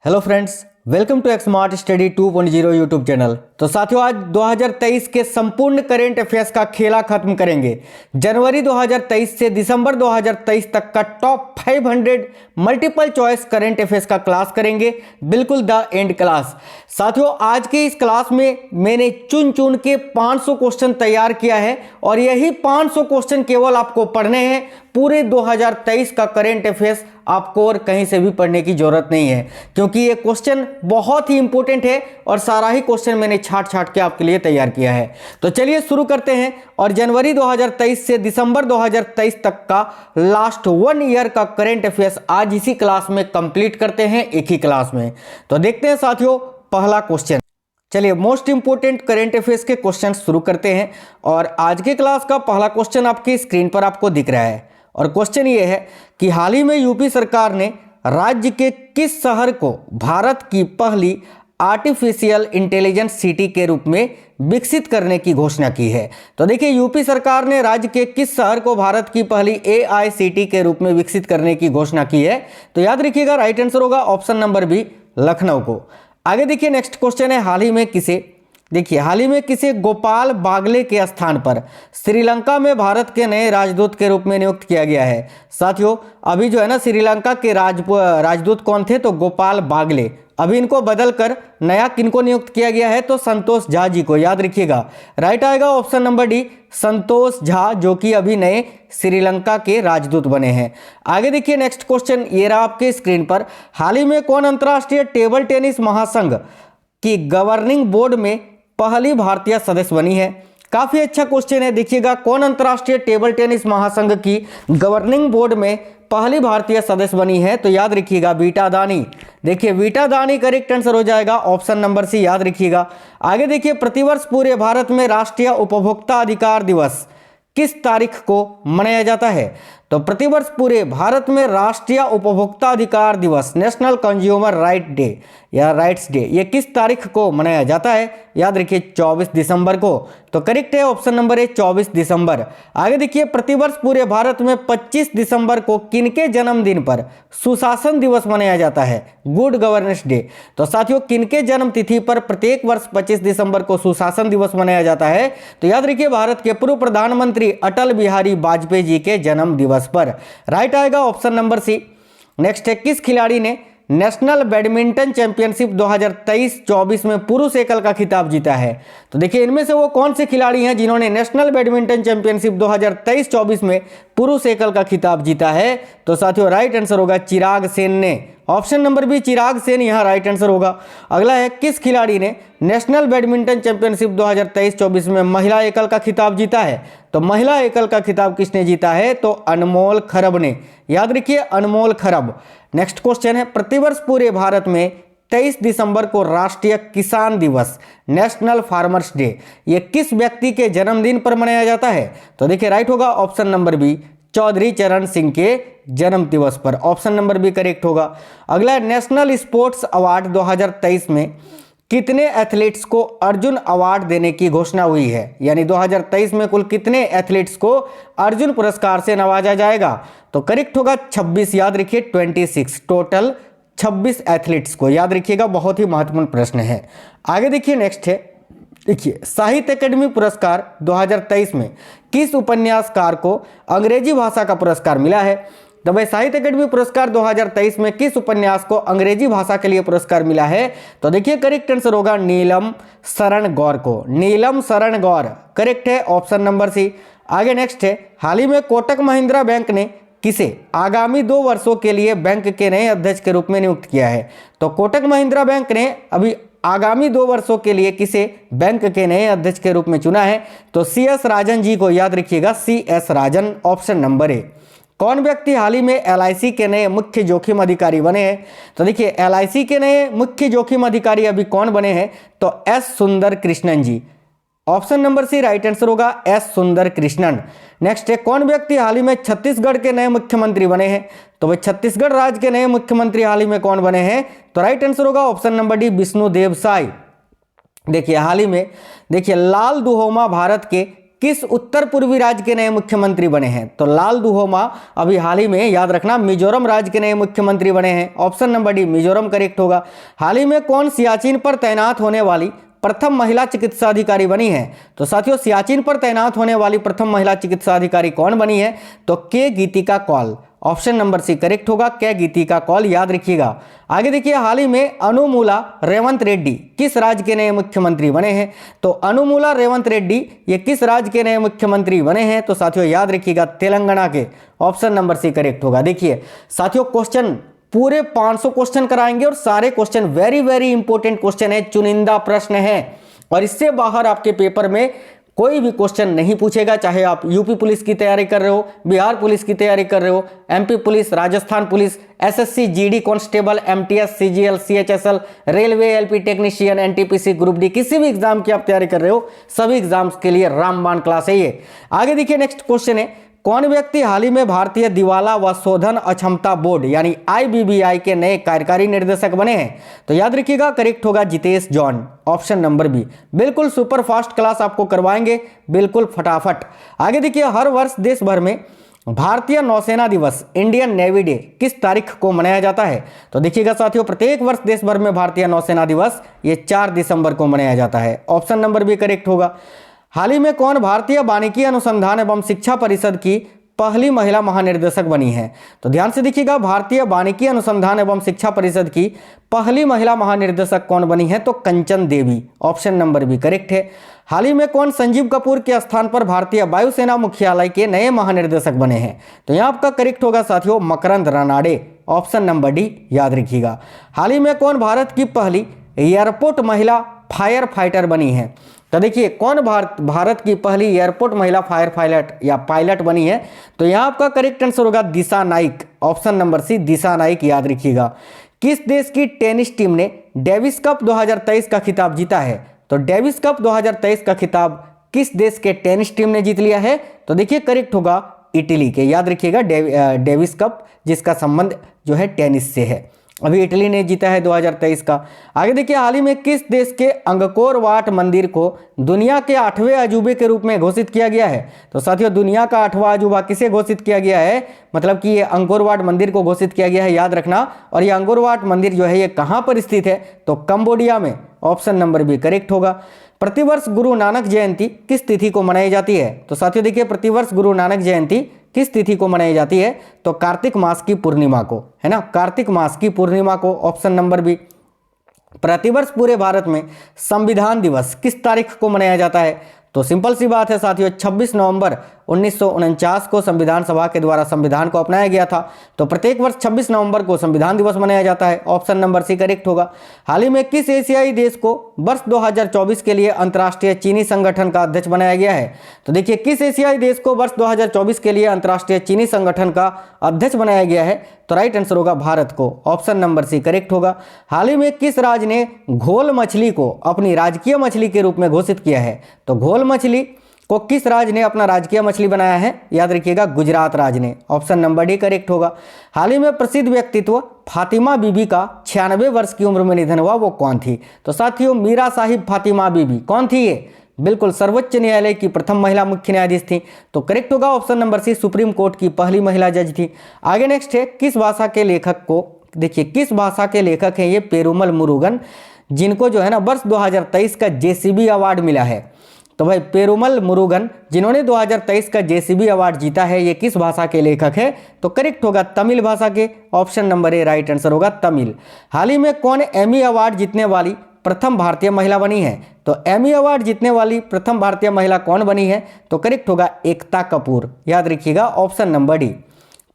Hello friends, welcome to smart study 2.0 YouTube channel. तो साथियों, आज 2023 के संपूर्ण करेंट अफेयर्स का खेला खत्म करेंगे। जनवरी 2023 से दिसंबर 2023 तक का top 500 multiple choice current affairs का क्लास करेंगे, बिल्कुल द एंड क्लास। साथियों, आज के इस क्लास में मैंने चुन चुन के 500 क्वेश्चन तैयार किया है और यही 500 क्वेश्चन केवल आपको पढ़ने हैं। पूरे 2023 का करेंट अफेयर्स आपको और कहीं से भी पढ़ने की जरूरत नहीं है, क्योंकि ये क्वेश्चन बहुत ही इंपॉर्टेंट है और सारा ही क्वेश्चन मैंने छाट के आपके लिए तैयार किया है। तो चलिए शुरू करते हैं और जनवरी 2023 से दिसंबर 2023 तक का लास्ट 1 ईयर का करेंट अफेयर्स आज इसी क्लास में कंप्लीट करते हैं, एक ही क्लास में। तो देखते हैं साथियों, पहला क्वेश्चन। चलिए, मोस्ट इंपोर्टेंट करेंट अफेयर्स के क्वेश्चन शुरू करते हैं और आज के क्लास का पहला क्वेश्चन आपकी स्क्रीन पर आपको दिख रहा है और क्वेश्चन ये है कि हाल ही में यूपी सरकार ने राज्य के किस शहर को भारत की पहली आर्टिफिशियल इंटेलिजेंस सिटी के रूप में विकसित करने की घोषणा की है। तो देखिए, यूपी सरकार ने राज्य के किस शहर को भारत की पहली एआई सिटी के रूप में विकसित करने की घोषणा की है। तो याद रखिएगा, राइट आंसर होगा ऑप्शन नंबर बी, लखनऊ को। आगे देखिए, नेक्स्ट क्वेश्चन है, हाल ही में किसे गोपाल बागले के स्थान पर श्रीलंका में भारत के नए राजदूत के रूप में नियुक्त किया गया है। साथियों, अभी जो है ना, श्रीलंका के राजदूत कौन थे? तो गोपाल बागले। अभी इनको बदलकर नया किनको नियुक्त किया गया है? तो संतोष झा जी को। याद रखिएगा, राइट आएगा option number D, Santosh Jha, जो कि अभी नए श्रीलंका के राजदूत बने हैं। आगे देखिए, नेक्स्ट क्वेश्चन ये रहा आपके स्क्रीन पर। हाल ही में कौन अंतर्राष्ट्रीय टेबल टेनिस महासंघ की गवर्निंग बोर्ड में पहली भारतीय सदस्य बनी है? काफी अच्छा क्वेश्चन है। देखिएगा, कौन अंतर्राष्ट्रीय टेबल टेनिस महासंघ की गवर्निंग बोर्ड में पहली भारतीय सदस्य बनी है? तो याद रखिएगा, वीटा दानी। देखिए, वीटा दानी करेक्ट आंसर हो जाएगा ऑप्शन नंबर सी, याद रखिएगा। आगे देखिए, प्रतिवर्ष पूरे भारत में राष्ट्रीय उपभोक्ता अधिकार दिवस किस तारीख को मनाया जाता है? तो प्रतिवर्ष पूरे भारत में राष्ट्रीय उपभोक्ता अधिकार दिवस, नेशनल कंज्यूमर राइट डे या राइट्स डे, ये किस तारीख को मनाया जाता है? याद रखिए, 24 दिसंबर को। तो करेक्ट है ऑप्शन नंबर ए, 24 दिसंबर। आगे देखिए, प्रतिवर्ष पूरे भारत में 25 दिसंबर को किनके जन्मदिन पर सुशासन दिवस मनाया जाता है? Good governance day. तो साथियों, किनके जन्म तिथि पर प्रत्येक वर्ष 25 दिसंबर को सुशासन दिवस मनाया जाता है? तो याद रखिए, भारत के पूर्व प्रधानमंत्री अटल बिहारी वाजपेयी जी के जन्म दिवस पर। राइट आएगा ऑप्शन नंबर सी। नेक्स्ट है, किस खिलाड़ी ने नेशनल बैडमिंटन चैंपियनशिप 2023-24 में पुरुष एकल का खिताब जीता है? तो देखिए, इनमें से वो कौन से खिलाड़ी हैं जिन्होंने नेशनल बैडमिंटन चैंपियनशिप 2023-24 में पुरुष एकल का खिताब जीता है? तो साथियों, राइट आंसर होगा चिराग सेन ने। ऑप्शन नंबर बी, चिराग सेन यहाँ राइट आंसर होगा। अगला है, किस खिलाड़ी ने नेशनल बैडमिंटन चैंपियनशिप 2023-24 में महिला एकल का खिताब जीता है? तो महिला एकल का खिताब किसने जीता है? तो अनमोल खरब ने। याद रखिए, अनमोल खरब। नेक्स्ट क्वेश्चन है, प्रतिवर्ष पूरे भारत में 23 दिसंबर को राष्ट्रीय किसान दिवस, नेशनल फार्मर्स डे, ये किस व्यक्ति के जन्मदिन पर मनाया जाता है? तो देखिए, राइट होगा ऑप्शन नंबर बी, चौधरी चरण सिंह के जन्म दिवस पर। ऑप्शन नंबर बी करेक्ट होगा। अगला, नेशनल स्पोर्ट्स अवार्ड 2023 में कितने एथलीट्स को अर्जुन अवार्ड देने की घोषणा हुई है? यानी 2023 में कुल कितने एथलीट्स को अर्जुन पुरस्कार से नवाजा जाएगा? तो करेक्ट होगा 26। याद रखिए, 26, टोटल 26 एथलीट्स को। याद रखिएगा, बहुत ही महत्वपूर्ण प्रश्न है। आगे देखिए, नेक्स्ट है, देखिए, साहित्य अकादमी पुरस्कार 2023 में किस उपन्यासकार को अंग्रेजी भाषा का पुरस्कार मिला है? तो भाई, साहित्य अकादमी पुरस्कार 2023 में किस उपन्यास को अंग्रेजी भाषा के लिए पुरस्कार मिला है? तो देखिए, करेक्ट आंसर होगा नीलम शरण गौर को। नीलम शरण गौर करेक्ट है, ऑप्शन नंबर सी। आगे नेक्स्ट है, हाल ही में कोटक महिंद्रा बैंक ने किसे आगामी 2 वर्षों के लिए बैंक के नए अध्यक्ष के रूप में नियुक्त किया है? तो कोटक महिंद्रा बैंक ने अभी आगामी 2 वर्षों के लिए किसे बैंक के नए अध्यक्ष के रूप में चुना है? तो CS राजन जी को। याद रखिएगा, CS राजन, ऑप्शन नंबर ए। कौन व्यक्ति हाल ही में LIC के नए मुख्य जोखिम अधिकारी बने हैं? तो देखिए, LIC के नए मुख्य जोखिम अधिकारी अभी कौन बने हैं? तो S Sundar Krishnan ji. Option number C right answer होगा, S सुंदर कृष्णन। नेक्स्ट है, कौन व्यक्ति हाल ही में छत्तीसगढ़ के नए मुख्यमंत्री बने हैं? तो भाई, छत्तीसगढ़ राज्य के नए मुख्यमंत्री हाल ही में कौन बने हैं? तो राइट आंसर होगा option number D, Vishnudeo Sai. देखिए, हाल ही में देखिए, लाल दुहोमा भारत के किस उत्तर पूर्वी राज्य के नए मुख्यमंत्री बने हैं? तो लाल दुहोमा अभी हाल ही में, याद रखना, मिजोरम राज्य के नए मुख्यमंत्री बने हैं। Option number D Mizoram correct होगा। हाल ही में कौन सियाचिन पर तैनात होने वाली प्रथम महिला चिकित्सा अधिकारी बनी है? तो साथियों, सियाचिन पर तैनात होने वाली प्रथम महिला चिकित्सा अधिकारी कौन बनी है? तो K Geetika Kaul. Option number C correct होगा, के गीतिका कौल, याद रखिएगा। आगे देखिए, हाल ही में अनुमूला रेवंत रेड्डी किस राज्य के नए मुख्यमंत्री बने हैं? तो अनुमूला रेवंत रेड्डी ये किस राज्य के नए मुख्यमंत्री बने हैं? तो साथियों याद रखिएगा, तेलंगाना के। ऑप्शन नंबर सी करेक्ट होगा। देखिए साथियों, क्वेश्चन पूरे 500 क्वेश्चन कराएंगे और सारे question very very important question है, चुनिंदा प्रश्न है, और इससे बाहर आपके पेपर में कोई भी क्वेश्चन नहीं पूछेगा। चाहे आप यूपी पुलिस की तैयारी कर रहे हो, बिहार पुलिस की तैयारी कर रहे हो, MP police, Rajasthan police, SSC, GD constable, MTS, CGL, CHSL, railway, LP technician, NTPC, group D, किसी भी एग्जाम की आप तैयारी कर रहे हो, सभी एग्जाम्स के लिए रामबाण क्लास है ये। आगे देखिए, नेक्स्ट क्वेश्चन है, कौन व्यक्ति हाल ही में भारतीय दिवाला व शोधन अक्षमता बोर्ड यानी आईबीबीआई के नए कार्यकारी निर्देशक बने हैं? तो याद रखिएगा, करेक्ट होगा Jitesh John. Option number B. बिल्कुल सुपर फास्ट क्लास आपको करवाएंगे, बिल्कुल फटाफट। आगे देखिए, हर वर्ष देश भर में भारतीय नौसेना दिवस, इंडियन नेवी डे, किस तारीख को मनाया जाता है? तो देखिएगा साथियों, प्रत्येक वर्ष देश भर में भारतीय नौसेना दिवस ये 4 दिसंबर को मनाया जाता है। ऑप्शन नंबर बी करेक्ट होगा। हाल ही में कौन भारतीय वानिकी अनुसंधान एवं शिक्षा परिषद की पहली महिला महानिर्देशक बनी है? तो ध्यान से देखिएगा, भारतीय वानिकी अनुसंधान एवं शिक्षा परिषद की पहली महिला महानिर्देशक कौन बनी है? तो Kanchan Devi. Option number B correct है। हाल ही में कौन संजीव कपूर के स्थान पर भारतीय वायुसेना मुख्यालय के नए महानिर्देशक बने हैं? तो यहाँ आपका करेक्ट होगा साथियों, मकरंद रानाडे। ऑप्शन नंबर डी, याद रखिएगा। हाल ही में कौन भारत की पहली एयरपोर्ट महिला फायर फाइटर बनी है? तो देखिए, कौन भारत की पहली एयरपोर्ट महिला फायर पायलट या पायलट बनी है? तो यहाँ आपका करेक्ट आंसर होगा दिशा नाइक। ऑप्शन नंबर सी, दिशा नाइक, याद रखिएगा। किस देश की टेनिस टीम ने डेविस कप 2023 का खिताब जीता है? तो डेविस कप 2023 का खिताब किस देश के टेनिस टीम ने जीत लिया है? तो देखिए करेक्ट होगा इटली के। याद रखिएगा, डेविस कप जिसका संबंध जो है टेनिस से है, अभी इटली ने जीता है 2023 का। आगे देखिए, हाल ही में किस देश के अंगकोर वाट मंदिर को दुनिया के 8वें अजूबे के रूप में घोषित किया गया है? तो साथियों, दुनिया का 8वां अजूबा किसे घोषित किया गया है? मतलब कि ये अंगकोर वाट मंदिर को घोषित किया गया है, याद रखना। और ये अंगकोर वाट मंदिर जो है ये कहाँ पर स्थित है? तो कंबोडिया में। ऑप्शन नंबर बी करेक्ट होगा। प्रतिवर्ष गुरु नानक जयंती किस तिथि को मनाई जाती है? तो साथियों देखिए, प्रतिवर्ष गुरु नानक जयंती किस तिथि को मनाई जाती है? तो कार्तिक मास की पूर्णिमा को, है ना, कार्तिक मास की पूर्णिमा को। Option number B. प्रतिवर्ष पूरे भारत में संविधान दिवस किस तारीख को मनाया जाता है? तो सिंपल सी बात है साथियों, 26 नवंबर 1949 को संविधान सभा के द्वारा संविधान को अपनाया गया था। तो प्रत्येक वर्ष 26 नवंबर को संविधान दिवस मनाया जाता है। ऑप्शन नंबर सी करेक्ट होगा। हाल ही में किस एशियाई देश को वर्ष 2024 के लिए अंतर्राष्ट्रीय चीनी संगठन का अध्यक्ष बनाया गया है? तो देखिए, किस एशियाई देश को वर्ष 2024 के लिए अंतर्राष्ट्रीय चीनी संगठन का अध्यक्ष बनाया गया है? तो राइट आंसर होगा भारत को। ऑप्शन नंबर सी करेक्ट होगा। हाल ही में किस राज्य ने घोल मछली को अपनी राजकीय मछली के रूप में घोषित किया है? तो घोल मछली को किस राज्य ने अपना राजकीय मछली बनाया है? याद रखिएगा, गुजरात राज्य ने। ऑप्शन नंबर डी करेक्ट होगा। हाल ही में प्रसिद्ध व्यक्तित्व फातिमा बीबी का 96 वर्ष की उम्र में निधन हुआ, वो कौन थी? तो साथियों, मीरा साहिब फातिमा बीबी। कौन थी ये? बिल्कुल सर्वोच्च न्यायालय की प्रथम महिला मुख्य न्यायाधीश थी। तो करेक्ट होगा option number C, supreme court की पहली महिला जज थी। आगे नेक्स्ट है, किस भाषा के लेखक को, देखिए किस भाषा के लेखक हैं ये? पेरुमल मुरुगन, जिनको जो है ना वर्ष 2023 का जेसीबी अवार्ड मिला है। तो भाई पेरुमल मुरुगन जिन्होंने 2023 का जेसीबी अवार्ड जीता है, ये किस भाषा के लेखक है? तो करेक्ट होगा तमिल भाषा के। Option number A right answer होगा तमिल। हाल ही में कौन एमी अवार्ड जीतने वाली प्रथम भारतीय महिला बनी है? तो एमी अवार्ड जीतने वाली प्रथम भारतीय महिला कौन बनी है? तो करेक्ट होगा एकता कपूर। याद रखिएगा, ऑप्शन नंबर डी।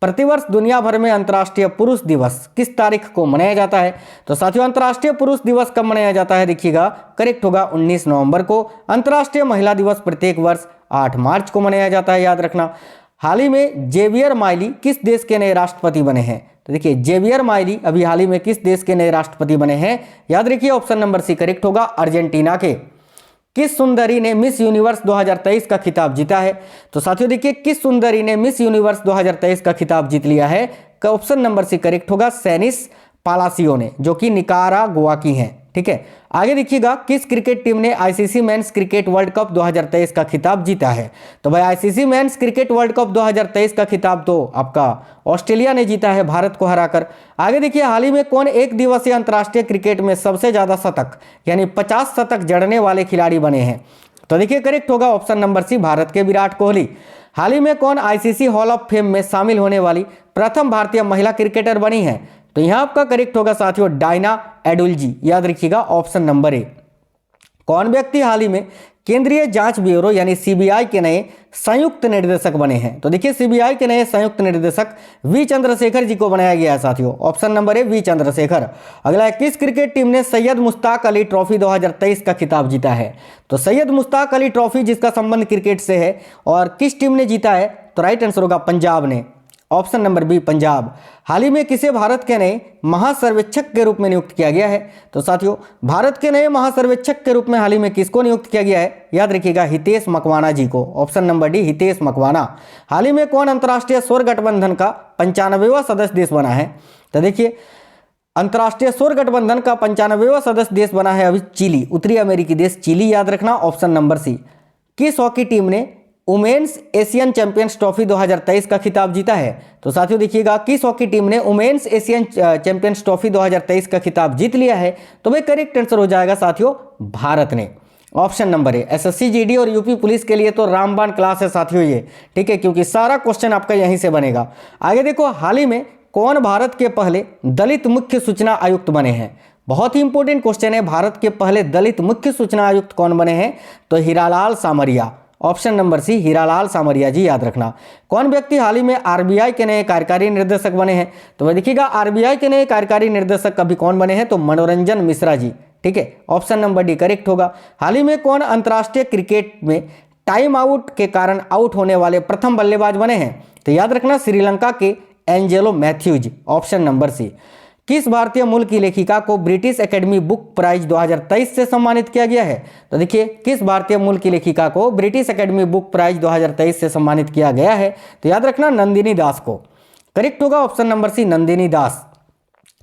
प्रतिवर्ष दुनिया भर में अंतर्राष्ट्रीय पुरुष दिवस किस तारीख को मनाया जाता है? तो साथियों, अंतर्राष्ट्रीय पुरुष दिवस कब मनाया जाता है? देखिएगा, करेक्ट होगा 19 नवंबर को। अंतर्राष्ट्रीय महिला दिवस प्रत्येक वर्ष 8 मार्च को मनाया जाता है, याद रखना। हाल ही में जेवियर माइली किस देश के नए राष्ट्रपति बने हैं? तो देखिए, जेवियर माइली अभी हाल ही में किस देश के नए राष्ट्रपति बने हैं? याद रखिए, ऑप्शन नंबर सी करेक्ट होगा, अर्जेंटीना के। किस सुंदरी ने मिस यूनिवर्स 2023 का खिताब जीता है? तो साथियों देखिए, किस सुंदरी ने मिस यूनिवर्स 2023 का खिताब जीत लिया है? ऑप्शन नंबर सी करेक्ट होगा, सैनिस पालासियो ने, जो कि निकारागुआ की हैं। ठीक है। आगे देखिएगा, किस क्रिकेट टीम ने ICC men's cricket world cup 2023 का खिताब जीता है? तो भाई ICC men's cricket world cup 2023 का खिताब तो आपका ऑस्ट्रेलिया ने जीता है भारत को हराकर। आगे देखिए, हाल ही में कौन एक दिवसीय अंतर्राष्ट्रीय क्रिकेट में सबसे ज्यादा शतक यानी 50 शतक जड़ने वाले खिलाड़ी बने हैं? तो देखिए करेक्ट होगा ऑप्शन नंबर सी, भारत के विराट कोहली। हाल ही में कौन आईसीसी हॉल ऑफ फेम में शामिल होने वाली प्रथम भारतीय महिला क्रिकेटर बनी है? तो यहां आपका करेक्ट होगा साथियों डायना एडुल्जी, याद रखिएगा ऑप्शन नंबर ए। कौन व्यक्ति हाल ही में केंद्रीय जांच ब्यूरो यानी सीबीआई के नए संयुक्त निर्देशक बने हैं? तो देखिए सीबीआई के नए संयुक्त निर्देशक वी चंद्रशेखर जी को बनाया गया है साथियों, option number A V Chandrashekhar. अगला है, किस क्रिकेट टीम ने सैयद मुश्ताक अली ट्रॉफी 2023 का खिताब जीता है? तो सैयद मुश्ताक अली ट्रॉफी जिसका संबंध क्रिकेट से है और किस टीम ने जीता है? तो राइट आंसर होगा पंजाब ने, ऑप्शन नंबर बी पंजाब। हाल ही में किसे भारत के नए महासर्वेक्षक के रूप में नियुक्त किया गया है? तो साथियों भारत के नए महासर्वेक्षक के रूप में हाल ही में किसको नियुक्त किया गया है? याद रखिएगा हितेश मकवाना जी को, option number D Hitesh Makwana. हाल ही में कौन अंतर्राष्ट्रीय सौर गठबंधन का 95वां सदस्य देश बना है? तो देखिए अंतर्राष्ट्रीय सौर गठबंधन का 95वां सदस्य देश बना है अभी चिली, उत्तरी अमेरिकी देश चिली, याद रखना ऑप्शन नंबर सी। किस हॉकी टीम ने वुमेन्स एशियन चैंपियंस ट्रॉफी 2023 का खिताब जीता है? तो साथियों देखिएगा, किस हॉकी टीम ने वुमेन्स एशियन चैंपियंस ट्रॉफी 2023 का खिताब जीत लिया है? तो भाई करेक्ट आंसर हो जाएगा साथियों भारत ने, ऑप्शन नंबर ए। एसएससी जीडी और यूपी पुलिस के लिए तो रामबाण क्लास है साथियों ये, ठीक है, क्योंकि सारा क्वेश्चन आपका यहीं से बनेगा। आगे देखो, हाल ही में कौन भारत के पहले दलित मुख्य सूचना आयुक्त बने हैं? बहुत ही इंपॉर्टेंट क्वेश्चन है, भारत के पहले दलित मुख्य सूचना आयुक्त कौन बने हैं? तो हीरालाल सामरिया, ऑप्शन नंबर सी हीरालाल सामरिया जी, याद रखना। कौन व्यक्ति हाल ही में आरबीआई के नए कार्यकारी निर्देशक बने हैं? तो वह देखिएगा आरबीआई के नए कार्यकारी निर्देशक अभी कौन बने हैं? तो मनोरंजन मिश्रा जी, ठीक है, ऑप्शन नंबर डी करेक्ट होगा। हाल ही में कौन अंतर्राष्ट्रीय क्रिकेट में टाइम आउट के कारण आउट होने वाले प्रथम बल्लेबाज बने हैं? तो याद रखना श्रीलंका के Angelo Mathews, option number C. किस भारतीय मूल की लेखिका को ब्रिटिश एकेडमी बुक प्राइज 2023 से सम्मानित किया गया है? तो देखिए किस भारतीय मूल की लेखिका को ब्रिटिश एकेडमी बुक प्राइज 2023 से सम्मानित किया गया है? तो याद रखना नंदिनी दास को, करेक्ट होगा ऑप्शन नंबर सी नंदिनी दास।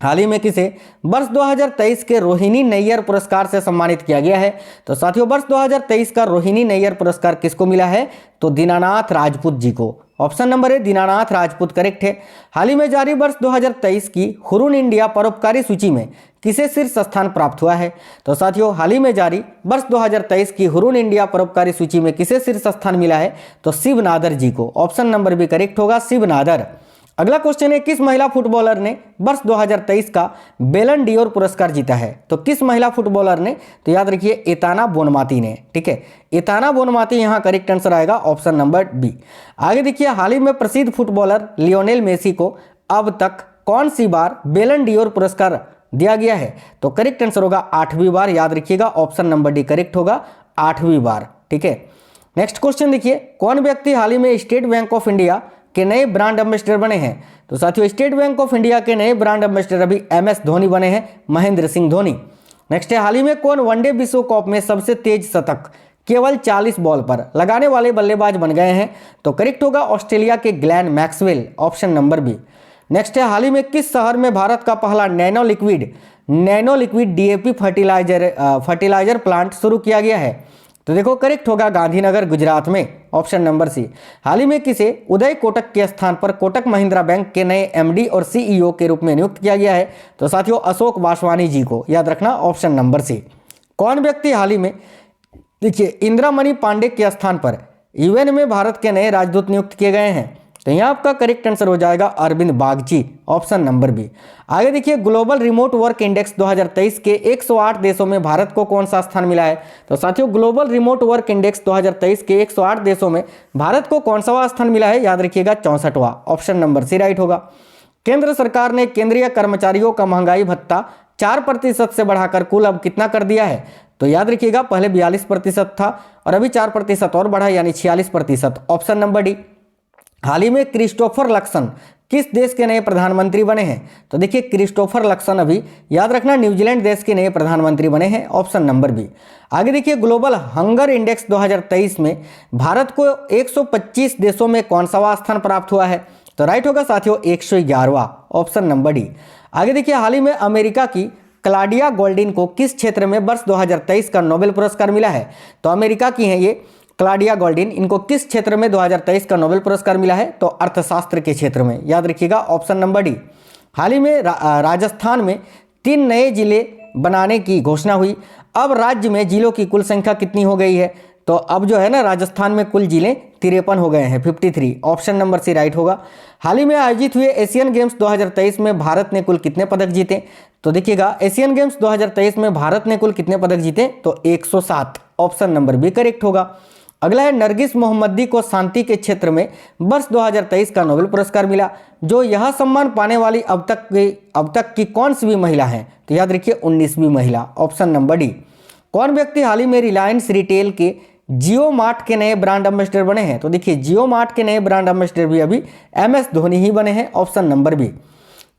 हाल ही में किसे वर्ष 2023 के रोहिणी नैयर पुरस्कार से सम्मानित किया गया है? तो साथियों वर्ष 2023 का रोहिणी नैयर पुरस्कार किसको मिला है? तो दीनानाथ राजपूत जी को, ऑप्शन नंबर ए दीनानाथ राजपूत करेक्ट है। हाल ही में जारी वर्ष 2023 की हुरून इंडिया परोपकारी सूची में किसे शीर्ष स्थान प्राप्त हुआ है? तो साथियों हाल ही में जारी वर्ष 2023 की हुरून इंडिया परोपकारी सूची में किसे शीर्ष स्थान मिला है? तो शिव नादर जी को, ऑप्शन नंबर बी करेक्ट होगा शिव नादर। अगला क्वेश्चन है, किस महिला फुटबॉलर ने वर्ष 2023 का बेलन डियोर पुरस्कार जीता है? तो किस महिला फुटबॉलर ने? तो याद रखिए एताना बोनमाती ने, ठीक है, एताना बोनमाती यहां करेक्ट आंसर आएगा, ऑप्शन नंबर बी। आगे देखिए, हाल ही में प्रसिद्ध फुटबॉलर लियोनेल मेसी को अब तक कौन सी बार बेलन डियोर पुरस्कार दिया गया है? तो करेक्ट आंसर होगा 8वीं बार, याद रखिएगा ऑप्शन नंबर डी करेक्ट होगा 8वीं बार, ठीक है। नेक्स्ट क्वेश्चन देखिए, कौन व्यक्ति हाल ही में स्टेट बैंक ऑफ इंडिया के नए ब्रांड एम्बेसडर बने हैं? तो साथियों स्टेट बैंक ऑफ इंडिया के नए ब्रांड एम्बेसडर अभी MS धोनी बने हैं, महेंद्र सिंह धोनी। नेक्स्ट है, हाल ही में कौन वनडे विश्व कप में सबसे तेज शतक केवल 40 बॉल पर लगाने वाले बल्लेबाज बन गए हैं? तो करेक्ट होगा ऑस्ट्रेलिया के Glenn Maxwell, option number B. Next है, हाल ही में किस शहर में भारत का पहला nano liquid DAP fertiliser plant शुरू किया गया है? तो देखो करेक्ट होगा गांधीनगर गुजरात में, ऑप्शन नंबर सी। हाल ही में किसे उदय कोटक के स्थान पर कोटक महिंद्रा बैंक के नए MD और CEO के रूप में नियुक्त किया गया है? तो साथियों अशोक वासवानी जी को, याद रखना ऑप्शन नंबर सी। कौन व्यक्ति हाल ही में देखिए इंदिरामणि पांडे के स्थान पर UN में भारत के नए राजदूत नियुक्त किए गए हैं? तो यहाँ आपका करेक्ट आंसर हो जाएगा Arvind Bagchi, option number B. आगे देखिए, ग्लोबल रिमोट वर्क इंडेक्स 2023 के 108 देशों में भारत को कौन सा स्थान मिला है? तो साथियों ग्लोबल रिमोट वर्क इंडेक्स 2023 के 108 देशों में भारत को कौन सा स्थान मिला है? याद रखिएगा 64वां, ऑप्शन नंबर सी राइट होगा। केंद्र सरकार ने केंद्रीय कर्मचारियों का महंगाई भत्ता 4% से बढ़ाकर कुल अब कितना कर दिया है? तो याद रखिएगा पहले 42% था और अभी 4% और बढ़ा यानी 46%, ऑप्शन नंबर डी। हाल ही में क्रिस्टोफर लक्सन किस देश के नए प्रधानमंत्री बने हैं? तो देखिए क्रिस्टोफर लक्सन अभी याद रखना न्यूजीलैंड देश के नए प्रधानमंत्री बने हैं, ऑप्शन नंबर बी। आगे देखिए, ग्लोबल हंगर इंडेक्स 2023 में भारत को 125 देशों में कौन सा स्थान प्राप्त हुआ है? तो राइट होगा साथियों 111वां, ऑप्शन नंबर डी। आगे देखिए, हाल ही में अमेरिका की क्लाडिया गोल्डिन को किस क्षेत्र में वर्ष 2023 का नोबेल पुरस्कार मिला है? तो अमेरिका की हैं ये क्लाडिया गोल्डिन, इनको किस क्षेत्र में 2023 का नोबेल पुरस्कार मिला है? तो अर्थशास्त्र के क्षेत्र में, याद रखिएगा ऑप्शन नंबर डी। हाल ही में राजस्थान में 3 नए जिले बनाने की घोषणा हुई। अब राज्य में जिलों की कुल संख्या कितनी हो गई है? तो अब जो है ना राजस्थान में कुल जिले 53 हो गए हैं, 53। ऑप्शन नंबर सी राइट होगा। हाल ही में आयोजित हुए एशियन गेम्स 2023 में भारत ने कुल कितने पदक जीते? तो देखिएगा एशियन गेम्स 2023 में भारत ने कुल कितने पदक जीते? तो 107। ऑप्शन नंबर बी करेक्ट होगा। अगला है नरगिस मोहम्मदी को शांति के क्षेत्र में वर्ष 2023 का नोबेल पुरस्कार मिला। जो यह सम्मान पाने वाली अब तक की कौन सी भी महिला है? तो याद रखिए 19वीं महिला। Option number D. कौन व्यक्ति हाल ही में रिलायंस रिटेल के जियो मार्ट के नए ब्रांड एम्बेसडर बने हैं? तो देखिए जियो मार्ट के नए ब्रांड एम्बेसडर भी अभी MS धोनी ही बने हैं। Option number B.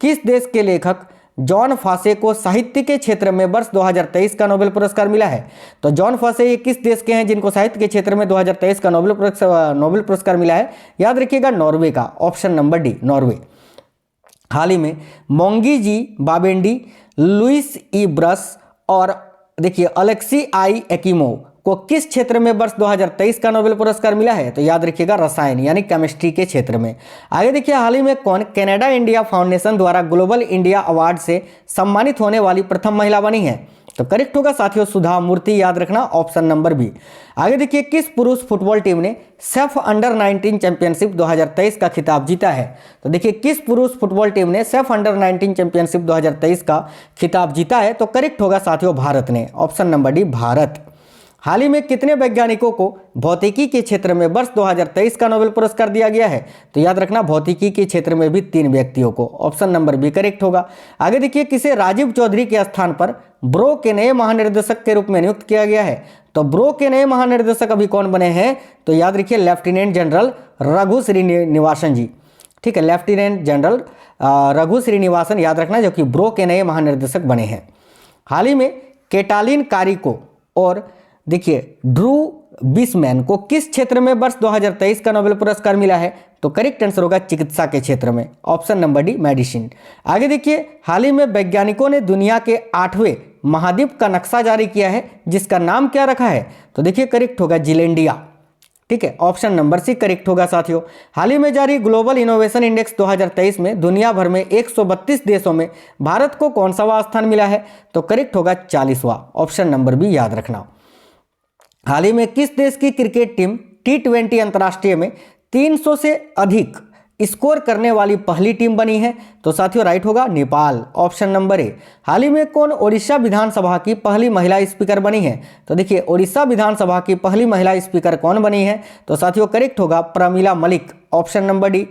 किस देश के लेखक जॉन फॉसे को साहित्य के क्षेत्र में वर्ष 2023 का नोबेल पुरस्कार मिला है? तो जॉन फॉसे ये किस देश के हैं जिनको साहित्य के क्षेत्र में 2023 का नोबेल पुरस्कार मिला है? याद रखिएगा नॉर्वे का। Option number D Norway. हाल ही में मोंगी जी बाबेंडी, लुइस ई ब्रस और देखिए अलेक्सी आई एकिमोव को किस क्षेत्र में वर्ष 2023 का नोबेल पुरस्कार मिला है? तो याद रखिएगा रसायन यानी केमिस्ट्री के क्षेत्र में। आगे देखिए हाल ही में कौन कनाडा इंडिया फाउंडेशन द्वारा ग्लोबल इंडिया अवार्ड से सम्मानित होने वाली प्रथम महिला बनी है? तो करेक्ट होगा साथियों सुधा मूर्ति, याद रखना ऑप्शन नंबर बी। आगे देखिए किस पुरुष फुटबॉल टीम ने सेफ अंडर 19 चैंपियनशिप 2023 का खिताब जीता है? तो देखिए किस पुरुष फुटबॉल टीम ने सेफ अंडर 19 चैंपियनशिप 2023 का खिताब जीता है? तो करेक्ट होगा साथियों भारत ने। Option number D Bharat. हाल ही में कितने वैज्ञानिकों को भौतिकी के क्षेत्र में वर्ष 2023 का नोबेल पुरस्कार दिया गया है? तो याद रखना भौतिकी के क्षेत्र में भी 3 व्यक्तियों को। ऑप्शन नंबर बी करेक्ट होगा। आगे देखिए किसे राजीव चौधरी के स्थान पर ब्रो के नए महानिर्देशक के रूप में नियुक्त किया गया है? तो ब्रो के नए महानिर्देशक अभी कौन बने हैं? तो याद रखिए लेफ्टिनेंट जनरल रघु श्रीनिवासन जी। ठीक है, लेफ्टिनेंट जनरल रघु श्रीनिवासन याद रखना, जो कि ब्रो के नए महानिर्देशक बने हैं। हाल ही में केटालिन कारिको और देखिए ड्रू बिसमैन को किस क्षेत्र में वर्ष 2023 का नोबेल पुरस्कार मिला है? तो करेक्ट आंसर होगा चिकित्सा के क्षेत्र में। Option number D medicine. आगे देखिए हाल ही में वैज्ञानिकों ने दुनिया के 8वें महाद्वीप का नक्शा जारी किया है, जिसका नाम क्या रखा है? तो देखिए करेक्ट होगा जिलेंडिया। ठीक है, ऑप्शन नंबर सी करेक्ट होगा साथियों। हाल ही में जारी ग्लोबल इनोवेशन इंडेक्स 2023 में दुनिया भर में 132 देशों में भारत को कौन सा स्थान मिला है? तो करेक्ट होगा 40वां। ऑप्शन नंबर बी याद रखना। हाल ही में किस देश की क्रिकेट टीम T20 अंतर्राष्ट्रीय में 300 से अधिक स्कोर करने वाली पहली टीम बनी है? तो साथियों राइट होगा नेपाल। Option number A. हाल ही में कौन ओडिशा विधानसभा की पहली महिला स्पीकर बनी है? तो देखिए ओडिशा विधानसभा की पहली महिला स्पीकर कौन बनी है? तो साथियों करेक्ट होगा Pramila Malik. Option number D.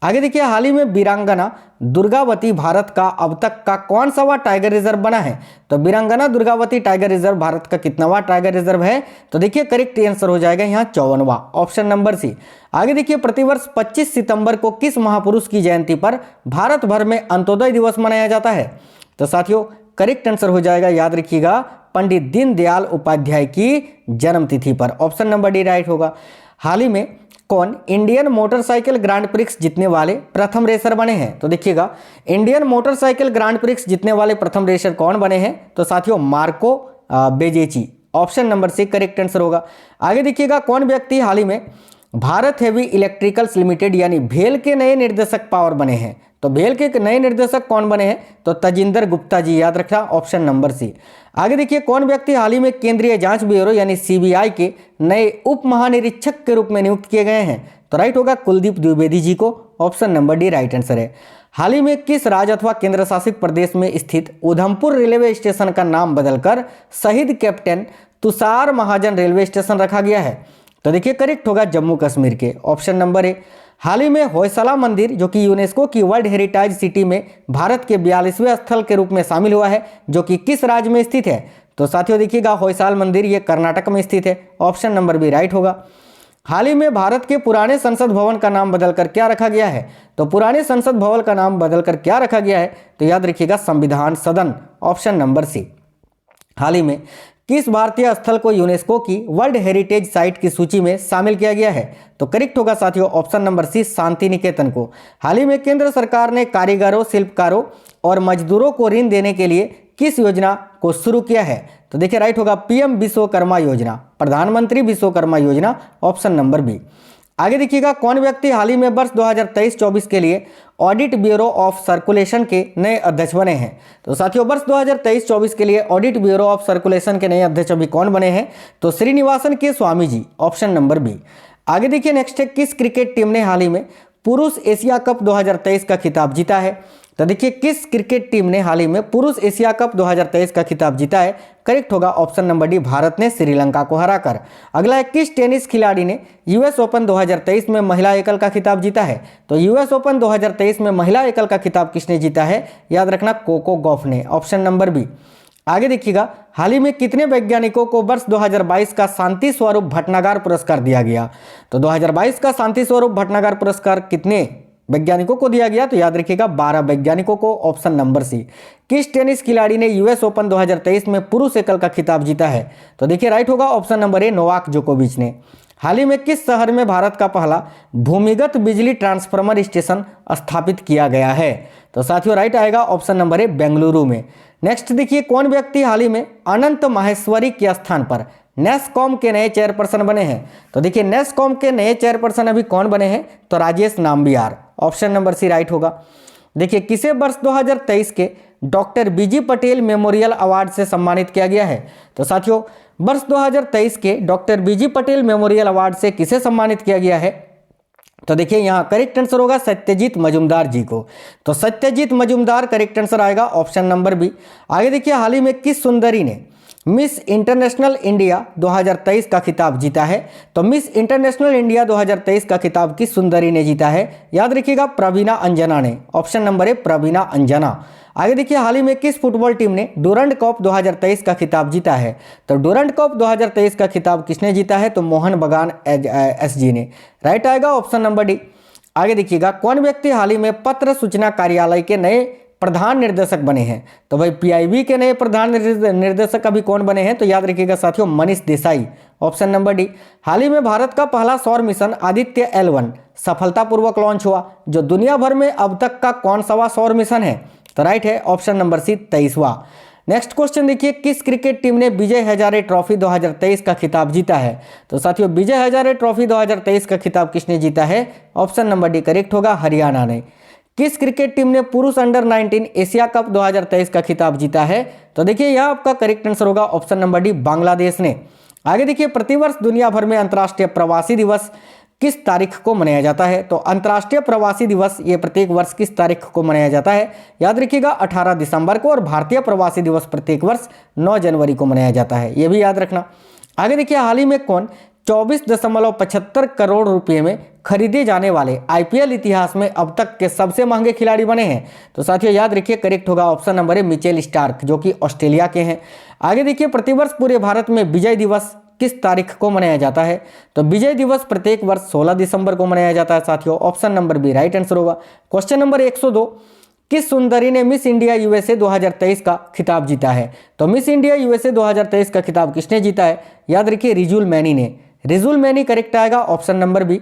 आगे देखिए हाल ही में वीरांगना दुर्गावती भारत का अब तक का कौन सा टाइगर रिजर्व बना है? तो वीरांगना दुर्गावती टाइगर रिजर्व भारत का कितनावा टाइगर रिजर्व है? तो देखिए करेक्ट आंसर हो जाएगा यहाँ 54वां। Option number C. आगे देखिए प्रतिवर्ष 25 सितंबर को किस महापुरुष की जयंती पर भारत भर में अंत्योदय दिवस मनाया जाता है? तो साथियों करेक्ट आंसर हो जाएगा, याद रखिएगा, पंडित दीनदयाल उपाध्याय की जन्मतिथि पर। ऑप्शन नंबर डी राइट होगा। हाल ही में कौन इंडियन मोटरसाइकिल ग्रांड प्रिक्स जीतने वाले प्रथम रेसर बने हैं? तो देखिएगा इंडियन मोटरसाइकिल ग्रांड प्रिक्स जीतने वाले प्रथम रेसर कौन बने हैं? तो साथियों Marco Bezzecchi. Option number C correct answer होगा। आगे देखिएगा कौन व्यक्ति हाल ही में भारत हेवी इलेक्ट्रिकल्स लिमिटेड यानी भेल के नए निर्देशक पावर बने हैं? तो भेल के नए निर्देशक कौन बने हैं? तो तजिंदर गुप्ता जी, याद रखना ऑप्शन नंबर सी। आगे देखिए कौन व्यक्ति हाल ही में केंद्रीय जांच ब्यूरो यानी CBI के नए उप महानिरीक्षक के रूप में नियुक्त किए गए हैं? तो राइट होगा कुलदीप द्विवेदी जी को। Option number D right answer है। हाल ही में किस राज्य अथवा केंद्र शासित प्रदेश में स्थित उधमपुर रेलवे स्टेशन का नाम बदलकर शहीद कैप्टन तुषार महाजन रेलवे स्टेशन रखा गया है? तो देखिए करेक्ट होगा जम्मू कश्मीर के। Option number A. हाल ही में होयसला मंदिर जो कि यूनेस्को की वर्ल्ड हेरिटेज सिटी में भारत के 42वें स्थल के रूप में शामिल हुआ है, जो कि किस राज्य में स्थित है? तो साथियों देखिएगा होयसाल मंदिर ये कर्नाटक में स्थित है। ऑप्शन नंबर बी राइट होगा। हाल ही में भारत के पुराने संसद भवन का नाम बदलकर क्या रखा गया है? तो पुराने संसद भवन का नाम बदलकर क्या रखा गया है? तो याद रखिएगा संविधान सदन। Option number C. हाल ही में किस भारतीय स्थल को यूनेस्को की वर्ल्ड हेरिटेज साइट की सूची में शामिल किया गया है? तो करेक्ट होगा साथियों ऑप्शन नंबर सी शांति निकेतन को। हाल ही में केंद्र सरकार ने कारीगरों, शिल्पकारों और मजदूरों को ऋण देने के लिए किस योजना को शुरू किया है? तो देखिए राइट होगा पीएम विश्वकर्मा योजना, प्रधानमंत्री विश्वकर्मा योजना, ऑप्शन नंबर बी। आगे देखिएगा, कौन व्यक्ति हाल ही में वर्ष 2023-24 के लिए ऑडिट ब्यूरो ऑफ सर्कुलेशन के नए अध्यक्ष बने हैं? तो साथियों वर्ष 2023-24 के लिए ऑडिट ब्यूरो ऑफ सर्कुलेशन के नए अध्यक्ष अभी कौन बने हैं? तो श्रीनिवासन के Swami ji, option number B. आगे देखिए नेक्स्ट है, किस क्रिकेट टीम ने हाल ही में पुरुष एशिया कप 2023 का खिताब जीता है? तो देखिए किस क्रिकेट टीम ने हाल ही में पुरुष एशिया कप 2023 का खिताब जीता है? करेक्ट होगा ऑप्शन नंबर डी, भारत ने श्रीलंका को हराकर। अगला है, किस टेनिस खिलाड़ी ने यूएस ओपन 2023 में महिला एकल का खिताब जीता है? तो यूएस ओपन 2023 में महिला एकल का खिताब किसने जीता है? याद रखना कोको गॉफ ने, ऑप्शन नंबर बी। आगे देखिएगा, हाल ही में कितने वैज्ञानिकों को वर्ष 2022 का शांति स्वरूप भटनागर पुरस्कार दिया गया? तो 2022 का शांति स्वरूप भटनागर पुरस्कार कितने वैज्ञानिकों को दिया गया? तो याद रखिएगा 12 वैज्ञानिकों को, ऑप्शन नंबर सी। किस टेनिस खिलाड़ी ने यूएस ओपन 2023 में पुरुष एकल का खिताब जीता है? तो देखिए राइट होगा ऑप्शन नंबर ए, नोवाक जोकोविच ने। हाल ही में किस शहर में भारत का पहला भूमिगत बिजली ट्रांसफार्मर स्टेशन स्थापित किया गया है? तो साथियों राइट आएगा ऑप्शन नंबर ए, बेंगलुरु में। नेक्स्ट देखिए, कौन व्यक्ति हाल ही में अनंत माहेश्वरी के स्थान पर नेस्कॉम के नए चेयरपर्सन बने हैं? तो देखिए नेस्कॉम के नए चेयरपर्सन अभी कौन बने हैं? तो Rajesh Nambiar, option number C right होगा। देखिए किसे वर्ष 2023 के doctor BG Patel memorial award से सम्मानित किया गया है? तो साथियों वर्ष 2023 के doctor BG Patel memorial award से किसे सम्मानित किया गया है? तो देखिए यहाँ करेक्ट आंसर होगा सत्यजीत मजूमदार जी को। तो सत्यजीत मजूमदार करेक्ट आंसर आएगा, ऑप्शन नंबर बी। आगे देखिए, हाल ही में किस सुंदरी ने मिस इंटरनेशनल इंडिया 2023 का खिताब जीता है? तो मिस इंटरनेशनल इंडिया 2023 का खिताब किस सुंदरी ने जीता है? याद रखिएगा प्रवीणा अंजना ने, ऑप्शन नंबर ए, प्रवीणा अंजना। आगे देखिए, हाल ही में किस फुटबॉल टीम ने डूरंड कप 2023 का खिताब जीता है? तो डूरंड कप 2023 का खिताब किसने जीता है? तो मोहन बगान एसजी ने, राइट आएगा ऑप्शन नंबर डी। आगे देखिएगा, कौन व्यक्ति हाल ही में पत्र सूचना कार्यालय के नए प्रधान निर्देशक बने हैं? तो भाई पीआईबी के नए प्रधान निर्देशक अभी कौन बने हैं? तो याद रखिएगा साथियों Manish Desai, option number D. हाल ही में भारत का पहला सौर मिशन आदित्य L1 सफलतापूर्वक लॉन्च हुआ, जो दुनिया भर में अब तक का कौन सा सौर मिशन है? तो राइट है ऑप्शन नंबर सी, 23वां। नेक्स्ट क्वेश्चन देखिए, किस क्रिकेट टीम ने विजय हजारे ट्रॉफी 2023 का खिताब जीता है? तो साथियों विजय हजारे ट्रॉफी 2023 का खिताब किसने जीता है? ऑप्शन नंबर डी करेक्ट होगा, हरियाणा ने। किस क्रिकेट टीम ने पुरुष अंडर 19 एशिया कप 2023 का खिताब जीता है? तो देखिए यह आपका करेक्ट आंसर होगा, ऑप्शन नंबर डी, बांग्लादेश ने। आगे देखिए, प्रतिवर्ष दुनिया भर में अंतर्राष्ट्रीय प्रवासी दिवस किस तारीख को मनाया जाता है? तो अंतर्राष्ट्रीय प्रवासी दिवस ये प्रत्येक वर्ष किस तारीख को मनाया जाता है? याद रखिएगा 18 दिसंबर को, और भारतीय प्रवासी दिवस प्रत्येक वर्ष 9 जनवरी को मनाया जाता है, ये भी याद रखना। आगे देखिए, हाल ही में कौन 24.75 करोड़ रुपए में खरीदे जाने वाले आईपीएल इतिहास में अब तक के सबसे महंगे खिलाड़ी बने हैं? तो साथियों याद रखिए करेक्ट होगा ऑप्शन नंबर ए, मिचेल स्टार्क, जो कि ऑस्ट्रेलिया के हैं। आगे देखिए, प्रतिवर्ष पूरे भारत में विजय दिवस किस तारीख को मनाया जाता है? तो विजय दिवस प्रत्येक वर्ष 16 दिसंबर को मनाया जाता है साथियों, option number B right answer होगा। क्वेश्चन नंबर 102, किस सुंदरी ने मिस इंडिया यूएसए 2023 का खिताब जीता है? तो मिस इंडिया यूएसए 2023 का खिताब किसने जीता है? याद रखिए रिजुल मैनी ने, रिजुल मैनी करेक्ट आएगा, ऑप्शन नंबर बी।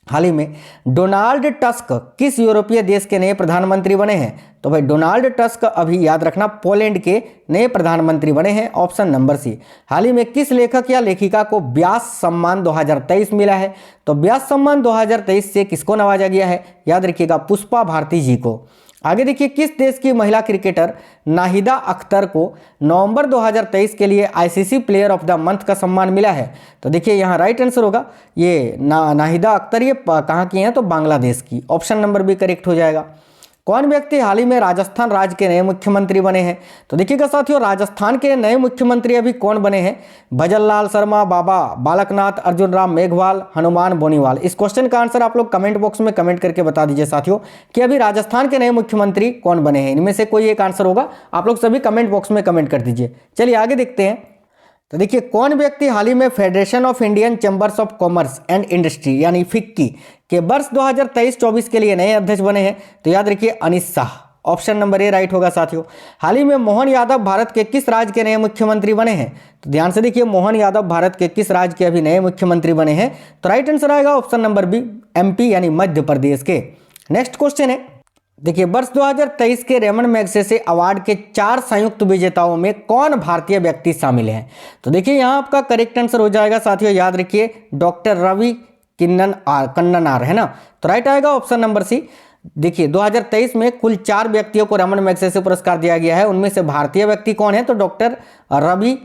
हाल ही में डोनाल्ड टस्क किस यूरोपीय देश के नए प्रधानमंत्री बने हैं? तो भाई डोनाल्ड टस्क अभी याद रखना पोलैंड के नए प्रधानमंत्री बने हैं, ऑप्शन नंबर सी। हाल ही में किस लेखक या लेखिका को व्यास सम्मान 2023 मिला है? तो व्यास सम्मान 2023 से किसको नवाजा गया है? याद रखिएगा पुष्पा भारती जी को। आगे देखिए, किस देश की महिला क्रिकेटर नाहिदा अख्तर को नवंबर 2023 के लिए ICC player of the month का सम्मान मिला है? तो देखिए यहाँ राइट आंसर होगा ये नाहिदा अख्तर, ये कहाँ की हैं? तो बांग्लादेश की, ऑप्शन नंबर बी करेक्ट हो जाएगा। कौन व्यक्ति हाल ही में राजस्थान राज्य के नए मुख्यमंत्री बने हैं? तो देखिएगा साथियों, राजस्थान के नए मुख्यमंत्री अभी कौन बने हैं? भजनलाल शर्मा, बाबा बालकनाथ, अर्जुन राम मेघवाल, हनुमान बोनीवाल। इस क्वेश्चन का आंसर आप लोग कमेंट बॉक्स में कमेंट करके बता दीजिए साथियों कि अभी राजस्थान के नए मुख्यमंत्री कौन बने हैं। इनमें से कोई एक आंसर होगा, आप लोग सभी कमेंट बॉक्स में कमेंट कर दीजिए। चलिए आगे देखते हैं। तो देखिए, कौन व्यक्ति हाल ही में federation of Indian chambers of commerce and industry यानी फिक्की के वर्ष 2023-24 के लिए नए अध्यक्ष बने हैं? तो याद रखिए Anish Shah, option number A right होगा साथियों। हाल ही में मोहन यादव भारत के किस राज्य के नए मुख्यमंत्री बने हैं? तो ध्यान से देखिए, मोहन यादव भारत के किस राज्य के अभी नए मुख्यमंत्री बने हैं? तो राइट आंसर आएगा ऑप्शन नंबर बी, एमपी यानी मध्य प्रदेश के। नेक्स्ट क्वेश्चन है, देखिए वर्ष 2023 के रेमंड मैग्सेसे अवार्ड के 4 संयुक्त विजेताओं में कौन भारतीय व्यक्ति शामिल हैं? तो देखिए यहाँ आपका करेक्ट आंसर हो जाएगा साथियों, याद रखिए डॉक्टर रवि कन्ननार है ना। तो राइट आएगा ऑप्शन नंबर सी। देखिए 2023 में कुल 4 व्यक्तियों को रेमंड मैग्सेसे पुरस्कार दिया गया है, उनमें से भारतीय व्यक्ति कौन है? तो डॉक्टर रवि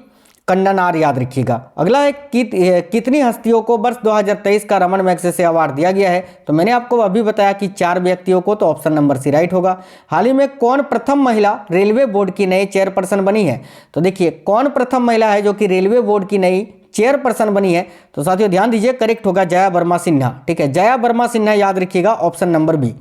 कन्ननार, याद रखिएगा। अगला है कितनी हस्तियों को वर्ष 2023 का रेमंड मैग्सेसे अवार्ड दिया गया है? तो मैंने आपको अभी बताया कि 4 व्यक्तियों को, तो ऑप्शन नंबर सी राइट होगा। हाल ही में कौन प्रथम महिला रेलवे बोर्ड की नई चेयरपर्सन बनी है? तो देखिए कौन प्रथम महिला है जो कि रेलवे बोर्ड की नई चेयरपर्सन बनी है? तो साथियों ध्यान दीजिए, करेक्ट होगा जया वर्मा सिन्हा। ठीक है, जया वर्मा सिन्हा, याद रखिएगा ऑप्शन नंबर बी।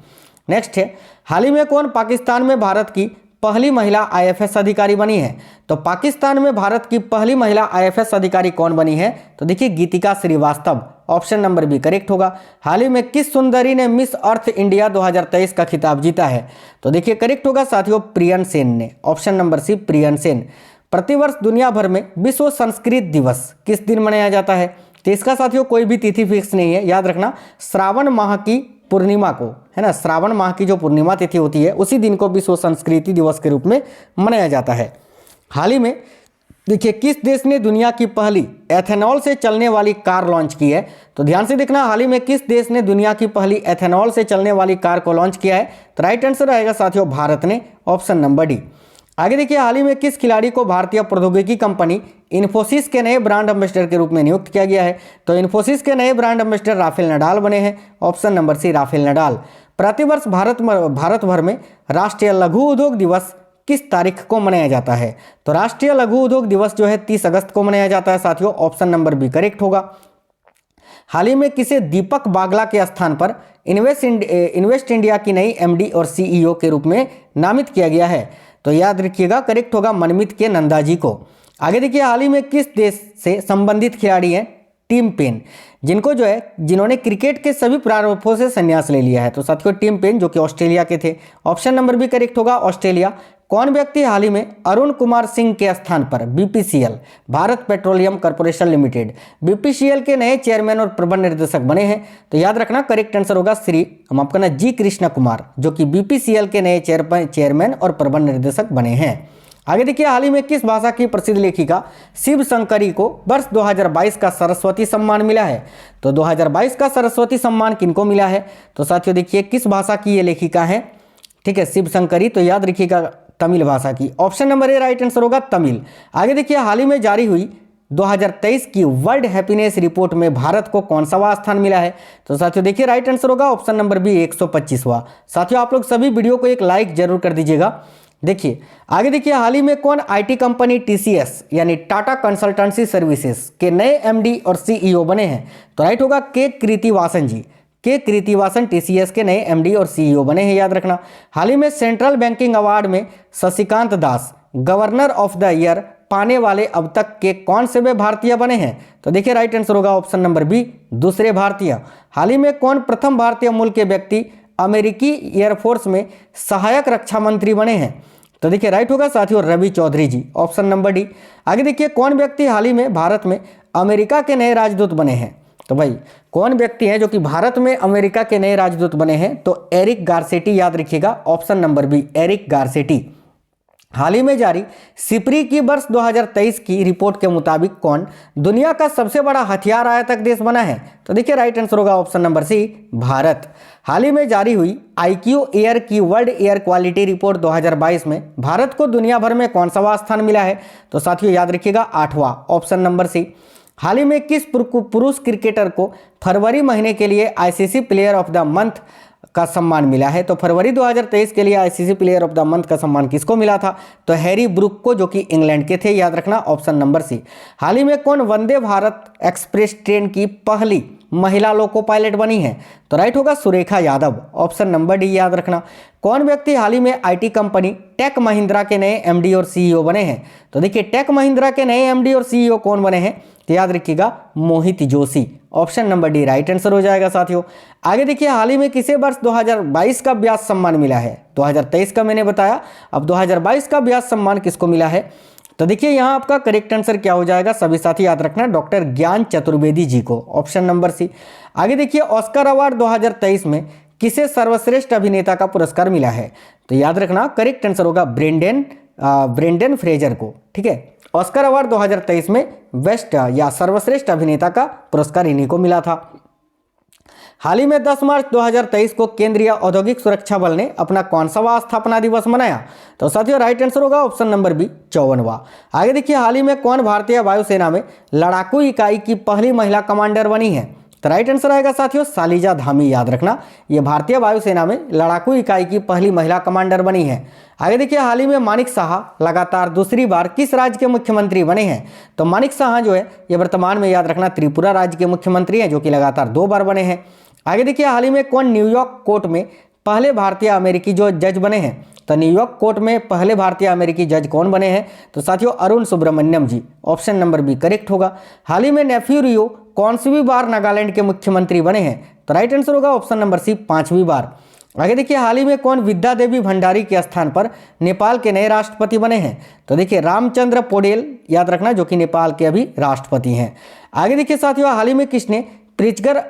नेक्स्ट है, हाल ही में कौन पाकिस्तान में भारत की पहली महिला आईएफएस अधिकारी बनी है? तो पाकिस्तान में भारत की पहली महिला आईएफएस अधिकारी कौन बनी है? तो देखिए Geetika Srivastava, option number B correct होगा। हाल ही में किस सुंदरी ने मिस अर्थ इंडिया 2023 का खिताब जीता है? तो देखिए करेक्ट होगा साथियों प्रियन सेन ने, option number C Priyan Sen. प्रतिवर्ष दुनिया भर में विश्व संस्कृत दिवस किस दिन मनाया जाता है? तो इसका साथियों कोई भी तिथि फिक्स नहीं है, याद रखना श्रावण माह की पूर्णिमा को, है ना, श्रावण माह की जो पूर्णिमा तिथि होती है उसी दिन को विश्व संस्कृति दिवस के रूप में मनाया जाता है। हाल ही में देखिए किस देश ने दुनिया की पहली एथेनॉल से चलने वाली कार लॉन्च की है? तो ध्यान से देखना, हाल ही में किस देश ने दुनिया की पहली एथेनॉल से चलने वाली कार को लॉन्च किया है? तो राइट आंसर रहेगा साथियों भारत ने, ऑप्शन नंबर डी। आगे देखिए हाल ही में किस खिलाड़ी को भारतीय प्रौद्योगिकी कंपनी इन्फोसिस के नए ब्रांड एम्बेसडर के रूप में नियुक्त किया गया है? तो इन्फोसिस के नए ब्रांड एम्बेसडर राफेल नडाल बने हैं, option number C Rafael Nadal. प्रतिवर्ष भारत भर में राष्ट्रीय लघु उद्योग दिवस किस तारीख को मनाया जाता है? तो राष्ट्रीय लघु उद्योग दिवस जो है 30 अगस्त को मनाया जाता है साथियों, ऑप्शन नंबर बी करेक्ट होगा। हाल ही में किसे दीपक बागला के स्थान पर इन्वेस्ट इंडिया की नई एमडी और सीईओ के रूप में नामित किया गया है? तो याद रखिएगा करेक्ट होगा मनमित के नंदा जी को। आगे देखिए हाल ही में किस देश से संबंधित खिलाड़ी हैं टिम पेन, जिन्होंने क्रिकेट के सभी प्रारूपों से संन्यास ले लिया है? तो साथियों टिम पेन जो कि ऑस्ट्रेलिया के थे, ऑप्शन नंबर भी करेक्ट होगा ऑस्ट्रेलिया। कौन व्यक्ति हाल ही में अरुण कुमार सिंह के स्थान पर BPCL Bharat petroleum corporation limited BPCL के नए चेयरमैन और प्रबंध निर्देशक बने हैं? तो याद रखना करेक्ट आंसर होगा श्री आपका ना जी कृष्ण कुमार, जो कि बीपीसीएल के नए चेयरमैन और प्रबंध निर्देशक बने हैं। आगे देखिए हाल ही में किस भाषा की प्रसिद्ध लेखिका शिव शंकरी को वर्ष 2022 का सरस्वती सम्मान मिला है? तो 2022 का सरस्वती सम्मान किनको मिला है? तो साथियों देखिए किस भाषा की ये लेखिका है? ठीक है, शिव शंकरी, तो याद रखिएगा तमिल भाषा की, option number A right answer होगा तमिल। आगे देखिए हाल ही में जारी हुई 2023 की वर्ल्ड हैप्पीनेस रिपोर्ट में भारत को कौन सा स्थान मिला है? तो साथियों देखिए राइट आंसर होगा ऑप्शन नंबर बी 125वां। साथियों आप लोग सभी वीडियो को एक लाइक जरूर कर दीजिएगा। देखिए आगे देखिए हाल ही में कौन आईटी कंपनी टीसीएस यानी टाटा कंसल्टेंसी सर्विसेज के नए एमडी और सीईओ बने हैं? तो राइट होगा के कृतिवासन जी, के कृतिवासन टीसीएस के नए एमडी और सीईओ बने हैं, याद रखना। हाल ही में सेंट्रल बैंकिंग अवार्ड में Shashikant Das governor of the year पाने वाले अब तक के कौन से वे भारतीय बने हैं? तो देखिए राइट आंसर होगा ऑप्शन नंबर बी दूसरे भारतीय। हाल ही में कौन प्रथम भारतीय मूल के व्यक्ति अमेरिकी एयरफोर्स में सहायक रक्षा मंत्री बने हैं? तो देखिए राइट होगा साथियों रवि चौधरी जी, ऑप्शन नंबर डी। आगे देखिए कौन व्यक्ति हाल ही में भारत में अमेरिका के नए राजदूत बने हैं? तो भाई कौन व्यक्ति हैं जो कि भारत में अमेरिका के नए राजदूत बने हैं? तो एरिक गारसेटी, याद रखिएगा option number B Eric Garcetti. हाल ही में जारी सिप्री की वर्ष 2023 की रिपोर्ट के मुताबिक कौन दुनिया का सबसे बड़ा हथियार आयातक देश बना है? तो देखिए राइट आंसर होगा ऑप्शन नंबर सी भारत। हाल ही में जारी हुई IQ एयर की वर्ल्ड एयर क्वालिटी रिपोर्ट 2022 में भारत को दुनिया भर में कौन सा स्थान मिला है? तो साथियों याद रखिएगा 8वां, ऑप्शन नंबर सी। हाल ही में किस पुरुष क्रिकेटर को फरवरी महीने के लिए ICC player of the month का सम्मान मिला है? तो फरवरी 2023 के लिए ICC player of the month का सम्मान किसको मिला था? तो हैरी ब्रूक को, जो कि इंग्लैंड के थे, याद रखना ऑप्शन नंबर सी। हाल ही में कौन वंदे भारत एक्सप्रेस ट्रेन की पहली महिला लोको पायलट बनी है? तो राइट होगा Surekha Yadav, option number D, याद रखना। कौन व्यक्ति हाल ही में आईटी कंपनी टेक महिंद्रा के नए एमडी और सीईओ बने हैं? तो देखिए टेक महिंद्रा के नए एमडी और सीईओ कौन बने हैं? तो याद रखिएगा Mohit Joshi, option number D right answer हो जाएगा साथियों। आगे देखिए हाल ही में किसे वर्ष 2022 का व्यास सम्मान मिला है? 2023 का मैंने बताया, अब 2022 का व्यास सम्मान किसको मिला है? तो देखिए यहाँ आपका करेक्ट आंसर क्या हो जाएगा सभी साथी याद रखना, डॉक्टर ज्ञान चतुर्वेदी जी को, ऑप्शन नंबर सी। आगे देखिए ऑस्कर अवार्ड 2023 में किसे सर्वश्रेष्ठ अभिनेता का पुरस्कार मिला है? तो याद रखना करेक्ट आंसर होगा ब्रेंडन फ्रेजर को। ठीक है, ऑस्कर अवार्ड 2023 में बेस्ट या सर्वश्रेष्ठ अभिनेता का पुरस्कार इन्हीं को मिला था। हाल ही में 10 मार्च 2023 को केंद्रीय औद्योगिक सुरक्षा बल ने अपना कौन सा स्थापना दिवस मनाया? तो साथियों राइट आंसर होगा ऑप्शन नंबर बी 54वां। आगे देखिए, हाल ही में कौन भारतीय वायुसेना में लड़ाकू इकाई की पहली महिला कमांडर बनी है? तो राइट आंसर आएगा साथियों शालिजा धामी। याद रखना ये भारतीय वायुसेना में लड़ाकू इकाई की पहली महिला कमांडर बनी है। आगे देखिए, हाल ही में मानिक साहा लगातार दूसरी बार किस राज्य के मुख्यमंत्री बने हैं? तो मानिक साहा जो है ये वर्तमान में याद रखना त्रिपुरा राज्य के मुख्यमंत्री हैं, जो कि लगातार 2 बार बने हैं। आगे देखिए, हाल ही में कौन न्यूयॉर्क कोर्ट में पहले भारतीय अमेरिकी जो जज बने हैं? तो न्यूयॉर्क कोर्ट में पहले भारतीय अमेरिकी जज कौन बने हैं? तो साथियों Arun Subramaniam ji. Option number B correct होगा। हाल ही में नेफ्यू रियो कौनसी बार नागालैंड के मुख्यमंत्री बने हैं? तो राइट आंसर होगा ऑप्शन नंबर सी 5वीं बार। आगे देखिए, हाल ही में कौन विद्या देवी भंडारी के स्थान पर नेपाल के नए राष्ट्रपति बने हैं? तो देखिए रामचंद्र पौडेल, याद रखना, जो कि नेपाल के अभी राष्ट्रपति हैं। आगे देखिए साथियों, हाल ही में किसने प्रिट्जकर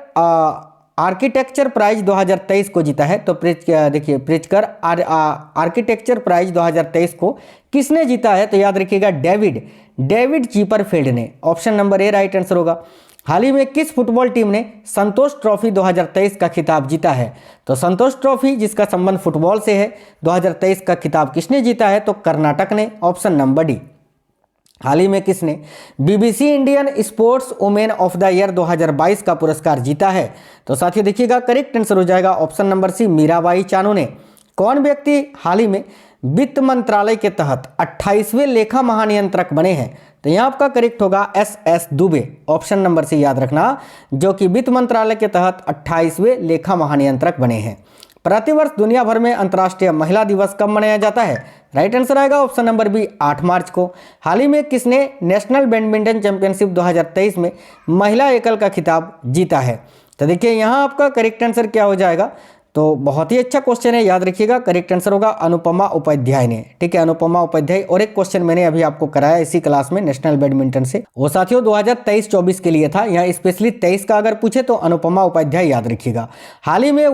आर्किटेक्चर प्राइज 2023 को जीता है? तो देखिए प्रिट्जकर आर्किटेक्चर प्राइज 2023 को किसने जीता है? तो याद रखिएगा डेविड चीपरफील्ड ने। Option number A right answer होगा। हाल ही में किस फुटबॉल टीम ने संतोष ट्रॉफी 2023 का खिताब जीता है? तो संतोष ट्रॉफी जिसका संबंध फुटबॉल से है, 2023 का खिताब किसने जीता है? तो कर्नाटक ने। Option number D. हाल ही में किसने BBC Indian sports women of the year 2022 का पुरस्कार जीता है? तो साथियों देखिएगा करेक्ट आंसर हो जाएगा option number C Mirabai Chanu ने। कौन व्यक्ति हाल ही में वित्त मंत्रालय के तहत 28वें लेखा महानियंत्रक बने हैं? तो यहाँ आपका करेक्ट होगा S Dubey. Option number C याद रखना, जो कि वित्त मंत्रालय के तहत 28वें लेखा महानियंत्रक बने हैं। प्रतिवर्ष दुनिया भर में अंतर्राष्ट्रीय महिला दिवस कब मनाया जाता है? राइट आंसर आएगा ऑप्शन नंबर बी 8 मार्च को। हाल ही में किसने नेशनल बैडमिंटन चैंपियनशिप 2023 में महिला एकल का खिताब जीता है? तो देखिए यहाँ आपका करेक्ट आंसर क्या हो जाएगा? तो बहुत ही अच्छा क्वेश्चन है, याद रखिएगा करेक्ट आंसर होगा अनुपमा उपाध्याय ने। ठीक है, अनुपमा उपाध्याय। और एक क्वेश्चन मैंने अभी आपको कराया इसी क्लास में नेशनल बैडमिंटन से, वो साथियों 2023-24 के लिए था। यहाँ स्पेशली 23 का अगर पूछे तो अनुपमा उपाध्याय याद रखिएगा। हाल ही में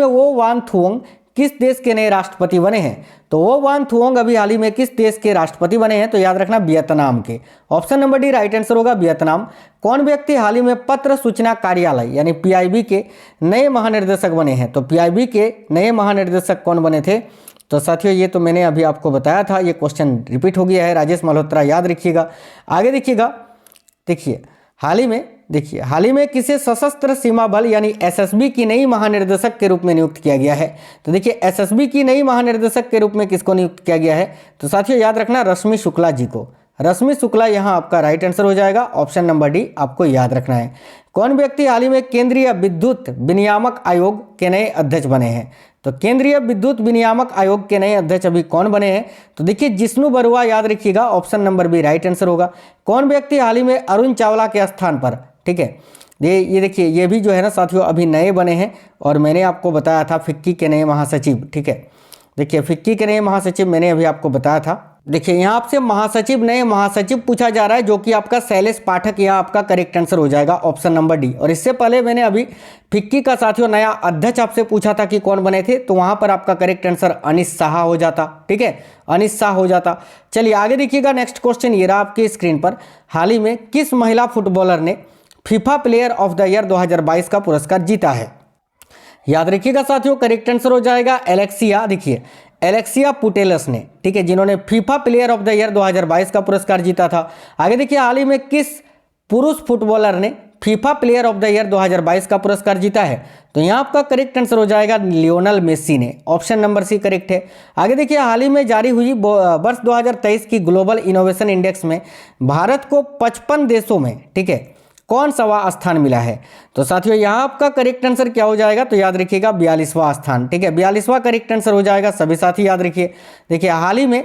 वो वान थुओंग किस देश के नए राष्ट्रपति बने हैं? तो वो वान थुओंग अभी हाल ही में किस देश के राष्ट्रपति बने हैं? तो याद रखना वियतनाम के। Option number D right answer होगा वियतनाम। कौन व्यक्ति हाल ही में पत्र सूचना कार्यालय यानी पीआईबी के नए महानिर्देशक बने हैं? तो पीआईबी के नए महानिर्देशक कौन बने थे? तो साथियों ये तो मैंने अभी आपको बताया था, ये क्वेश्चन रिपीट हो गया है, राजेश मल्होत्रा, याद रखिएगा। आगे देखिएगा, हाल ही में किसे सशस्त्र सीमा बल यानी एसएसबी की नई महानिर्देशक के रूप में नियुक्त किया गया है? तो देखिए एसएसबी की नई महानिर्देशक के रूप में किसको नियुक्त किया गया है? तो साथियों याद रखना रश्मि शुक्ला जी को। रश्मि शुक्ला यहाँ आपका राइट आंसर हो जाएगा। ऑप्शन नंबर डी आपको याद रखना है। कौन व्यक्ति हाल ही में केंद्रीय विद्युत विनियामक आयोग के नए अध्यक्ष बने हैं? तो केंद्रीय विद्युत विनियामक आयोग के नए अध्यक्ष अभी कौन बने हैं? तो देखिए जिष्णु बरुआ, याद रखिएगा। Option number B right answer होगा। कौन व्यक्ति हाल ही में अरुण चावला के स्थान पर, ठीक है, ये देखिए ये भी जो है ना साथियों अभी नए बने हैं, और मैंने आपको बताया था फिक्की के नए महासचिव। ठीक है, देखिए फिक्की के नए महासचिव मैंने अभी आपको बताया था। देखिए यहाँ आपसे नए महासचिव पूछा जा रहा है, जो कि आपका शैलेश पाठक यहाँ आपका करेक्ट आंसर हो जाएगा। Option number D. और इससे पहले मैंने अभी फिक्की का साथियों नया अध्यक्ष आपसे पूछा था कि कौन बने थे, तो वहां पर आपका करेक्ट आंसर अनिश शाह हो जाता। ठीक है, अनिश शाह हो जाता। चलिए आगे देखिएगा, नेक्स्ट क्वेश्चन ये रहा आपकी स्क्रीन पर। हाल ही में किस महिला फुटबॉलर ने FIFA player of the year 2022 का पुरस्कार जीता है? याद रखिएगा साथियों करेक्ट आंसर हो जाएगा एलेक्सिया। देखिए एलेक्सिया पुटेलस ने, ठीक है, जिन्होंने FIFA player of the year 2022 का पुरस्कार जीता था। आगे देखिए हाल ही में किस पुरुष फुटबॉलर ने FIFA player of the year 2022 का पुरस्कार जीता है? तो यहाँ आपका करेक्ट आंसर हो जाएगा लियोनल मेसी ने। ऑप्शन नंबर सी करेक्ट है। आगे देखिए हाल ही में जारी हुई वर्ष 2023 की ग्लोबल इनोवेशन इंडेक्स में भारत को 55 देशों में, ठीक है, कौन सा स्थान मिला है? तो साथियों यहाँ आपका करेक्ट आंसर क्या हो जाएगा? तो याद रखिएगा 42वां स्थान। ठीक है, 42वां करेक्ट आंसर हो जाएगा। सभी साथी याद रखिए। देखिए हाल ही में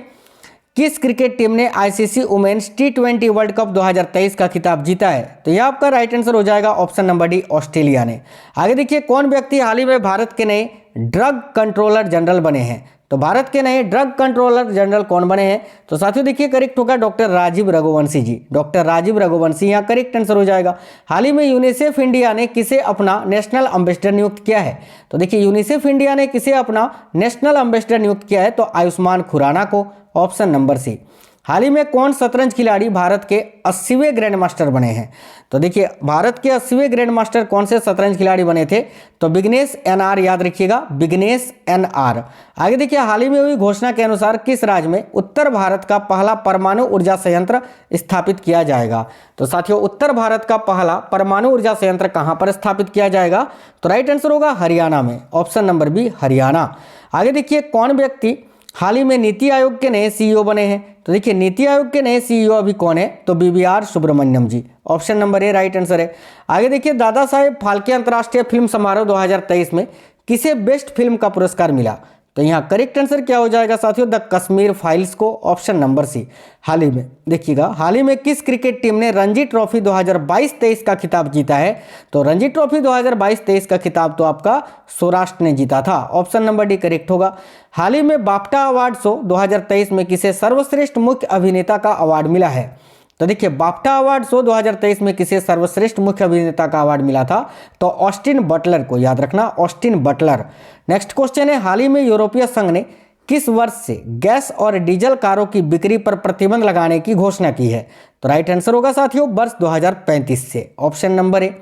किस क्रिकेट टीम ने ICC women's T20 world cup 2023 का खिताब जीता है? तो यह आपका राइट आंसर हो जाएगा ऑप्शन नंबर डी ऑस्ट्रेलिया ने। आगे देखिए कौन व्यक्ति हाल ही में भारत के नए ड्रग कंट्रोलर जनरल बने हैं? तो भारत के नए ड्रग कंट्रोलर जनरल कौन बने हैं? तो साथियों देखिए करेक्ट होगा डॉक्टर राजीव रघुवंशी जी। डॉक्टर राजीव रघुवंशी यहाँ करेक्ट आंसर हो जाएगा। हाल ही में यूनिसेफ इंडिया ने किसे अपना नेशनल एम्बेसडर नियुक्त किया है? तो देखिए यूनिसेफ इंडिया ने किसे अपना नेशनल एम्बेसडर नियुक्त किया है? तो आयुष्मान खुराना को, ऑप्शन नंबर सी। हाल ही में कौन शतरंज खिलाड़ी भारत के 80वें ग्रैंड मास्टर बने हैं? तो देखिए भारत के 80वें ग्रैंड मास्टर कौन से शतरंज खिलाड़ी बने थे? तो विघ्नेश एनआर, याद रखिएगा विघ्नेश एनआर। आगे देखिए हाल ही में हुई घोषणा के अनुसार किस राज्य में उत्तर भारत का पहला परमाणु ऊर्जा संयंत्र स्थापित किया जाएगा? तो साथियों उत्तर भारत का पहला परमाणु ऊर्जा संयंत्र कहां पर स्थापित किया जाएगा? तो राइट आंसर होगा हरियाणा में, ऑप्शन नंबर बी हरियाणा। आगे देखिए कौन व्यक्ति हाल ही में नीति आयोग के नए सीईओ बने हैं? तो देखिए नीति आयोग के नए सीईओ अभी कौन है? तो BVR Subrahmanyam ji, option number A right answer है। आगे देखिए दादा साहेब फाल्के अंतर्राष्ट्रीय फिल्म समारोह 2023 में किसे बेस्ट फिल्म का पुरस्कार मिला? तो यहाँ करेक्ट आंसर क्या हो जाएगा साथियों? द कश्मीर फाइल्स को, ऑप्शन नंबर सी। हाल ही में देखिएगा हाल ही में किस क्रिकेट टीम ने रणजी ट्रॉफी 2022-23 का खिताब जीता है? तो रणजी ट्रॉफी 2022-23 का खिताब तो आपका सौराष्ट्र ने जीता था, ऑप्शन नंबर डी करेक्ट होगा। हाल ही में बाफ्टा अवार्ड शो 2023 में किसे सर्वश्रेष्ठ मुख्य अभिनेता का अवार्ड मिला है? तो देखिए बाफ्टा अवार्ड शो 2023 में किसे सर्वश्रेष्ठ मुख्य अभिनेता का अवार्ड मिला था? तो ऑस्टिन बटलर को, याद रखना ऑस्टिन बटलर। नेक्स्ट क्वेश्चन है हाल ही में यूरोपीय संघ ने किस वर्ष से गैस और डीजल कारों की बिक्री पर प्रतिबंध लगाने की घोषणा की है? तो राइट आंसर होगा साथियों वर्ष 2035 से, ऑप्शन नंबर ए।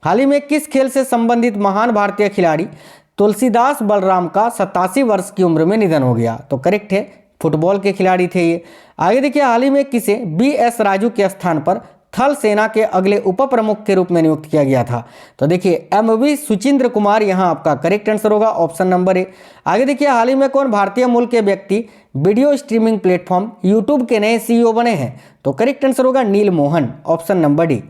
हाल ही में किस खेल से संबंधित महान भारतीय खिलाड़ी तुलसीदास बलराम का 87 वर्ष की उम्र में निधन हो गया? तो करेक्ट है, फुटबॉल के खिलाड़ी थे ये। आगे देखिए हाल ही में किसे बीएस राजू के स्थान पर थल सेना के अगले उप प्रमुख के रूप में नियुक्त किया गया था? तो देखिए एमवी सुचिंद्र कुमार यहाँ आपका करेक्ट आंसर होगा, ऑप्शन नंबर ए। आगे देखिए हाल ही में कौन भारतीय मूल के व्यक्ति वीडियो स्ट्रीमिंग प्लेटफॉर्म यूट्यूब के नए सीईओ बने हैं? तो करेक्ट आंसर होगा नील मोहन, ऑप्शन नंबर डी।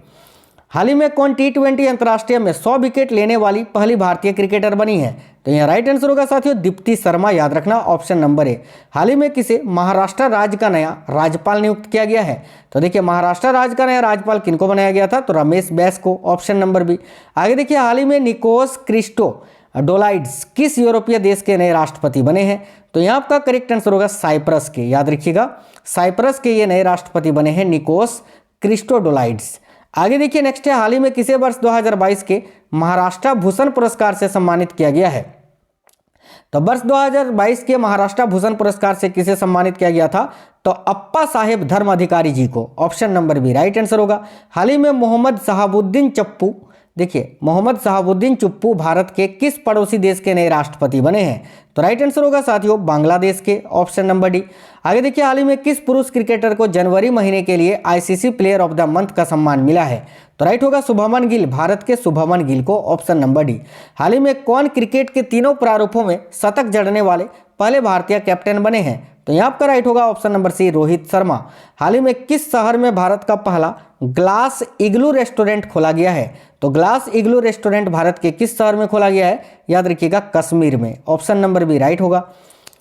हाल ही में कौन टी20 अंतर्राष्ट्रीय में 100 विकेट लेने वाली पहली भारतीय क्रिकेटर बनी है? तो यहाँ राइट आंसर होगा साथियों दीप्ति शर्मा, याद रखना ऑप्शन नंबर ए। हाल ही में किसे महाराष्ट्र राज्य का नया राज्यपाल नियुक्त किया गया है? तो देखिए महाराष्ट्र राज्य का नया राज्यपाल किनको बनाया गया था? तो रमेश बैस को, ऑप्शन नंबर बी। आगे देखिए हाल ही में निकोस क्रिस्टोडोलाइड्स किस यूरोपीय देश के नए राष्ट्रपति बने हैं? तो यहाँ आपका करेक्ट आंसर होगा साइप्रस के, याद रखिएगा साइप्रस के ये नए राष्ट्रपति बने हैं निकोस क्रिस्टोडोलाइड्स। आगे देखिए नेक्स्ट है हाल ही में किसे वर्ष 2022 के महाराष्ट्र भूषण पुरस्कार से सम्मानित किया गया है? तो वर्ष 2022 के महाराष्ट्र भूषण पुरस्कार से किसे सम्मानित किया गया था? तो अप्पा साहेब धर्म अधिकारी जी को, option number B right answer होगा। हाल ही में मोहम्मद शहाबुद्दीन चप्पू, देखिए मोहम्मद शहाबुद्दीन चुप्पू भारत के किस पड़ोसी देश के नए राष्ट्रपति बने हैं? तो राइट आंसर होगा साथियों बांग्लादेश के, ऑप्शन नंबर डी। आगे देखिए हाल ही में किस पुरुष क्रिकेटर को जनवरी महीने के लिए ICC player of the month का सम्मान मिला है? तो राइट होगा शुभमन गिल, भारत के शुभमन गिल को, ऑप्शन नंबर डी। हाल ही में कौन क्रिकेट के तीनों प्रारूपों में शतक जड़ने वाले पहले भारतीय कैप्टन बने हैं? तो यहाँ आपका राइट होगा option number C Rohit Sharma. हाल ही में किस शहर में भारत का पहला ग्लास इग्लू रेस्टोरेंट खोला गया है? तो ग्लास इग्लू रेस्टोरेंट भारत के किस शहर में खोला गया है? याद रखिएगा कश्मीर में, ऑप्शन नंबर बी राइट होगा।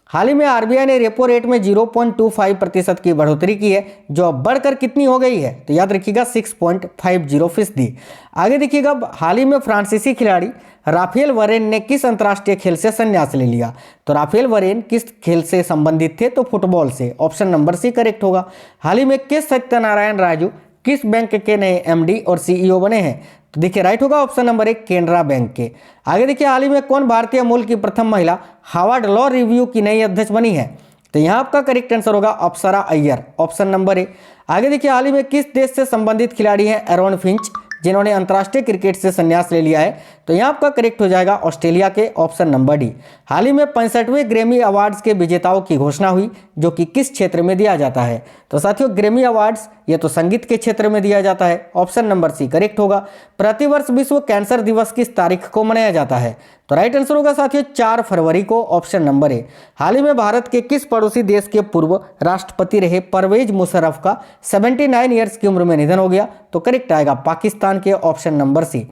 हाल ही में आरबीआई ने रेपो रेट में 0.25% की बढ़ोतरी की है, जो अब बढ़कर कितनी हो गई है? तो याद रखिएगा 6.50%। आगे देखिएगा हाल ही में फ्रांसीसी खिलाड़ी राफेल वरेन ने किस अंतर्राष्ट्रीय खेल से संन्यास ले लिया? तो राफेल वरेन किस खेल से संबंधित थे? तो फुटबॉल से, ऑप्शन नंबर सी करेक्ट होगा। हाल ही में किस सत्यनारायण राजू किस बैंक के नए एमडी और सीईओ बने हैं? तो देखिए राइट होगा ऑप्शन नंबर एक केनरा बैंक के। आगे देखिए हाल ही में कौन भारतीय मूल की प्रथम महिला हार्वर्ड लॉ रिव्यू की नई अध्यक्ष बनी है? तो यहाँ आपका करेक्ट आंसर होगा अप्सरा अय्यर, ऑप्शन नंबर ए। आगे देखिए हाल ही में किस देश से संबंधित खिलाड़ी हैं एरोन फिंच, जिन्होंने अंतर्राष्ट्रीय क्रिकेट से संन्यास ले लिया है? तो यहाँ आपका करेक्ट हो जाएगा ऑस्ट्रेलिया के, ऑप्शन नंबर डी। हाल ही में 65वें ग्रैमी अवार्ड्स के विजेताओं की घोषणा हुई, जो कि किस क्षेत्र में दिया जाता है? तो साथियों ग्रैमी अवार्ड्स ये तो संगीत के क्षेत्र में दिया जाता है, ऑप्शन नंबर सी करेक्ट होगा। प्रतिवर्ष विश्व कैंसर दिवस किस तारीख को मनाया जाता है? तो राइट आंसर होगा साथियों 4 फरवरी को, ऑप्शन नंबर ए। हाल ही में भारत के किस पड़ोसी देश के पूर्व राष्ट्रपति रहे परवेज मुशर्रफ का 79 ईयर्स की उम्र में निधन हो गया? तो करेक्ट आएगा पाकिस्तान के, ऑप्शन नंबर सी।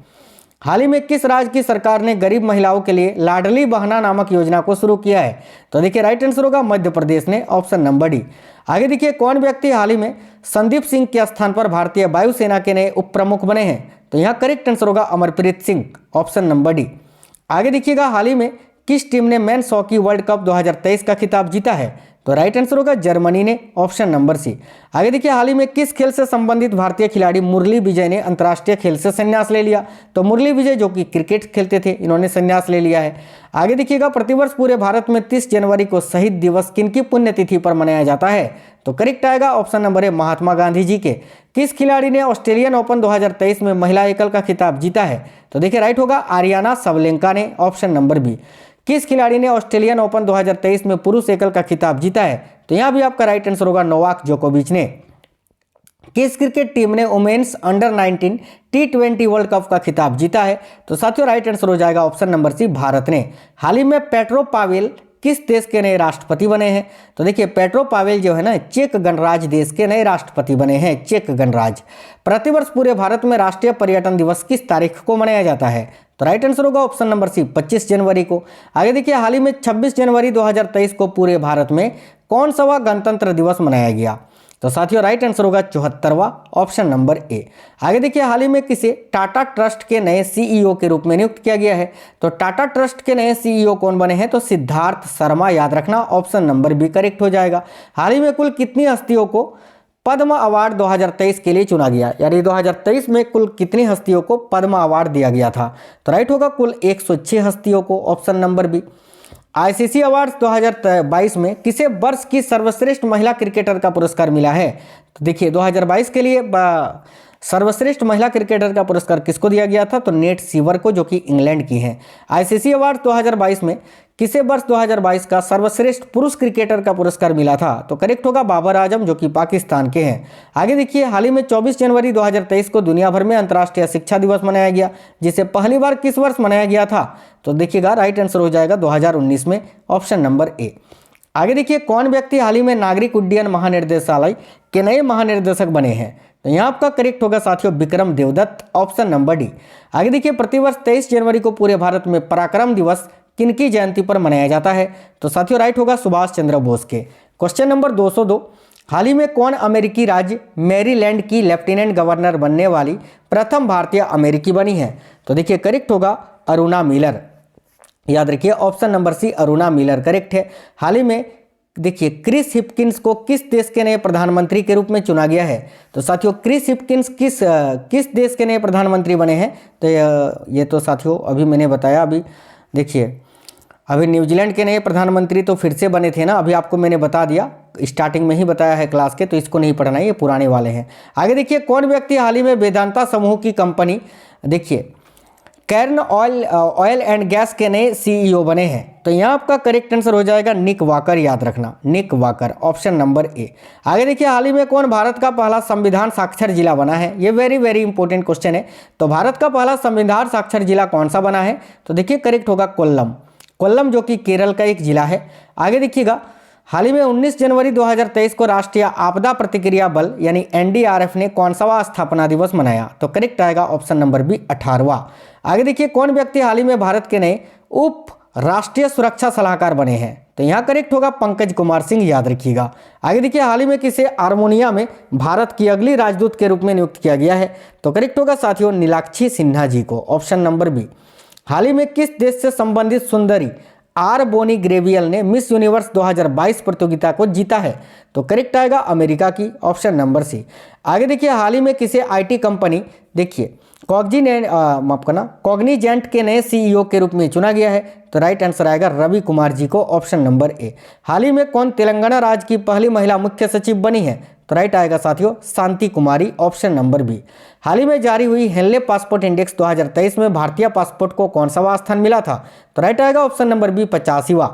हाल ही में किस राज्य की सरकार ने गरीब महिलाओं के लिए लाडली बहना नामक योजना को शुरू किया है? तो देखिए राइट आंसर होगा मध्य प्रदेश ने, ऑप्शन नंबर डी। आगे देखिए कौन व्यक्ति हाल ही में संदीप सिंह के स्थान पर भारतीय वायुसेना के नए उप प्रमुख बने हैं? तो यहाँ करेक्ट आंसर होगा Amarpreet Singh, option number D. आगे देखिएगा हाल ही में किस टीम ने मेंस हॉकी वर्ल्ड कप 2023 का खिताब जीता है? तो राइट आंसर होगा जर्मनी ने, ऑप्शन नंबर सी। आगे देखिए, हाल ही में किस खेल से संबंधित भारतीय खिलाड़ी मुरली विजय ने अंतर्राष्ट्रीय खेल से संन्यास ले लिया? तो मुरली विजय जो कि क्रिकेट खेलते थे, इन्होंने संन्यास ले लिया है। आगे देखिएगा, प्रतिवर्ष पूरे भारत में 30 जनवरी को शहीद दिवस किनकी पुण्यतिथि पर मनाया जाता है? तो करेक्ट आएगा ऑप्शन नंबर ए, महात्मा गांधी जी के। किस खिलाड़ी ने ऑस्ट्रेलियन ओपन 2023 में महिला एकल का खिताब जीता है? तो देखिए राइट होगा आरियाना सबलेंका ने, ऑप्शन नंबर बी। किस खिलाड़ी ने ऑस्ट्रेलियन ओपन 2023 में पुरुष एकल का खिताब जीता है? तो यहां भी आपका राइट आंसर होगा नोवाक जोकोविच ने। किस क्रिकेट टीम ने women's under 19 T20 world cup का खिताब जीता है? तो साथियों राइट आंसर हो जाएगा ऑप्शन नंबर सी, भारत ने। हाल ही में पेट्रो पावेल किस देश के नए राष्ट्रपति बने हैं? तो देखिए पेट्रो पावेल जो है ना, चेक गणराज्य देश के नए राष्ट्रपति बने हैं, चेक गणराज्य। प्रतिवर्ष पूरे भारत में राष्ट्रीय पर्यटन दिवस किस तारीख को मनाया जाता है? तो राइट आंसर होगा ऑप्शन नंबर सी, 25 जनवरी को। आगे देखिए, हाल ही में 26 जनवरी 2023 को पूरे भारत में कौन सा गणतंत्र दिवस मनाया गया? तो साथियों राइट आंसर होगा 74वां, ऑप्शन नंबर ए। आगे देखिए, हाल ही में किसे टाटा ट्रस्ट के नए सीईओ के रूप में नियुक्त किया गया है? तो टाटा ट्रस्ट के नए सीईओ कौन बने हैं? तो सिद्धार्थ शर्मा, याद रखना, ऑप्शन नंबर बी करेक्ट हो जाएगा। हाल ही में कुल कितनी हस्तियों को पद्म अवार्ड 2023 के लिए चुना गया? यानी 2023 में कुल कितनी हस्तियों को पद्म अवार्ड दिया गया था? तो राइट होगा कुल 106 हस्तियों को, option number B. ICC awards 2022 में किसे वर्ष की सर्वश्रेष्ठ महिला क्रिकेटर का पुरस्कार मिला है? तो देखिए 2022 के लिए सर्वश्रेष्ठ महिला क्रिकेटर का पुरस्कार किसको दिया गया था? तो नेट सीवर को, जो कि इंग्लैंड की हैं। आईसीसी अवार्ड 2022 में किसे वर्ष 2022 का सर्वश्रेष्ठ पुरुष क्रिकेटर का पुरस्कार मिला था? तो करेक्ट होगा बाबर आजम, जो कि पाकिस्तान के हैं। आगे देखिए, हाल ही में 24 जनवरी 2023 को दुनिया भर में अंतर्राष्ट्रीय शिक्षा दिवस मनाया गया, जिसे पहली बार किस वर्ष मनाया गया था? तो देखिएगा राइट आंसर हो जाएगा 2019 में, ऑप्शन नंबर ए। आगे देखिए, कौन व्यक्ति हाल ही में नागरिक उड्डयन महानिर्देशालय के नए महानिर्देशक बने हैं? तो यहाँ आपका करेक्ट होगा साथियों Vikram Devdutt, option number D. आगे देखिए, प्रतिवर्ष 23 जनवरी को पूरे भारत में पराक्रम दिवस किनकी जयंती पर मनाया जाता है? तो साथियों राइट होगा सुभाष चंद्र बोस के। क्वेश्चन नंबर 202, हाल ही में कौन अमेरिकी राज्य मैरीलैंड की लेफ्टिनेंट गवर्नर बनने वाली प्रथम भारतीय अमेरिकी बनी है? तो देखिए करेक्ट होगा अरुणा मिलर, याद रखिए option number C, Aruna Miller correct है। हाल ही में देखिए, क्रिस हिपकिंस को किस देश के नए प्रधानमंत्री के रूप में चुना गया है? तो साथियों क्रिस हिपकिंस किस देश के नए प्रधानमंत्री बने हैं? तो ये तो साथियों अभी मैंने बताया। अभी देखिए, अभी न्यूजीलैंड के नए प्रधानमंत्री तो फिर से बने थे ना, अभी आपको मैंने बता दिया, स्टार्टिंग में ही बताया है क्लास के, तो इसको नहीं पढ़ना है, ये पुराने वाले हैं। आगे देखिए, कौन व्यक्ति हाल ही में वेदांता समूह की कंपनी देखिए कैर्न ऑयल एंड गैस के नए सीईओ बने हैं? तो यहाँ आपका करेक्ट आंसर हो जाएगा निक वाकर, याद रखना, निक वाकर, ऑप्शन नंबर ए। आगे देखिए, हाल ही में कौन भारत का पहला संविधान साक्षर जिला बना है? ये वेरी वेरी इंपॉर्टेंट क्वेश्चन है। तो भारत का पहला संविधान साक्षर जिला कौन सा बना है? तो देखिए करेक्ट होगा कोल्लम, कोल्लम जो कि केरल का एक जिला है। आगे देखिएगा, हाल ही में 19 जनवरी 2023 को राष्ट्रीय आपदा प्रतिक्रिया बल यानी एनडीआरएफ ने कौन सा स्थापना दिवस मनाया? तो करेक्ट आएगा ऑप्शन नंबर बी, 18वां। आगे देखिए, कौन व्यक्ति हाल ही में भारत के नए उप राष्ट्रीय सुरक्षा सलाहकार बने हैं? तो यहाँ करेक्ट होगा पंकज कुमार सिंह, याद रखिएगा। आगे देखिए, हाल ही में किसे आर्मेनिया में भारत की अगली राजदूत के रूप में नियुक्त किया गया है? तो करेक्ट होगा साथियों नीलाक्षी सिन्हा जी को, ऑप्शन नंबर बी। हाल ही में किस देश से संबंधित सुंदरी आर बोनी ग्रेवियल ने मिस यूनिवर्स 2022 प्रतियोगिता को जीता है? तो करेक्ट आएगा अमेरिका की, ऑप्शन नंबर सी। आगे देखिए, हाल ही में किसे आईटी कंपनी देखिए कॉग्निजेंट के नए सीईओ के रूप में चुना गया है? तो राइट आंसर आएगा रवि कुमार जी को, ऑप्शन नंबर ए। हाल ही में कौन तेलंगाना राज्य की पहली महिला मुख्य सचिव बनी है? तो राइट आएगा साथियों शांति कुमारी, ऑप्शन नंबर बी। हाल ही में जारी हुई हेनले पासपोर्ट इंडेक्स 2023 में भारतीय पासपोर्ट को कौन सा स्थान मिला था? तो राइट आएगा ऑप्शन नंबर बी, 85वां।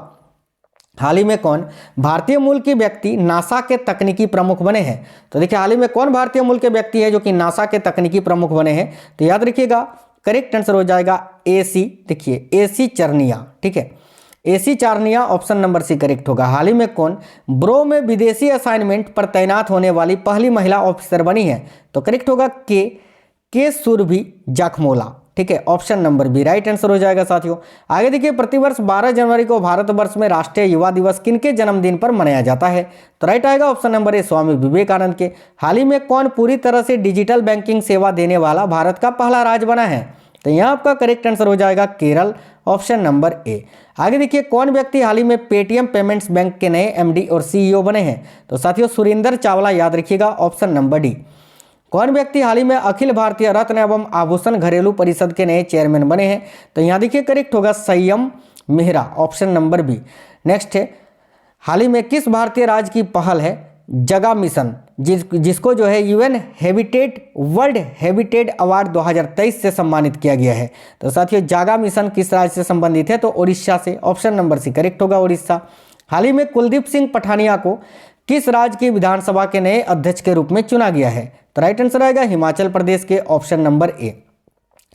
हाल ही में कौन भारतीय मूल के व्यक्ति नासा के तकनीकी प्रमुख बने हैं? तो देखिए, हाल ही में कौन भारतीय मूल के व्यक्ति है जो कि नासा के तकनीकी प्रमुख बने हैं? तो याद रखिएगा करेक्ट आंसर हो जाएगा एसी, देखिए एसी चरनिया, ठीक है, A C Charnia, option number C correct होगा। हाल ही में कौन ब्रो में विदेशी असाइनमेंट पर तैनात होने वाली पहली महिला ऑफिसर बनी है? तो करेक्ट होगा के सुरभि जाखमोला, ठीक है, option number B right answer हो जाएगा साथियों। आगे देखिए, प्रतिवर्ष 12 जनवरी को भारतवर्ष में राष्ट्रीय युवा दिवस किनके जन्मदिन पर मनाया जाता है? तो राइट आएगा ऑप्शन नंबर ए, स्वामी विवेकानंद के। हाल ही में कौन पूरी तरह से डिजिटल बैंकिंग सेवा देने वाला भारत का पहला राज्य बना है? तो यहाँ आपका करेक्ट आंसर हो जाएगा केरल, ऑप्शन नंबर ए। आगे देखिए कौन व्यक्ति हाल ही में पेटीएम पेमेंट्स बैंक के नए एमडी और सीईओ बने हैं? तो साथियों सुरेंद्र चावला, याद रखिएगा ऑप्शन नंबर डी। कौन व्यक्ति हाल ही में अखिल भारतीय रत्न एवं आभूषण घरेलू परिषद के नए चेयरमैन बने हैं? तो यहाँ देखिए करेक्ट होगा Sanyam Mehra, option number B. Next है, हाल ही में किस भारतीय राज्य की पहल है जगा मिशन, जिसको जो है UN habitat world habitat award 2023 से सम्मानित किया गया है? तो साथियों जागा मिशन किस राज्य से संबंधित है? तो उड़ीसा से, ऑप्शन नंबर सी करेक्ट होगा उड़ीसा। हाल ही में कुलदीप सिंह पठानिया को किस राज्य की विधानसभा के नए अध्यक्ष के रूप में चुना गया है? तो राइट आंसर आएगा हिमाचल प्रदेश के, ऑप्शन नंबर ए।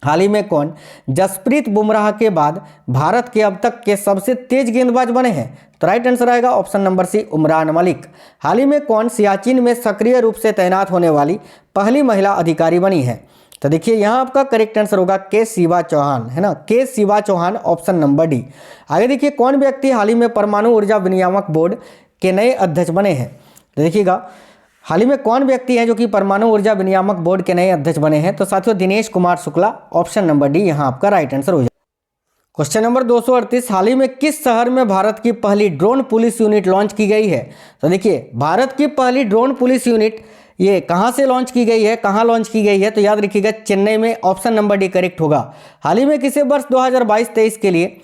हाल ही में कौन जसप्रीत बुमराह के बाद भारत के अब तक के सबसे तेज गेंदबाज बने हैं? तो राइट आंसर आएगा option number C Umran Malik. हाल ही में कौन सियाचिन में सक्रिय रूप से तैनात होने वाली पहली महिला अधिकारी बनी है? तो देखिए यहाँ आपका करेक्ट आंसर होगा के शिवा चौहान, है ना, K Shiva Chauhan, option number D. आगे देखिए कौन व्यक्ति हाल ही में परमाणु ऊर्जा विनियामक बोर्ड के नए अध्यक्ष बने हैं? तो देखिएगा हाल ही में कौन व्यक्ति हैं जो कि परमाणु ऊर्जा विनियामक बोर्ड के नए अध्यक्ष बने हैं? तो साथियों Dinesh Kumar Shukla, option number D यहाँ आपका राइट आंसर हो जाए। क्वेश्चन नंबर 238, हाल ही में किस शहर में भारत की पहली ड्रोन पुलिस यूनिट लॉन्च की गई है? तो देखिए भारत की पहली ड्रोन पुलिस यूनिट ये कहाँ से लॉन्च की गई है, कहाँ लॉन्च की गई है? तो याद रखिएगा चेन्नई में, ऑप्शन नंबर डी करेक्ट होगा। हाल ही में किसे वर्ष 2022-23 के लिए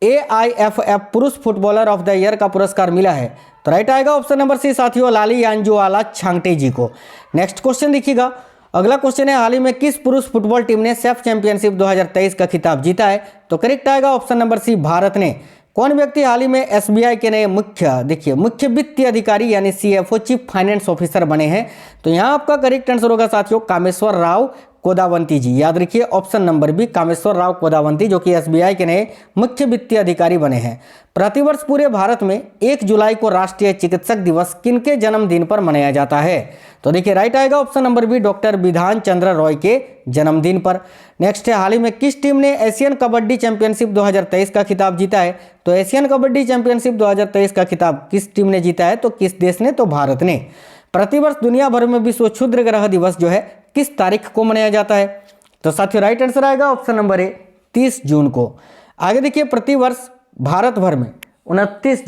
AIFF पुरुष फुटबॉलर ऑफ द ईयर का पुरस्कार मिला है? तो राइट आएगा ऑप्शन नंबर सी साथियों लाली यांजुवाला छांगटे जी को। नेक्स्ट क्वेश्चन देखिएगा, अगला क्वेश्चन है, हाल ही में किस पुरुष फुटबॉल टीम ने सेफ चैंपियनशिप 2023 का खिताब जीता है? तो करेक्ट आएगा ऑप्शन नंबर सी भारत ने। कौन व्यक्ति हाल ही में SBI के नए मुख्य वित्तीय अधिकारी यानी CFO चीफ फाइनेंस ऑफिसर बने हैं? तो यहाँ आपका करेक्ट आंसर होगा साथियों कामेश्वर राव कोदावंती जी, याद रखिए option number B Kameshwar Rao Kodavanti, जो कि SBI के नए मुख्य वित्तीय अधिकारी बने हैं। प्रतिवर्ष पूरे भारत में 1 जुलाई को राष्ट्रीय चिकित्सक दिवस किनके जन्मदिन पर मनाया जाता है? तो देखिए राइट आएगा option number B doctor Bidhan Chandra Roy के जन्मदिन पर। नेक्स्ट है, हाल ही में किस टीम ने एशियन कबड्डी चैंपियनशिप 2023 का खिताब जीता है? तो एशियन कबड्डी चैंपियनशिप 2023 का खिताब किस टीम ने जीता है? तो किस देश ने? तो भारत ने। प्रतिवर्ष दुनिया भर में विश्व क्षुद्र ग्रह दिवस जो है किस तारीख को मनाया जाता है? तो साथियों राइट आंसर आएगा ऑप्शन नंबर ए 30 जून को। आगे देखिए प्रतिवर्ष भारत भर में 29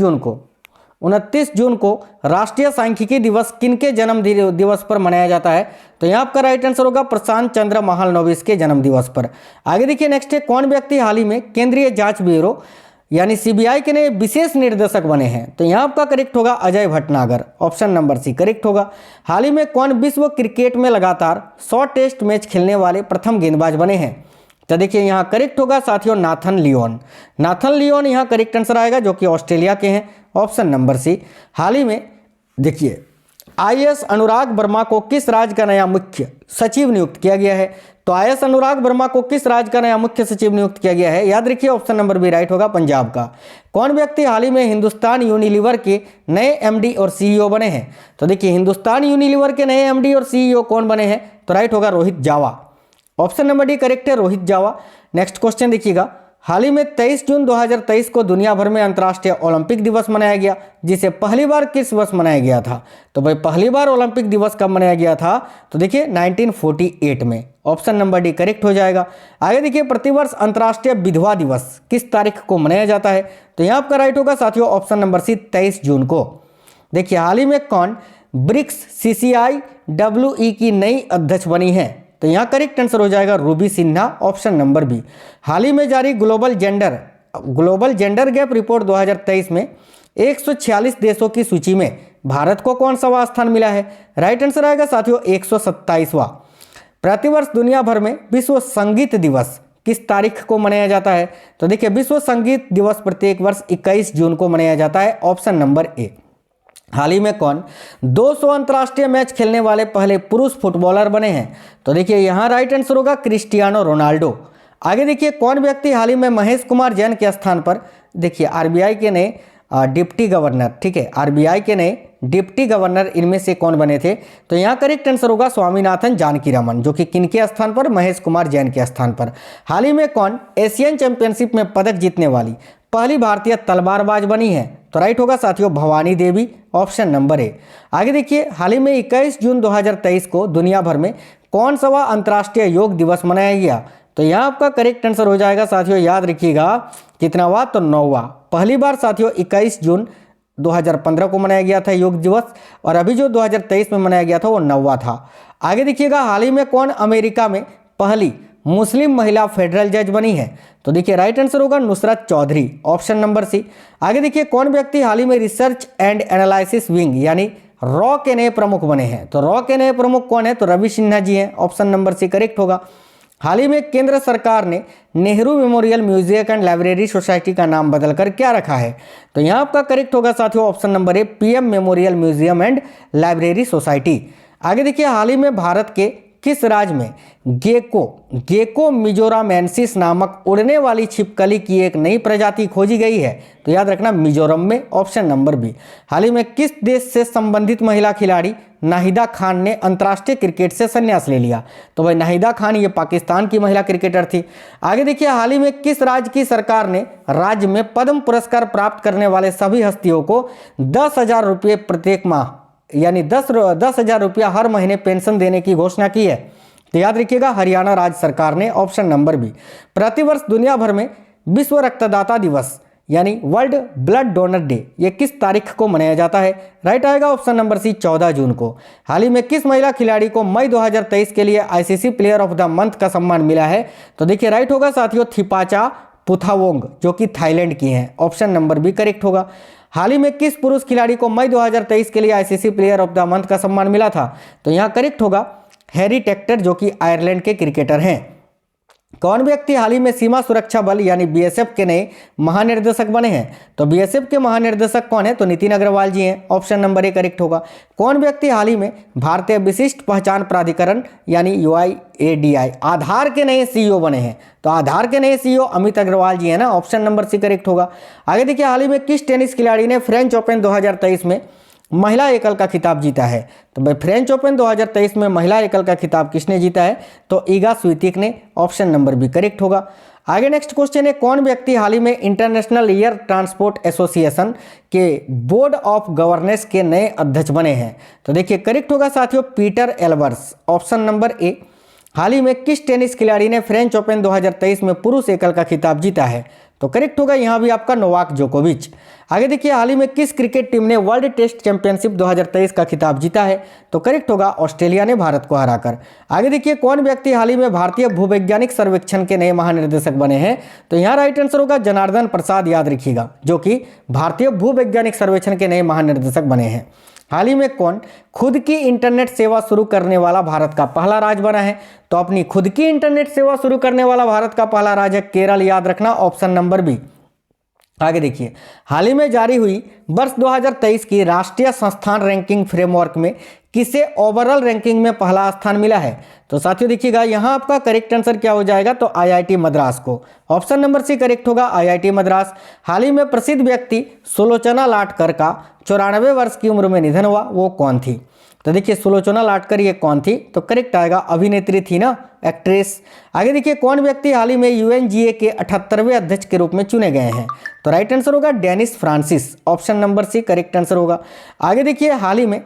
जून को राष्ट्रीय सांख्यिकी दिवस किनके जन्म दिवस पर मनाया जाता है? तो यहाँ आपका राइट आंसर होगा प्रशांत चंद्र महालनोबिस के जन्म दिवस पर। आगे देखिए नेक्स्ट है, कौन व्यक्ति हाल ही में केंद्रीय जांच ब्यूरो यानी CBI के नए विशेष निर्देशक बने हैं? तो यहाँ आपका करेक्ट होगा Ajay Bhatnagar, option number C correct होगा। हाल ही में कौन विश्व क्रिकेट में लगातार 100 टेस्ट मैच खेलने वाले प्रथम गेंदबाज बने हैं? तो देखिए यहाँ करेक्ट होगा साथियों नाथन लियोन यहाँ करेक्ट आंसर आएगा, जो कि ऑस्ट्रेलिया के हैं, ऑप्शन नंबर सी। हाल ही में देखिए IAS अनुराग वर्मा को किस राज्य का नया मुख्य सचिव नियुक्त किया गया है? तो IAS अनुराग वर्मा को किस राज्य का नया मुख्य सचिव नियुक्त किया गया है? याद रखिए ऑप्शन नंबर बी राइट होगा पंजाब का। कौन व्यक्ति हाल ही में हिंदुस्तान यूनिलीवर के नए MD और CEO बने हैं? तो देखिए हिंदुस्तान यूनिलीवर के नए MD और CEO कौन बने हैं? तो राइट होगा Rohit Jawa, option number D correct है रोहित जावा। नेक्स्ट क्वेश्चन देखिएगा, हाल ही में 23 जून 2023 को दुनिया भर में अंतर्राष्ट्रीय ओलंपिक दिवस मनाया गया, जिसे पहली बार किस वर्ष मनाया गया था? तो भाई पहली बार ओलंपिक दिवस कब मनाया गया था? तो देखिए 1948 में, ऑप्शन नंबर डी करेक्ट हो जाएगा। आगे देखिए प्रतिवर्ष अंतर्राष्ट्रीय विधवा दिवस किस तारीख को मनाया जाता है? तो यहाँ आपका राइट होगा साथियों ऑप्शन नंबर सी 23 जून को। देखिए हाल ही में कौन ब्रिक्स CCIWE की नई अध्यक्ष बनी है? तो यहाँ करेक्ट आंसर हो जाएगा Ruby Sinha, option number B. हाल ही में जारी ग्लोबल जेंडर गैप रिपोर्ट 2023 में 146 देशों की सूची में भारत को कौन सा स्थान मिला है? राइट आंसर आएगा साथियों 127वां। प्रतिवर्ष दुनिया भर में विश्व संगीत दिवस किस तारीख को मनाया जाता है? तो देखिए विश्व संगीत दिवस प्रत्येक वर्ष 21 जून को मनाया जाता है, ऑप्शन नंबर ए। हाल ही में कौन 200 अंतर्राष्ट्रीय मैच खेलने वाले पहले पुरुष फुटबॉलर बने हैं? तो देखिए यहाँ राइट आंसर होगा क्रिस्टियानो रोनाल्डो। आगे देखिए कौन व्यक्ति हाल ही में महेश कुमार जैन के स्थान पर देखिए RBI के नए डिप्टी गवर्नर, ठीक है, RBI के नए डिप्टी गवर्नर इनमें से कौन बने थे? तो यहाँ करेक्ट आंसर होगा स्वामीनाथन जानकीरामन, जो कि किनके स्थान पर? महेश कुमार जैन के स्थान पर। हाल ही में कौन एशियन चैंपियनशिप में पदक जीतने वाली पहली भारतीय तलवारबाज बनी है? तो राइट होगा साथियों भवानी देवी, ऑप्शन नंबर ए। आगे देखिए हाल ही में 21 जून 2023 को दुनिया भर में कौन सा अंतर्राष्ट्रीय योग दिवस मनाया गया? तो यहाँ आपका करेक्ट आंसर हो जाएगा साथियों, याद रखिएगा कितनावा, तो 9वां। पहली बार साथियों 21 जून 2015 को मनाया गया था योग दिवस, और अभी जो 2023 में मनाया गया था वो 9वां था। आगे देखिएगा, हाल ही में कौन अमेरिका में पहली मुस्लिम महिला फेडरल जज बनी है? तो देखिए राइट आंसर होगा Nusrat Chaudhary, option number C. आगे देखिए, कौन व्यक्ति हाल ही में रिसर्च एंड एनालिसिस विंग यानी रॉ के नए प्रमुख बने हैं? तो रॉ के नए प्रमुख कौन है? तो रवि सिन्हा जी हैं, ऑप्शन नंबर सी करेक्ट होगा। हाल ही में केंद्र सरकार ने Nehru memorial museum and library society का नाम बदलकर क्या रखा है? तो यहाँ आपका करेक्ट होगा साथियों, option number A, PM memorial museum and library society. आगे देखिए, हाल ही में भारत के किस राज्य में गेको मिजोरामेंसिस नामक उड़ने वाली छिपकली की एक नई प्रजाति खोजी गई है? तो याद रखना मिजोरम में, ऑप्शन नंबर बी। हाल ही में किस देश से संबंधित महिला खिलाड़ी नाहिदा खान ने अंतर्राष्ट्रीय क्रिकेट से संन्यास ले लिया? तो भाई नाहिदा खान ये पाकिस्तान की महिला क्रिकेटर थी। आगे देखिए, हाल ही में किस राज्य की सरकार ने राज्य में पद्म पुरस्कार प्राप्त करने वाले सभी हस्तियों को 10,000 रुपये प्रत्येक माह यानी 10,000 रुपया हर महीने पेंशन देने की घोषणा की है? तो याद रखिएगा हरियाणा राज्य सरकार ने, ऑप्शन नंबर बी। प्रतिवर्ष दुनिया भर में विश्व रक्तदाता दिवस यानी वर्ल्ड ब्लड डोनर डे ये किस तारीख को मनाया जाता है? राइट आएगा ऑप्शन नंबर सी, 14 जून को। हाल ही में किस महिला खिलाड़ी को मई 2023 के लिए ICC player of the month का सम्मान मिला है? तो देखिए राइट होगा साथियों, थिपाचा पुथावोंग, जो कि थाईलैंड की हैं, ऑप्शन नंबर बी करेक्ट होगा। हाल ही में किस पुरुष खिलाड़ी को मई 2023 के लिए ICC player of the month का सम्मान मिला था? तो यहाँ करेक्ट होगा हैरी टेक्टर, जो कि आयरलैंड के क्रिकेटर हैं। कौन व्यक्ति हाल ही में सीमा सुरक्षा बल यानी बीएसएफ के नए महानिर्देशक बने हैं? तो बीएसएफ के महानिर्देशक कौन है? तो नितिन अग्रवाल जी हैं, ऑप्शन नंबर ए करेक्ट होगा। कौन व्यक्ति हाल ही में भारतीय विशिष्ट पहचान प्राधिकरण यानी यूआईएडीआई आधार के नए सीईओ बने हैं? तो आधार के नए सीईओ अमित अग्रवाल जी हैं ना, ऑप्शन नंबर सी करेक्ट होगा। आगे देखिए, हाल ही में किस टेनिस खिलाड़ी ने फ्रेंच ओपन 2023 में महिला एकल का खिताब जीता है? तो भाई फ्रेंच ओपन 2023 में महिला एकल का खिताब किसने जीता है? तो ईगा स्वितेक ने, ऑप्शन नंबर बी करेक्ट होगा। आगे नेक्स्ट क्वेश्चन है, कौन व्यक्ति हाल ही में इंटरनेशनल एयर ट्रांसपोर्ट एसोसिएशन के बोर्ड ऑफ गवर्नेंस के नए अध्यक्ष बने हैं? तो देखिए करेक्ट होगा साथियों, Peter Elbers, option number A. हाल ही में किस टेनिस खिलाड़ी ने फ्रेंच ओपन 2023 में पुरुष एकल का खिताब जीता है? तो करेक्ट होगा यहाँ भी आपका नोवाक जोकोविच। आगे देखिए, हाल ही में किस क्रिकेट टीम ने वर्ल्ड टेस्ट चैंपियनशिप 2023 का खिताब जीता है? तो करेक्ट होगा ऑस्ट्रेलिया ने भारत को हराकर। आगे देखिए, कौन व्यक्ति हाल ही में भारतीय भूवैज्ञानिक सर्वेक्षण के नए महानिर्देशक बने हैं? तो यहाँ राइट आंसर होगा जनार्दन प्रसाद, याद रखिएगा, जो कि भारतीय भूवैज्ञानिक सर्वेक्षण के नए महानिर्देशक बने हैं। हाल ही में कौन खुद की इंटरनेट सेवा शुरू करने वाला भारत का पहला राज्य बना है? तो अपनी खुद की इंटरनेट सेवा शुरू करने वाला भारत का पहला राज्य है केरल, याद रखना, ऑप्शन नंबर बी। आगे देखिए, हाल ही में जारी हुई वर्ष 2023 की राष्ट्रीय संस्थान रैंकिंग फ्रेमवर्क में किसे ओवरऑल रैंकिंग में पहला स्थान मिला है? तो साथियों देखिएगा, यहाँ आपका करेक्ट आंसर क्या हो जाएगा? तो आईआईटी मद्रास को, ऑप्शन नंबर सी करेक्ट होगा, आईआईटी मद्रास। हाल ही में प्रसिद्ध व्यक्ति सुलोचना लाटकर का 94 वर्ष की उम्र में निधन हुआ, वो कौन थी? तो देखिए सुलोचना लाटकर ये कौन थी? तो करेक्ट आएगा, अभिनेत्री थी ना, एक्ट्रेस। आगे देखिए, कौन व्यक्ति हाल ही में यूएनजीए के 78वें अध्यक्ष के रूप में चुने गए हैं? तो राइट आंसर होगा Dennis Francis, option number C correct answer होगा। आगे देखिए, हाल ही में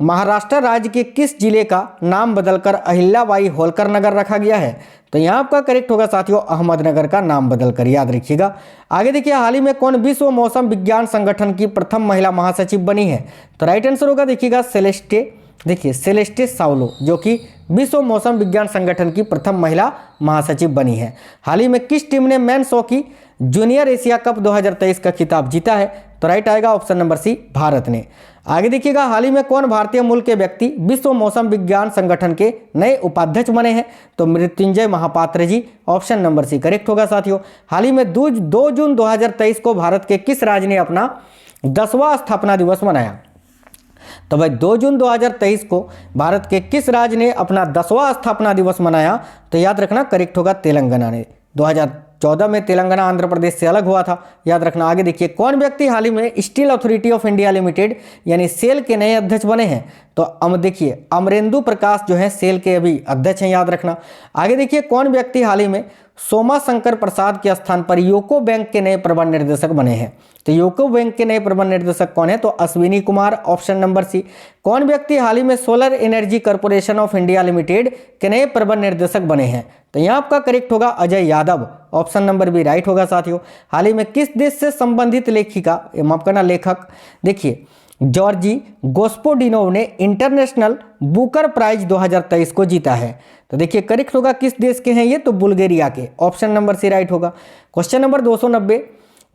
महाराष्ट्र राज्य के किस जिले का नाम बदलकर अहिल्याबाई होलकर नगर रखा गया है? तो यहाँ आपका करेक्ट होगा साथियों, अहमदनगर का नाम बदलकर, याद रखिएगा। आगे देखिए, हाल ही में कौन विश्व मौसम विज्ञान संगठन की प्रथम महिला महासचिव बनी है? तो राइट आंसर होगा देखिएगा सेलेस्टे, देखिए सेलेस्टे सावलो, जो कि विश्व मौसम विज्ञान संगठन की प्रथम महिला महासचिव बनी है। हाल ही में किस टीम ने men's hockey junior Asia cup 2023 का खिताब जीता है? तो राइट आएगा ऑप्शन नंबर सी, भारत ने। आगे देखिएगा, हाल ही में कौन भारतीय मूल के व्यक्ति विश्व मौसम विज्ञान संगठन के नए उपाध्यक्ष बने हैं? तो मृत्युंजय महापात्र जी, ऑप्शन नंबर सी करेक्ट होगा साथियों। हाल ही में 2 जून 2023 को भारत के किस राज्य ने अपना 10वां स्थापना दिवस मनाया? तो भाई 2 जून 2023 को भारत के किस राज्य ने अपना 10वां स्थापना दिवस मनाया? तो याद रखना करेक्ट होगा तेलंगाना ने। 2014 में तेलंगाना आंध्र प्रदेश से अलग हुआ था, याद रखना। आगे देखिए, कौन व्यक्ति हाल ही में steel authority of India limited यानी सेल के नए अध्यक्ष बने हैं? तो देखिए अमरेंदु प्रकाश जो है सेल के अभी अध्यक्ष हैं, याद रखना। आगे देखिए, कौन व्यक्ति हाल ही में सोमा शंकर प्रसाद के स्थान पर यूको बैंक के नए प्रबंध निर्देशक बने हैं। तो यूको बैंक के नए प्रबंध निर्देशक कौन है? तो Ashwini Kumar, option number C. कौन व्यक्ति हाल ही में solar energy corporation of India limited के नए प्रबंध निर्देशक बने हैं? तो यहाँ आपका करेक्ट होगा Ajay Yadav, option number B right होगा साथियों। हाल ही में किस देश से संबंधित लेखिका, माफ करना लेखक, देखिए जॉर्जी गोस्पोडिनोव ने इंटरनेशनल बुकर प्राइज 2023 को जीता है? तो देखिए करेक्ट होगा किस देश के हैं ये? तो बुल्गारिया के, ऑप्शन नंबर सी राइट होगा। क्वेश्चन नंबर 290,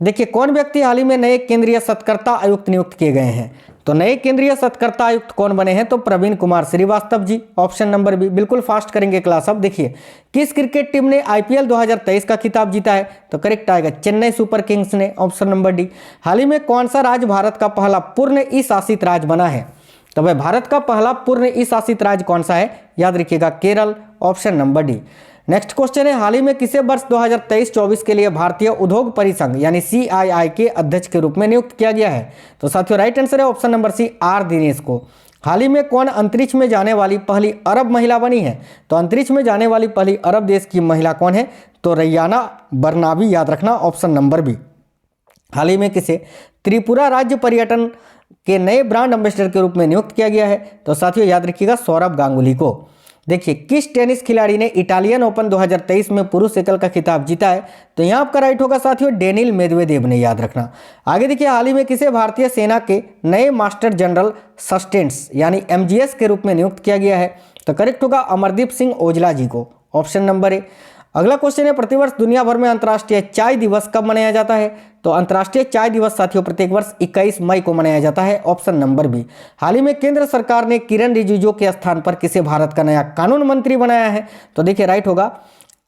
देखिए कौन व्यक्ति हाल ही में नए केंद्रीय सत्कर्ता आयुक्त नियुक्त किए गए हैं? तो नए केंद्रीय सत्कर्ता आयुक्त कौन बने हैं? तो Praveen Kumar Srivastava ji, option number B. बिल्कुल फास्ट करेंगे क्लास। अब देखिए किस क्रिकेट टीम ने आईपीएल 2023 का खिताब जीता है? तो करेक्ट आएगा चेन्नई सुपर किंग्स ने, ऑप्शन नंबर डी। हाल ही में कौन सा राज्य भारत का पहला पूर्ण ई शासित राज्य बना है? तो भाई भारत का पहला पूर्ण ई शासित राज्य कौन सा है? याद रखिएगा Kerala, option number D. Next question है, हाल ही में किसे वर्ष 2023-24 के लिए भारतीय उद्योग परिसंघ यानी CII के अध्यक्ष के रूप में नियुक्त किया गया है? तो साथियों राइट आंसर है option number C R Dinesh को। हाल ही में कौन अंतरिक्ष में जाने वाली पहली अरब महिला बनी है? तो अंतरिक्ष में जाने वाली पहली अरब देश की महिला कौन है? तो रैयाना बरनाबी, याद रखना, ऑप्शन नंबर बी। हाल ही में किसे त्रिपुरा राज्य पर्यटन के नए ब्रांड एम्बेसडर के रूप में नियुक्त किया गया है? तो साथियों याद रखिएगा सौरभ गांगुली को। देखिए किस टेनिस खिलाड़ी ने इटालियन ओपन 2023 में पुरुष एकल का खिताब जीता है? तो यहाँ आपका राइट होगा साथियों डेनिल मेदवेदेव ने, याद रखना। आगे देखिए हाल ही में किसे भारतीय सेना के नए मास्टर जनरल सस्टेंस यानी MGS के रूप में नियुक्त किया गया है? तो करेक्ट होगा अमरदीप सिंह ओझला जी को, ऑप्शन नंबर ए। अगला क्वेश्चन है, प्रतिवर्ष दुनिया भर में अंतर्राष्ट्रीय चाय दिवस कब मनाया जाता है? तो अंतर्राष्ट्रीय चाय दिवस साथियों प्रत्येक वर्ष 21 मई को मनाया जाता है, ऑप्शन नंबर बी। हाल ही में केंद्र सरकार ने किरण रिजिजू के स्थान पर किसे भारत का नया कानून मंत्री बनाया है? तो देखिए राइट होगा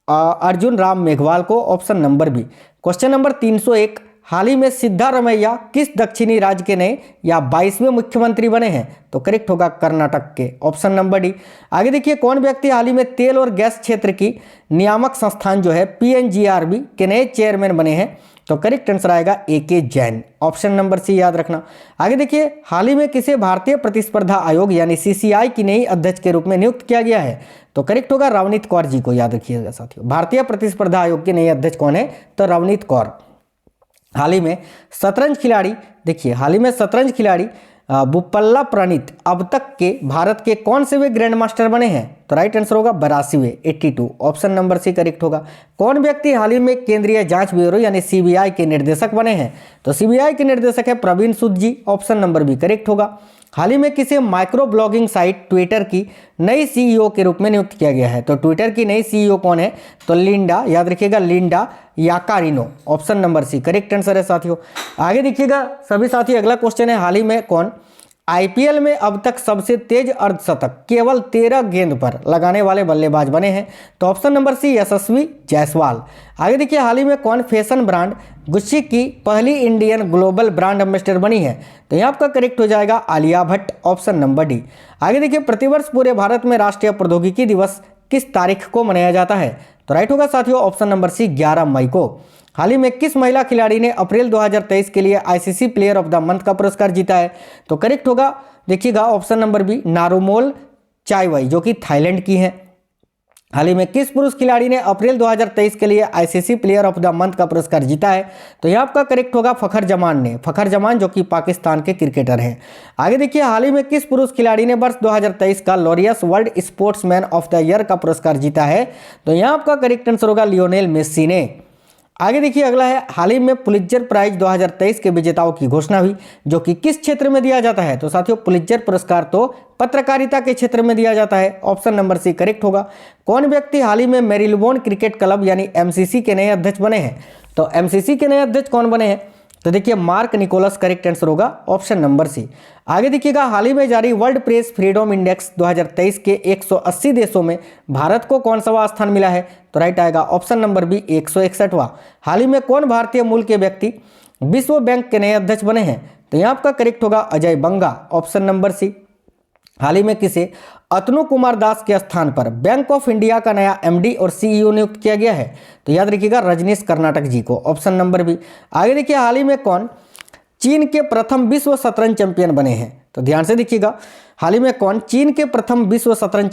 अर्जुन राम मेघवाल को, option number B. Question number 301, हाल ही में सिद्धारमैया किस दक्षिणी राज्य के नए या 22वें मुख्यमंत्री बने हैं? तो करेक्ट होगा कर्नाटक के, ऑप्शन नंबर डी। आगे देखिए कौन व्यक्ति हाल ही में तेल और गैस क्षेत्र की नियामक संस्थान जो है PNGRB के नए चेयरमैन बने हैं? तो करेक्ट आंसर आएगा AK Jain, option number C, याद रखना। आगे देखिए हाल ही में किसे भारतीय प्रतिस्पर्धा आयोग यानी CCI की नई अध्यक्ष के रूप में नियुक्त किया गया है? तो करेक्ट होगा रवनीत कौर जी को, याद रखिएगा साथियों। भारतीय प्रतिस्पर्धा आयोग के नए अध्यक्ष कौन है? तो रवनीत कौर। हाल ही में शतरंज खिलाड़ी, देखिए हाल ही में शतरंज खिलाड़ी बुप्पल्ला प्रणीत अब तक के भारत के कौन से वे ग्रैंड मास्टर बने हैं? तो राइट आंसर होगा 82वें, 82, ऑप्शन नंबर सी करेक्ट होगा। कौन व्यक्ति हाल ही में केंद्रीय जांच ब्यूरो यानी CBI के निर्देशक बने हैं? तो CBI के निर्देशक है प्रवीण सूद जी, ऑप्शन नंबर बी करेक्ट होगा। हाल ही में किसे माइक्रो ब्लॉगिंग साइट ट्विटर की नई CEO के रूप में नियुक्त किया गया है? तो ट्विटर की नई CEO कौन है? तो लिंडा, याद रखिएगा Linda Yaccarino, option number C correct answer है साथियों। आगे देखिएगा सभी साथी, अगला क्वेश्चन है, हाल ही में कौन IPL में अब तक सबसे तेज अर्धशतक केवल 13 गेंद पर लगाने वाले बल्लेबाज बने हैं? तो ऑप्शन नंबर सी यशस्वी जायसवाल। आगे देखिए हाल ही में कौन फैशन ब्रांड गुच्ची की पहली इंडियन ग्लोबल ब्रांड एम्बेसडर बनी है? तो यहाँ आपका करेक्ट हो जाएगा Alia Bhatt, option number D. आगे देखिए प्रतिवर्ष पूरे भारत में राष्ट्रीय प्रौद्योगिकी दिवस किस तारीख को मनाया जाता है? तो राइट होगा साथियों ऑप्शन नंबर सी 11 मई को। हाल ही में किस महिला खिलाड़ी ने अप्रैल 2023 के लिए ICC player of the month का पुरस्कार जीता है? तो करेक्ट होगा देखिएगा ऑप्शन नंबर बी नारुमोल चाइवई जो कि थाईलैंड की हैं। हाल ही में किस पुरुष खिलाड़ी ने अप्रैल 2023 के लिए ICC player of the month का पुरस्कार जीता है? तो यह आपका करेक्ट होगा फखर जमान ने, फखर जमान जो कि पाकिस्तान के क्रिकेटर हैं। आगे देखिए हाल ही में किस पुरुष खिलाड़ी ने वर्ष 2023 का Laureus world sportsman of the year का पुरस्कार जीता है? तो यहाँ आपका करेक्ट आंसर होगा लियोनेल मेस्सी ने। आगे देखिए अगला है, हाल ही में पुलित्जर प्राइज 2023 के विजेताओं की घोषणा हुई जो कि किस क्षेत्र में दिया जाता है? तो साथियों पुलित्जर पुरस्कार तो पत्रकारिता के क्षेत्र में दिया जाता है, ऑप्शन नंबर सी करेक्ट होगा। कौन व्यक्ति हाल ही में मेरिलबोर्न क्रिकेट क्लब यानी MCC के नए अध्यक्ष बने हैं? तो MCC के नए अध्यक्ष कौन बने हैं? तो देखिए मार्क निकोलस करेक्ट आंसर होगा, ऑप्शन नंबर सी। आगे देखिएगा हाल ही में जारी वर्ल्ड प्रेस फ्रीडम इंडेक्स 2023 के 180 देशों में भारत को कौन सा स्थान मिला है? तो राइट आएगा ऑप्शन नंबर बी 161वां। हाल ही में कौन भारतीय मूल के व्यक्ति विश्व बैंक के नए अध्यक्ष बने हैं? तो यहाँ आपका करेक्ट होगा अजय बंगा, ऑप्शन नंबर सी। हाल ही में किसे अतनु कुमार दास के स्थान पर बैंक ऑफ इंडिया का नया MD और CEO नियुक्त किया गया है? तो याद रखिएगा रजनीश कर्नाटक जी को, ऑप्शन नंबर बी। आगे देखिए हाल ही में कौन चीन के प्रथम विश्व शतरंज चैंपियन बने हैं? तो ध्यान से देखिएगा हाल ही में कौन चीन के प्रथम विश्व शतरंज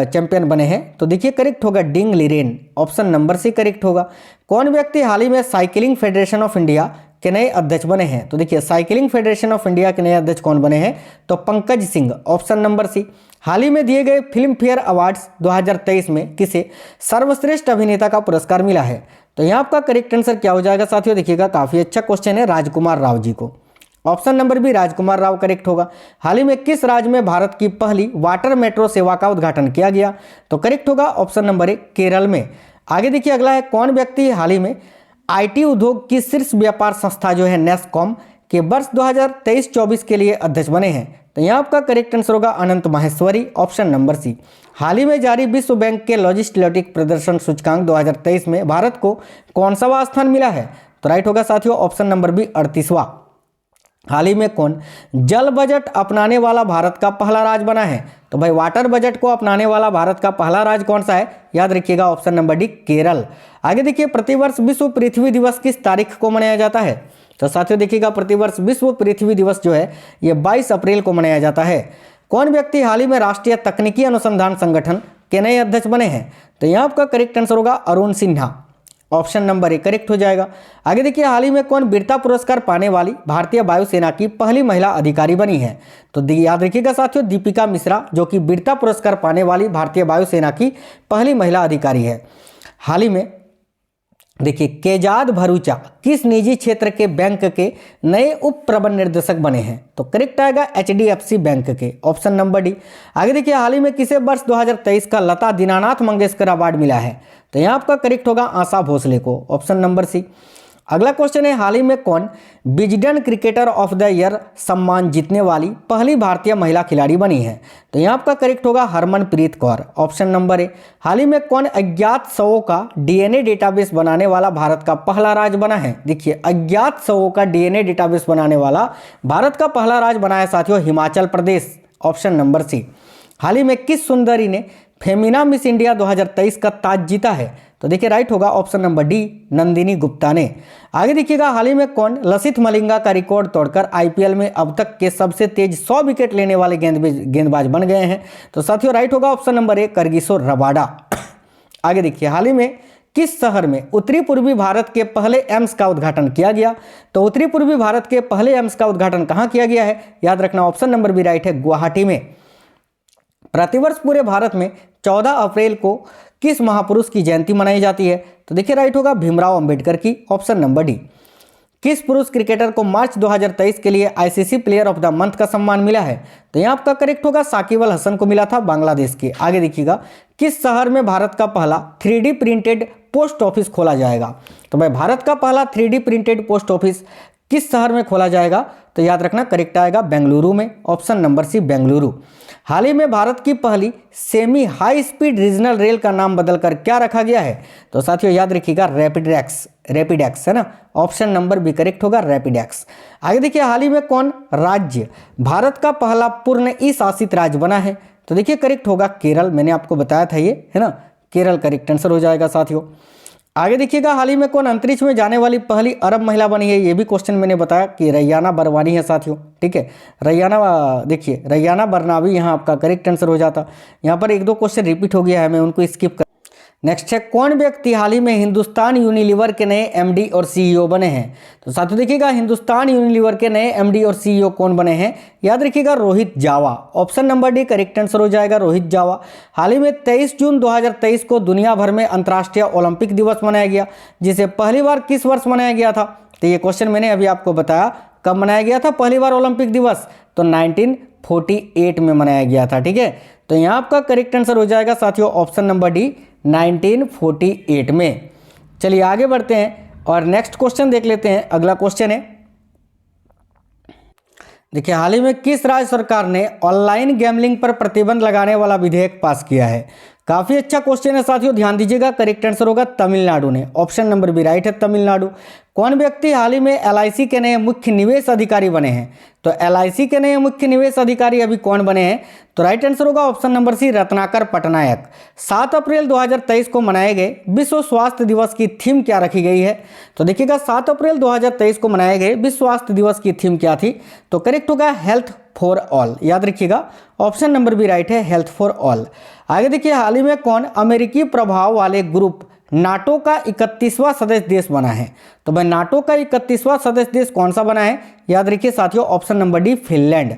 चैंपियन बने हैं? तो देखिए करेक्ट होगा Ding Liren, option number C correct होगा। कौन व्यक्ति हाल ही में साइकिलिंग फेडरेशन ऑफ इंडिया के नए अध्यक्ष बने हैं? तो देखिए साइकिलिंग फेडरेशन ऑफ इंडिया के नए अध्यक्ष कौन बने हैं? तो Pankaj Singh, option number C. हाल ही में दिए गए फिल्म फेयर अवार्ड्स 2023 में किसे सर्वश्रेष्ठ अभिनेता का पुरस्कार मिला है? तो यहाँ आपका करेक्ट आंसर क्या हो जाएगा साथियों? देखिएगा काफी अच्छा क्वेश्चन है, राजकुमार राव जी को। ऑप्शन नंबर बी राजकुमार राव करेक्ट होगा। हाल ही में किस राज्य में भारत की पहली वाटर मेट्रो सेवा का उद्घाटन किया गया? तो करेक्ट होगा ऑप्शन नंबर ए केरल में। आगे देखिए अगला है, कौन व्यक्ति हाल ही में आईटी उद्योग की शीर्ष व्यापार संस्था जो है नेस्कॉम के वर्ष 2023-24 के लिए अध्यक्ष बने हैं? तो यहाँ आपका करेक्ट आंसर होगा अनंत माहेश्वरी, ऑप्शन नंबर सी। हाल ही में जारी विश्व बैंक के लॉजिस्टिक प्रदर्शन सूचकांक 2023 में भारत को कौन सा स्थान मिला है? तो राइट होगा साथियों ऑप्शन नंबर बी 38वां। हाल ही में कौन जल बजट अपनाने वाला भारत का पहला राज्य बना है? तो भाई वाटर बजट को अपनाने वाला भारत का पहला राज्य कौन सा है? याद रखिएगा ऑप्शन नंबर डी केरल। आगे देखिए प्रतिवर्ष विश्व पृथ्वी दिवस किस तारीख को मनाया जाता है? तो साथियों देखिएगा प्रतिवर्ष विश्व पृथ्वी दिवस जो है ये 22 अप्रैल को मनाया जाता है। कौन व्यक्ति हाल ही में राष्ट्रीय तकनीकी अनुसंधान संगठन के नए अध्यक्ष बने हैं? तो यहाँ आपका करेक्ट आंसर होगा Arun Sinha, option number A correct हो जाएगा। आगे देखिए हाल ही में कौन वीरता पुरस्कार पाने वाली भारतीय वायुसेना की पहली महिला अधिकारी बनी है? तो याद रखिएगा साथियों दीपिका मिश्रा, जो कि वीरता पुरस्कार पाने वाली भारतीय वायुसेना की पहली महिला अधिकारी है। हाल ही में देखिए केजाद भरूचा किस निजी क्षेत्र के बैंक के नए उप प्रबंध निर्देशक बने हैं? तो करेक्ट आएगा HDFC बैंक के, ऑप्शन नंबर डी। आगे देखिए हाल ही में किसे वर्ष 2023 का लता दीनानाथ मंगेशकर अवार्ड मिला है? तो यहाँ आपका करेक्ट होगा आशा भोसले को, ऑप्शन नंबर सी। अगला क्वेश्चन है, हाल ही में कौन Wisden cricketer of the year सम्मान जीतने वाली पहली भारतीय महिला खिलाड़ी बनी है? तो यहाँ आपका करेक्ट होगा Harmanpreet Kaur, option number A. हाल ही में कौन अज्ञात शवों का DNA डेटाबेस बनाने वाला भारत का पहला राज्य बना है? देखिए अज्ञात शवों का DNA डेटाबेस बनाने वाला भारत का पहला राज्य बना है साथियों Himachal Pradesh, option number C. हाल ही में किस सुंदरी ने फेमिना मिस इंडिया 2023 का ताज जीता है? तो देखिए राइट होगा option number D Nandini Gupta ने। आगे देखिएगा हाल ही में कौन लसित मलिंगा का रिकॉर्ड तोड़कर IPL में अब तक के सबसे तेज 100 विकेट लेने वाले गेंदबाज बन गए हैं? तो साथियों राइट होगा ऑप्शन नंबर ए करगिसो रबाडा। आगे देखिए हाल ही में किस शहर में उत्तरी पूर्वी भारत के पहले एम्स का उद्घाटन किया गया? तो उत्तरी पूर्वी भारत के पहले एम्स का उद्घाटन कहाँ किया गया है? याद रखना ऑप्शन नंबर बी राइट है गुवाहाटी में। प्रतिवर्ष पूरे भारत में 14 अप्रैल को किस महापुरुष की जयंती मनाई जाती है? तो देखिए राइट होगा भीमराव अंबेडकर की, ऑप्शन नंबर डी। किस पुरुष क्रिकेटर को मार्च 2023 के लिए ICC player of the month का सम्मान मिला है? तो यहाँ आपका करेक्ट होगा साकिब अल हसन को मिला था बांग्लादेश के। आगे देखिएगा किस शहर में भारत का पहला 3D प्रिंटेड पोस्ट ऑफिस खोला जाएगा? तो भाई भारत का पहला 3D प्रिंटेड पोस्ट ऑफिस किस शहर में खोला जाएगा? तो याद रखना करेक्ट आएगा बेंगलुरु में, ऑप्शन नंबर सी बेंगलुरु। हाल ही में भारत की पहली semi high speed regional rail का नाम बदलकर क्या रखा गया है? तो साथियों याद रखिएगा रैपिडेक्स है ना, ऑप्शन नंबर बी करेक्ट होगा रैपिडेक्स। आगे देखिए हाल ही में कौन राज्य भारत का पहला पूर्ण ई शासित राज्य बना है? तो देखिए करेक्ट होगा केरल, मैंने आपको बताया था ये है ना, केरल करेक्ट आंसर हो जाएगा साथियों। आगे देखिएगा हाल ही में कौन अंतरिक्ष में जाने वाली पहली अरब महिला बनी है? ये भी क्वेश्चन मैंने बताया कि रैयाना बरवानी है साथियों, ठीक है। रैयाना देखिए रैयाना बरनावी यहाँ आपका करेक्ट आंसर हो जाता। यहाँ पर एक दो क्वेश्चन रिपीट हो गया है, मैं उनको स्किप कर। नेक्स्ट है कौन व्यक्ति हाल ही में हिंदुस्तान यूनिलीवर के नए MD और CEO बने हैं? तो साथियों देखिएगा हिंदुस्तान यूनिलीवर के नए MD और CEO कौन बने हैं? याद रखिएगा Rohit Jawa, option number D correct answer हो जाएगा रोहित जावा। हाल ही में 23 जून 2023 को दुनिया भर में अंतर्राष्ट्रीय ओलंपिक दिवस मनाया गया, जिसे पहली बार किस वर्ष मनाया गया था? तो ये क्वेश्चन मैंने अभी आपको बताया कब मनाया गया था पहली बार ओलंपिक दिवस, तो 1948 में मनाया गया था, ठीक है। तो यहाँ आपका करेक्ट आंसर हो जाएगा साथियों ऑप्शन नंबर डी 1948 में। चलिए आगे बढ़ते हैं और नेक्स्ट क्वेश्चन देख लेते हैं। अगला क्वेश्चन है, देखिए हाल ही में किस राज्य सरकार ने ऑनलाइन गैम्बलिंग पर प्रतिबंध लगाने वाला विधेयक पास किया है? काफी अच्छा क्वेश्चन है साथियों, ध्यान दीजिएगा। करेक्ट आंसर होगा तमिलनाडु ने, ऑप्शन नंबर बी राइट है तमिलनाडु। कौन व्यक्ति हाल ही में LIC के नए मुख्य निवेश अधिकारी बने हैं? तो LIC के नए मुख्य निवेश अधिकारी अभी कौन बने हैं? तो राइट आंसर होगा option number C Ratnakar Patnaik. 7 अप्रैल 2023 को मनाए गए विश्व स्वास्थ्य दिवस की थीम क्या रखी गई है? तो देखिएगा 7 अप्रैल 2023 को मनाए गए विश्व स्वास्थ्य दिवस की थीम क्या थी? तो करेक्ट होगा हेल्थ फॉर ऑल, याद रखिएगा ऑप्शन नंबर बी राइट है, हेल्थ फॉर ऑल। आगे देखिए, हाल ही में कौन अमेरिकी प्रभाव वाले ग्रुप नाटो का 31वां सदस्य देश बना है? तो भाई नाटो का 31वां सदस्य देश कौन सा बना है? याद रखिए साथियों, ऑप्शन नंबर डी फिनलैंड।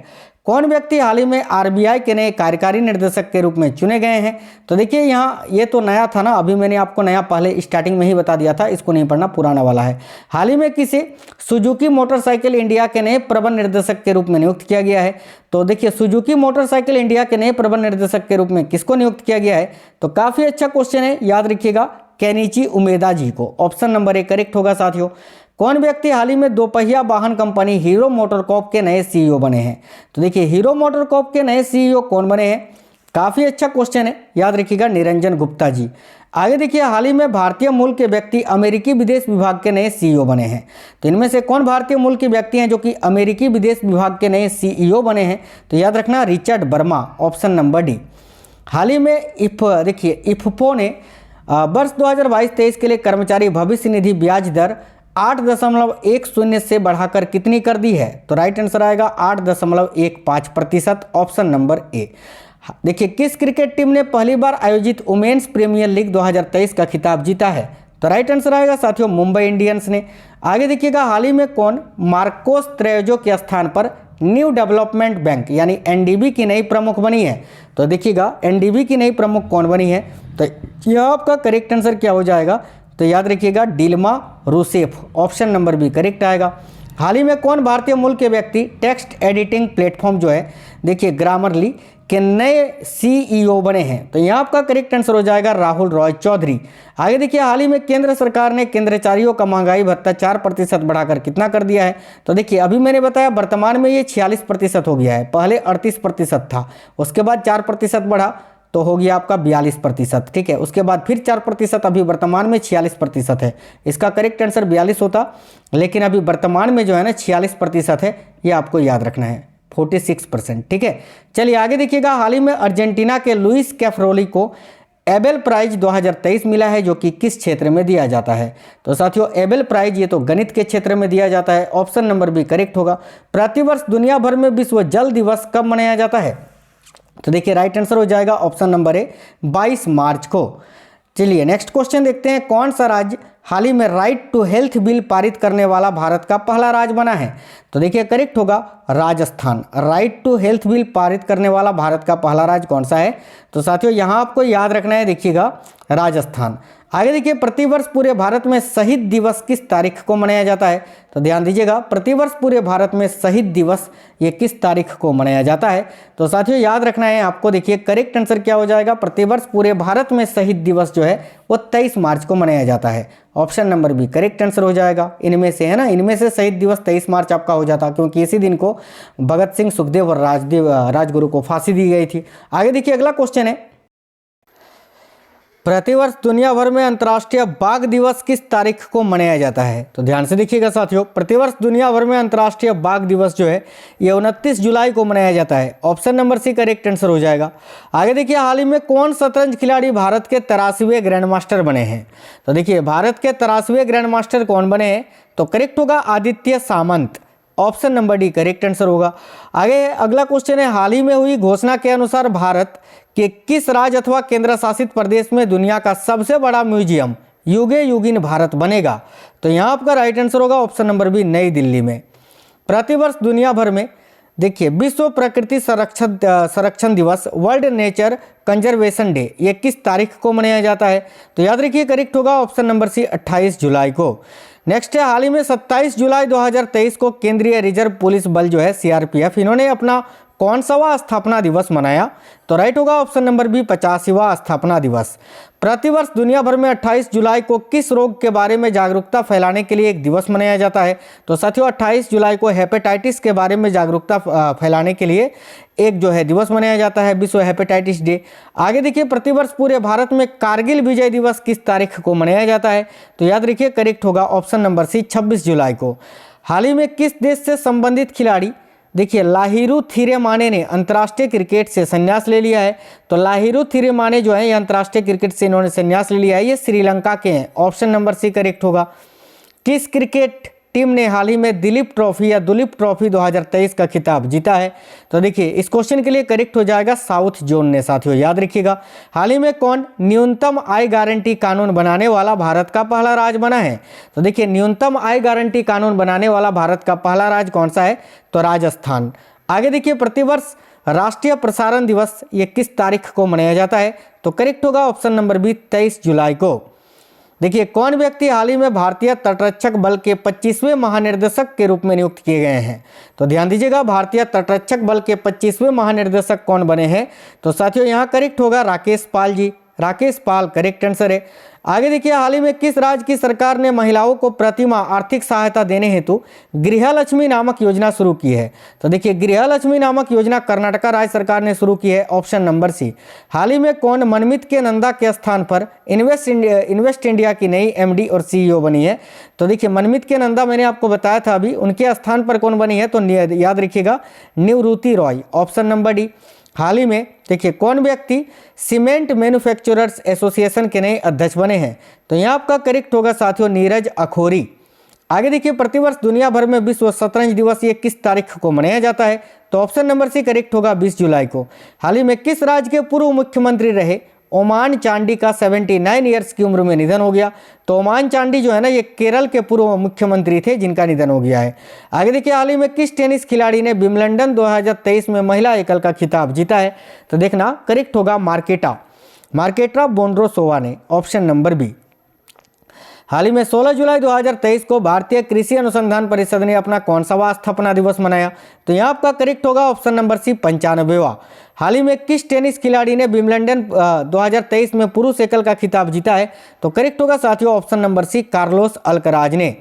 कौन व्यक्ति हाल ही में आरबीआई के नए कार्यकारी निर्देशक के रूप में चुने गए हैं? तो देखिए यहाँ ये तो नया था ना, अभी मैंने आपको नया पहले स्टार्टिंग में ही बता दिया था, इसको नहीं पढ़ना, पुराना वाला है। हाल ही में किसे सुजुकी मोटरसाइकिल इंडिया के नए प्रबंध निर्देशक के रूप में नियुक्त किया गया है? तो देखिए सुजुकी मोटरसाइकिल इंडिया के नए प्रबंध निर्देशक के रूप में किसको नियुक्त किया गया है? तो काफी अच्छा क्वेश्चन है, याद रखिएगा केनिची उमेदा जी को। ऑप्शन नंबर ए करेक्ट होगा साथियों। कौन व्यक्ति हाल ही में दोपहिया वाहन कंपनी हीरो मोटरकॉर्प के नए सीईओ बने हैं? तो देखिए हीरो मोटरकॉर्प के नए सीईओ कौन बने हैं? काफी अच्छा क्वेश्चन है, याद रखिएगा निरंजन गुप्ता जी। आगे देखिए, हाल ही में भारतीय मूल के व्यक्ति अमेरिकी विदेश विभाग के नए सीईओ बने हैं। तो इनमें से कौन भारतीय मूल के व्यक्ति हैं जो कि अमेरिकी विदेश विभाग के नए सीईओ बने हैं? तो याद रखना Richard Verma, option number D. हाल ही में देखिए इफ्को ने वर्ष 2022-23 के लिए कर्मचारी भविष्य निधि ब्याज दर 8.10 से बढ़ाकर कितनी कर दी है? तो राइट आंसर आएगा 8.15%, ऑप्शन नंबर ए। देखिए किस क्रिकेट टीम ने पहली बार आयोजित वुमेन्स प्रीमियर लीग 2023 का खिताब जीता है? तो राइट आंसर आएगा साथियों मुंबई इंडियंस ने। आगे देखिएगा, हाल ही में कौन मार्कोस त्रेजो के स्थान पर न्यू डेवलपमेंट बैंक यानी एनडीबी की नई प्रमुख बनी है? तो देखिएगा एनडीबी की नई प्रमुख कौन बनी है? तो यह आपका करेक्ट आंसर क्या हो जाएगा? तो याद रखिएगा Dilma Rousseff, option number B correct आएगा। हाल ही में कौन भारतीय मूल के व्यक्ति टेक्स्ट एडिटिंग प्लेटफॉर्म जो है देखिए ग्रामरली के नए सीईओ बने हैं? तो यहाँ आपका करेक्ट आंसर हो जाएगा राहुल रॉय चौधरी। आगे देखिए, हाल ही में केंद्र सरकार ने केंद्रचारियों का महंगाई भत्ता 4% बढ़ाकर कितना कर दिया है? तो देखिए अभी मैंने बताया वर्तमान में ये 46% हो गया है, पहले 38% था, उसके बाद 4% बढ़ा तो हो गया आपका 42%, ठीक है। उसके बाद फिर 4%, अभी वर्तमान में 46% है। इसका करेक्ट आंसर 42 होता, लेकिन अभी वर्तमान में जो है ना 46% है, ये आपको याद रखना है, 46%, ठीक है। चलिए आगे देखिएगा, हाल ही में अर्जेंटीना के लुइस कैफरोली को एबेल प्राइज 2023 मिला है, जो कि किस क्षेत्र में दिया जाता है? तो साथियों एबेल प्राइज ये तो गणित के क्षेत्र में दिया जाता है, ऑप्शन नंबर बी करेक्ट होगा। प्रतिवर्ष दुनिया भर में विश्व जल दिवस कब मनाया जाता है? तो देखिए राइट आंसर हो जाएगा ऑप्शन नंबर ए 22 मार्च को। चलिए नेक्स्ट क्वेश्चन देखते हैं, कौन सा राज्य हाल ही में राइट टू हेल्थ बिल पारित करने वाला भारत का पहला राज्य बना है? तो देखिए करेक्ट होगा Rajasthan. Right to health bill पारित करने वाला भारत का पहला राज्य कौन सा है? तो साथियों यहाँ आपको याद रखना है, देखिएगा राजस्थान। आगे देखिए, प्रतिवर्ष पूरे भारत में शहीद दिवस किस तारीख को मनाया जाता है? तो ध्यान दीजिएगा, प्रतिवर्ष पूरे भारत में शहीद दिवस ये किस तारीख को मनाया जाता है? तो साथियों याद रखना है आपको, देखिए करेक्ट आंसर क्या हो जाएगा, प्रतिवर्ष पूरे भारत में शहीद दिवस जो है वो 23 मार्च को मनाया जाता है, option number B correct answer हो जाएगा। इनमें से है ना, इनमें से शहीद दिवस 23 मार्च आपका हो जाता, क्योंकि इसी दिन को भगत सिंह, सुखदेव और राजगुरु को फांसी दी गई थी। आगे देखिए अगला क्वेश्चन है, प्रतिवर्ष दुनिया भर में अंतर्राष्ट्रीय बाघ दिवस किस तारीख को मनाया जाता है? तो ध्यान से देखिएगा साथियों, प्रतिवर्ष दुनिया भर में अंतर्राष्ट्रीय बाघ दिवस जो है ये 29 जुलाई को मनाया जाता है, option number C correct answer हो जाएगा। आगे देखिए, हाल ही में कौन शतरंज खिलाड़ी भारत के 83वें ग्रैंड मास्टर बने हैं? तो देखिए भारत के 83वें ग्रैंड मास्टर कौन बने हैं? तो करेक्ट होगा Aditya Samant, option number D correct answer होगा। आगे अगला क्वेश्चन है, हाल ही में हुई घोषणा के अनुसार भारत के किस राज्य अथवा केंद्र शासित प्रदेश में दुनिया का सबसे बड़ा म्यूजियम युगे युगिन भारत बनेगा? तो यहाँ आपका राइट आंसर होगा ऑप्शन नंबर बी नई दिल्ली में। प्रतिवर्ष दुनिया भर में देखिए विश्व प्रकृति संरक्षण दिवस वर्ल्ड नेचर कंजर्वेशन डे ये किस तारीख को मनाया जाता है? तो याद रखिए करेक्ट होगा ऑप्शन नंबर सी 28 जुलाई को। नेक्स्ट है, हाल ही में 27 जुलाई 2023 को केंद्रीय रिजर्व पुलिस बल जो है सीआरपीएफ, इन्होंने अपना कौन सावा स्थापना दिवस मनाया? तो राइट होगा ऑप्शन नंबर बी 85वां स्थापना दिवस। प्रतिवर्ष दुनिया भर में 28 जुलाई को किस रोग के बारे में जागरूकता फैलाने के लिए एक दिवस मनाया जाता है? तो साथियों 28 जुलाई को हेपेटाइटिस के बारे में जागरूकता फैलाने के लिए एक जो है दिवस मनाया जाता है, विश्व हेपेटाइटिस डे। आगे देखिए, प्रतिवर्ष पूरे भारत में कारगिल विजय दिवस किस तारीख को मनाया जाता है? तो याद रखिए करेक्ट होगा ऑप्शन नंबर सी 26 जुलाई को। हाल ही में किस देश से संबंधित खिलाड़ी देखिए लाहिरू थिरेमाने ने अंतर्राष्ट्रीय क्रिकेट से संन्यास ले लिया है? तो लाहिरू थिरेमाने जो है ये अंतर्राष्ट्रीय क्रिकेट से इन्होंने संन्यास ले लिया है, ये श्रीलंका के हैं, ऑप्शन नंबर सी करेक्ट होगा। किस क्रिकेट टीम ने हाल ही में दिलीप ट्रॉफी या दुलीप ट्रॉफी 2023 का खिताब जीता है? तो देखिए इस क्वेश्चन के लिए करेक्ट हो जाएगा साउथ जोन ने। साथियों याद रखिएगा, हाल ही में कौन न्यूनतम आय गारंटी कानून बनाने वाला भारत का पहला राज्य बना है? तो देखिए न्यूनतम आय गारंटी कानून बनाने वाला भारत का पहला राज्य कौन सा है? तो राजस्थान। आगे देखिए, प्रतिवर्ष राष्ट्रीय प्रसारण दिवस ये किस तारीख को मनाया जाता है? तो करेक्ट होगा ऑप्शन नंबर बी 23 जुलाई को। देखिए कौन व्यक्ति हाल ही में भारतीय तटरक्षक बल के 25वें महानिर्देशक के रूप में नियुक्त किए गए हैं? तो ध्यान दीजिएगा, भारतीय तटरक्षक बल के 25वें महानिर्देशक कौन बने हैं? तो साथियों यहाँ करेक्ट होगा राकेश पाल जी। राकेश पाल करेक्ट आंसर है। आगे देखिए, हाल ही में किस राज्य की सरकार ने महिलाओं को प्रतिमाह आर्थिक सहायता देने हेतु गृहलक्ष्मी नामक योजना शुरू की है? तो देखिए गृहलक्ष्मी नामक योजना कर्नाटका राज्य सरकार ने शुरू की है, ऑप्शन नंबर सी। हाल ही में कौन मनमित के नंदा के स्थान पर इन्वेस्ट इंडिया की नई एमडी और सीईओ बनी है? तो देखिए मनमित के नंदा मैंने आपको बताया था अभी, उनके स्थान पर कौन बनी है? तो याद रखिएगा निवृत्ति रॉय, ऑप्शन नंबर डी। हाल ही में देखिए कौन व्यक्ति सीमेंट मैन्युफैक्चरर्स एसोसिएशन के नए अध्यक्ष बने हैं? तो यहाँ आपका करेक्ट होगा साथियों नीरज अखोरी। आगे देखिए, प्रतिवर्ष दुनिया भर में विश्व शतरंज दिवस ये किस तारीख को मनाया जाता है? तो ऑप्शन नंबर सी करेक्ट होगा 20 जुलाई को। हाल ही में किस राज्य के पूर्व मुख्यमंत्री रहे ओमान चांडी का 79 ईयर्स की उम्र में निधन हो गया? तो ओमान चांडी जो है ना, ये केरल के पूर्व मुख्यमंत्री थे जिनका निधन हो गया है। आगे देखिए, हाल ही में किस टेनिस खिलाड़ी ने विंबलडन 2023 में महिला एकल का खिताब जीता है? तो देखना करेक्ट होगा मार्केटा बोंड्रोसोवा ने, ऑप्शन नंबर बी। हाल ही में 16 जुलाई 2023 को भारतीय कृषि अनुसंधान परिषद ने अपना कौन सा स्थापना दिवस मनाया? तो यहाँ आपका करेक्ट होगा ऑप्शन नंबर सी 95वां। हाल ही में किस टेनिस खिलाड़ी ने विंबलडन 2023 में पुरुष एकल का खिताब जीता है? तो करेक्ट होगा साथियों option number C Carlos Alcaraz ने।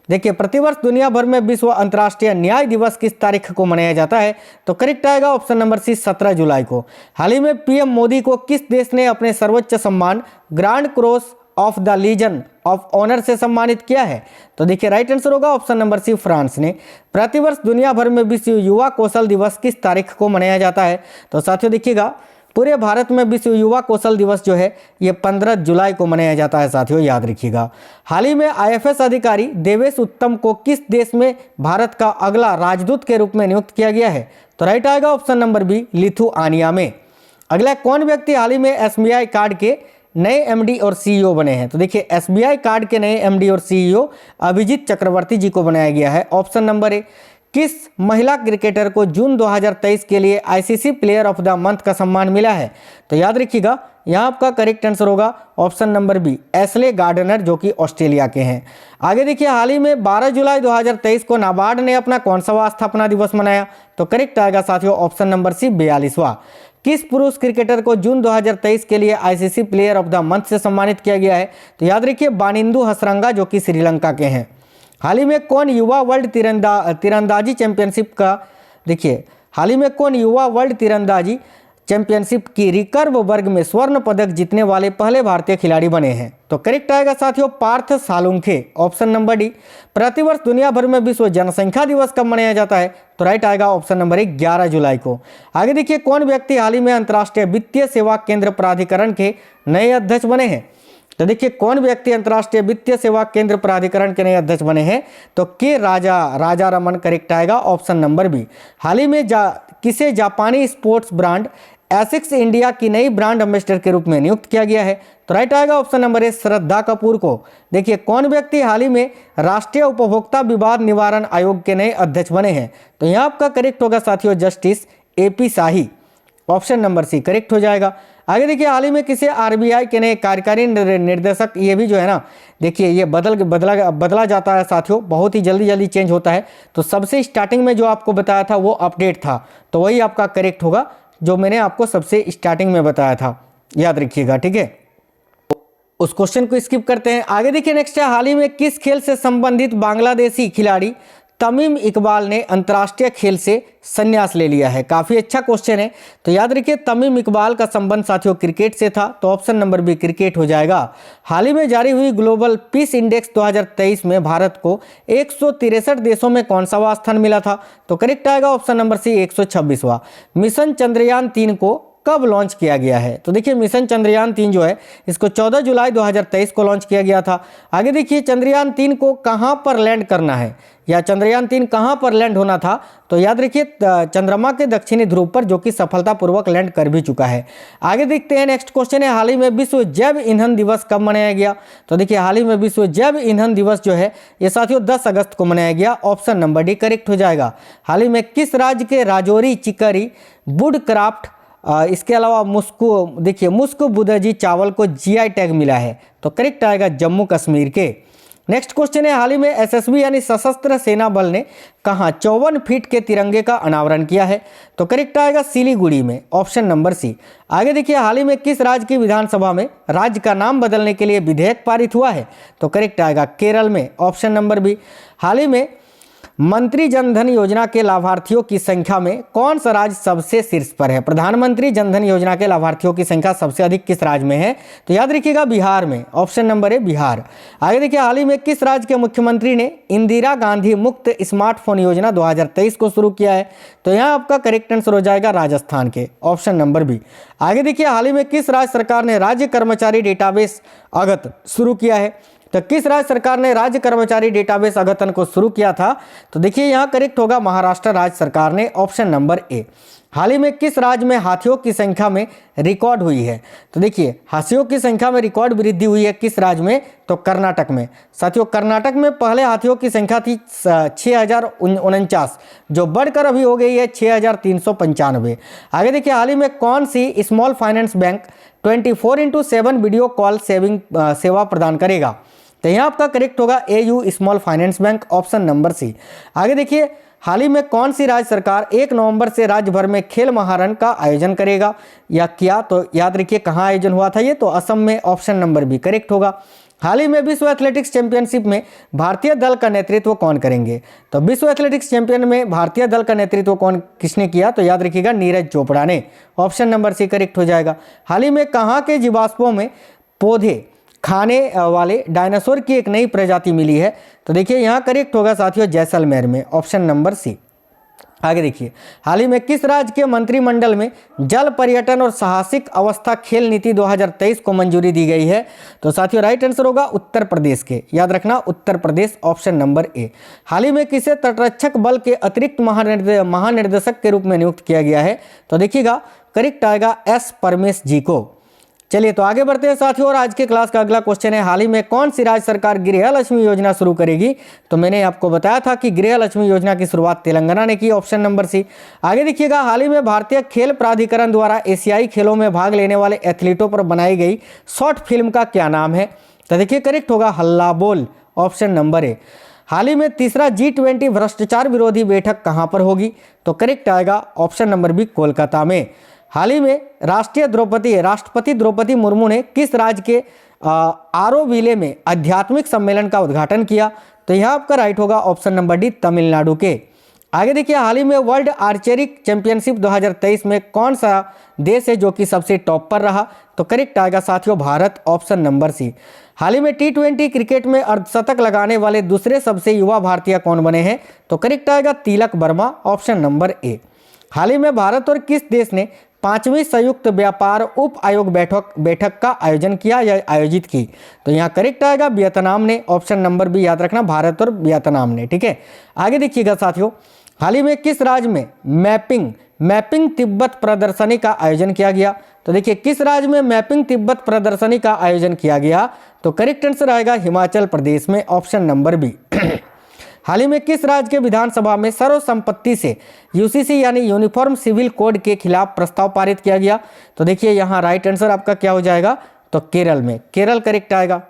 देखिए प्रतिवर्ष दुनिया भर में विश्व अंतर्राष्ट्रीय न्याय दिवस किस तारीख को मनाया जाता है? तो करेक्ट आएगा ऑप्शन नंबर सी 17 जुलाई को। हाल ही में पीएम मोदी को किस देश ने अपने सर्वोच्च सम्मान Grand Cross of the Legion of Honour से सम्मानित किया है? तो देखिए राइट आंसर होगा ऑप्शन नंबर सी फ्रांस ने। प्रतिवर्ष दुनिया भर में विश्व युवा कौशल दिवस किस तारीख को मनाया जाता है? तो साथियों देखिएगा, पूरे भारत में विश्व युवा कौशल दिवस जो है ये 15 जुलाई को मनाया जाता है साथियों, याद रखिएगा। हाल ही में आईएफएस अधिकारी देवेश उत्तम को किस देश में भारत का अगला राजदूत के रूप में नियुक्त किया गया है? तो राइट आएगा ऑप्शन नंबर बी लिथुआनिया में। अगला कौन व्यक्ति हाल ही में एसबीआई कार्ड के नए एमडी और सीईओ बने हैं? तो देखिए एसबीआई कार्ड के नए एमडी और सीईओ अभिजीत चक्रवर्ती जी को बनाया गया है, ऑप्शन नंबर ए। किस महिला क्रिकेटर को जून 2023 के लिए ICC player of the month का सम्मान मिला है? तो याद रखिएगा यहाँ आपका करेक्ट आंसर होगा option number B Ashleigh Gardner, जो कि ऑस्ट्रेलिया के हैं। आगे देखिए, हाल ही में 12 जुलाई 2023 को नाबार्ड ने अपना कौन सा स्थापना दिवस मनाया? तो करेक्ट आएगा साथियों ऑप्शन नंबर सी 42वां। किस पुरुष क्रिकेटर को जून 2023 के लिए ICC player of the month से सम्मानित किया गया है? तो याद रखिए बानिंदु हसरंगा, जो कि श्रीलंका के हैं। हाल ही में कौन युवा वर्ल्ड तीरंदाजी चैंपियनशिप का देखिए हाल ही में कौन युवा वर्ल्ड तीरंदाजी चैंपियनशिप की रिकर्व वर्ग में स्वर्ण पदक जीतने वाले पहले भारतीय खिलाड़ी बने हैं? तो करेक्ट आएगा साथियों Parth Salunkhe, option number D. प्रतिवर्ष दुनिया भर में विश्व जनसंख्या दिवस कब मनाया जाता है? तो राइट आएगा ऑप्शन नंबर 11 जुलाई को। आगे देखिए, कौन व्यक्ति हाल ही में अंतर्राष्ट्रीय वित्तीय सेवा केंद्र प्राधिकरण के नए अध्यक्ष बने हैं? तो देखिए कौन व्यक्ति अंतर्राष्ट्रीय वित्तीय सेवा केंद्र प्राधिकरण के नए अध्यक्ष बने हैं? तो के राजा रमन करेक्ट आएगा ऑप्शन नंबर बी। हाल ही में किसे जापानी स्पोर्ट्स ब्रांड एसिक्स इंडिया की नई ब्रांड एम्बेसडर के रूप में नियुक्त किया गया है? तो राइट आएगा ऑप्शन नंबर ए श्रद्धा कपूर को। देखिए कौन व्यक्ति हाल ही में राष्ट्रीय उपभोक्ता विवाद निवारण आयोग के नए अध्यक्ष बने हैं? तो यहाँ आपका करेक्ट होगा साथियों जस्टिस एपी शाही, ऑप्शन नंबर सी करेक्ट हो जाएगा। आगे देखिए, हाल ही में किसे आरबीआई के नए कार्यकारी निर्देशक, ये भी जो है ना देखिए ये बदला जाता है साथियों, बहुत ही जल्दी चेंज होता है। तो सबसे स्टार्टिंग में जो आपको बताया था वो अपडेट था, तो वही आपका करेक्ट होगा जो मैंने आपको सबसे स्टार्टिंग में बताया था, याद रखिएगा, ठीक है। उस क्वेश्चन को स्किप करते हैं। आगे देखिए नेक्स्ट है, हाल ही में किस खेल से संबंधित बांग्लादेशी खिलाड़ी तमीम इकबाल ने अंतर्राष्ट्रीय खेल से संन्यास ले लिया है? काफ़ी अच्छा क्वेश्चन है। तो याद रखिए तमीम इकबाल का संबंध साथियों क्रिकेट से था, तो ऑप्शन नंबर बी क्रिकेट हो जाएगा। हाल ही में जारी हुई ग्लोबल पीस इंडेक्स 2023 में भारत को 163 देशों में कौन सा स्थान मिला था? तो करेक्ट आएगा ऑप्शन नंबर सी 126वां। मिशन चंद्रयान 3 को कब लॉन्च किया गया है? तो देखिए मिशन चंद्रयान 3 जो है इसको 14 जुलाई 2023 को लॉन्च किया गया था। आगे देखिए चंद्रयान 3 को कहां पर लैंड करना है या चंद्रयान 3 कहां पर लैंड होना था? तो याद रखिए चंद्रमा के दक्षिणी ध्रुव पर, जो कि सफलतापूर्वक लैंड कर भी चुका है। आगे देखते हैं नेक्स्ट क्वेश्चन है, हाल ही में विश्व जैव ईंधन दिवस कब मनाया गया? तो देखिए हाल ही में विश्व जैव ईंधन दिवस जो है ये साथियों 10 अगस्त को मनाया गया। ऑप्शन नंबर डी करेक्ट हो जाएगा। हाल ही में किस राज्य के राजौरी चिकरी वुडक्राफ्ट इसके अलावा मुस्को बुदजी चावल को जीआई टैग मिला है? तो करेक्ट आएगा जम्मू कश्मीर के। नेक्स्ट क्वेश्चन है, हाल ही में एसएसबी यानी सशस्त्र सेना बल ने कहां 54 फीट के तिरंगे का अनावरण किया है? तो करेक्ट आएगा सिलीगुड़ी में। Option number C. आगे देखिए हाल ही में किस राज्य की विधानसभा में राज्य का नाम बदलने के लिए विधेयक पारित हुआ है? तो करेक्ट आएगा केरल में। Option number B. हाल ही में मंत्री जनधन योजना के लाभार्थियों की संख्या में कौन सा राज्य सबसे शीर्ष पर है? प्रधानमंत्री जनधन योजना के लाभार्थियों की संख्या सबसे अधिक किस राज्य में है? तो याद रखिएगा बिहार में। ऑप्शन नंबर है बिहार। आगे देखिए हाल ही में किस राज्य के मुख्यमंत्री ने इंदिरा गांधी मुक्त स्मार्टफोन योजना 2023 को शुरू किया है? तो यहाँ आपका करेक्ट आंसर हो जाएगा राजस्थान के। Option number B. आगे देखिए हाल ही में किस राज्य सरकार ने राज्य कर्मचारी डेटाबेस अगत शुरू किया है? तो किस राज्य सरकार ने राज्य कर्मचारी डेटाबेस अद्यतन को शुरू किया था? तो देखिए यहाँ करेक्ट होगा महाराष्ट्र राज्य सरकार ने। Option number A. हाल ही में किस राज्य में हाथियों की संख्या में रिकॉर्ड हुई है? तो देखिए हाथियों की संख्या में रिकॉर्ड वृद्धि हुई है किस राज्य में? तो कर्नाटक में। साथियों कर्नाटक में पहले हाथियों की संख्या थी 6049, जो बढ़कर अभी हो गई है 6395। आगे देखिए हाल ही में कौन सी small finance bank 24/7 video call सेवा प्रदान करेगा? तो यहाँ आपका करेक्ट होगा AU small finance bank. Option number C. आगे देखिए हाल ही में कौन सी राज्य सरकार 1 नवंबर से राज्य भर में खेल महारण का आयोजन करेगा या किया? तो याद रखिए कहाँ आयोजन हुआ था ये? तो असम में। ऑप्शन नंबर बी करेक्ट होगा। हाल ही में विश्व एथलेटिक्स चैंपियनशिप में भारतीय दल का नेतृत्व कौन करेंगे? तो विश्व एथलेटिक्स चैंपियन में भारतीय दल का नेतृत्व किसने किया? तो याद रखिएगा नीरज चोपड़ा ने। ऑप्शन नंबर सी करेक्ट हो जाएगा। हाल ही में कहाँ के जीवाश्मों में पौधे खाने वाले डायनासोर की एक नई प्रजाति मिली है? तो देखिए यहाँ करेक्ट होगा साथियों जैसलमेर में। Option number C. आगे देखिए हाल ही में किस राज्य के मंत्रिमंडल में जल पर्यटन और साहसिक अवस्था खेल नीति 2023 को मंजूरी दी गई है? तो साथियों राइट आंसर होगा उत्तर प्रदेश के। याद रखना Uttar Pradesh. Option number A. हाल ही में किसे तटरक्षक बल के अतिरिक्त महानिर्देशक के रूप में नियुक्त किया गया है? तो देखिएगा करेक्ट आएगा एस परमेश जी को। चलिए तो आगे बढ़ते हैं साथियों, और आज के क्लास का अगला क्वेश्चन है, हाल ही में कौन सी राज्य सरकार गृह लक्ष्मी योजना शुरू करेगी? तो मैंने आपको बताया था कि गृह लक्ष्मी योजना की शुरुआत तेलंगाना ने की। Option number C. आगे देखिएगा हाल ही में भारतीय खेल प्राधिकरण द्वारा एशियाई खेलों में भाग लेने वाले एथलीटों पर बनाई गई शॉर्ट फिल्म का क्या नाम है? तो देखिए करेक्ट होगा हल्ला बोल। Option number A. हाल ही में तीसरा G20 भ्रष्टाचार विरोधी बैठक कहां पर होगी? तो करेक्ट आएगा ऑप्शन नंबर बी कोलकाता में। हाल ही में राष्ट्रपति द्रौपदी मुर्मू ने किस राज्य के आरोविले में आध्यात्मिक सम्मेलन का उद्घाटन किया? तो यहाँ आपका राइट होगा ऑप्शन नंबर डी तमिलनाडु के। आगे देखिए हाल ही में वर्ल्ड आर्चरी चैंपियनशिप 2023 में कौन सा देश है जो कि सबसे टॉप पर रहा? तो करेक्ट आएगा साथियों भारत। Option number C. हाल ही में T20 क्रिकेट में अर्धशतक लगाने वाले दूसरे सबसे युवा भारतीय कौन बने हैं? तो करेक्ट आएगा Tilak Varma. Option number A. हाल ही में भारत और किस देश ने 5वीं संयुक्त व्यापार उप आयोग बैठक का आयोजन किया या आयोजित की? तो यहाँ करेक्ट आएगा वियतनाम ने। ऑप्शन नंबर बी याद रखना भारत और वियतनाम ने। ठीक है आगे देखिएगा साथियों, हाल ही में किस राज्य में मैपिंग तिब्बत प्रदर्शनी का आयोजन किया गया? तो देखिए किस राज्य में मैपिंग तिब्बत प्रदर्शनी का आयोजन किया गया? तो करेक्ट आंसर आएगा हिमाचल प्रदेश में। Option number B. हाल ही में किस राज्य के विधानसभा में सर्वसम्मति से यूसीसी यानी यूनिफॉर्म सिविल कोड के खिलाफ प्रस्ताव पारित किया गया? तो देखिए यहाँ राइट आंसर आपका क्या हो जाएगा? तो केरल में। केरल करेक्ट आएगा।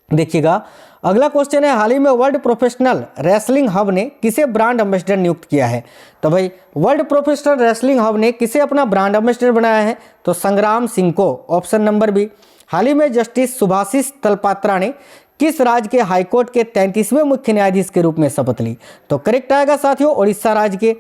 देखिएगा अगला क्वेश्चन है, हाल ही में वर्ल्ड प्रोफेशनल रेसलिंग हब ने किसे ब्रांड एम्बेसडर नियुक्त किया है? तो भाई वर्ल्ड प्रोफेशनल रेसलिंग हब ने किसे अपना ब्रांड एम्बेसडर बनाया है? तो संग्राम सिंह को। Option number B. हाल ही में जस्टिस सुभाषिष तलपात्रा ने किस राज्य के हाईकोर्ट के 33वें मुख्य न्यायाधीश के रूप में शपथ ली? तो करेक्ट आएगा साथियों उड़ीसा राज्य के।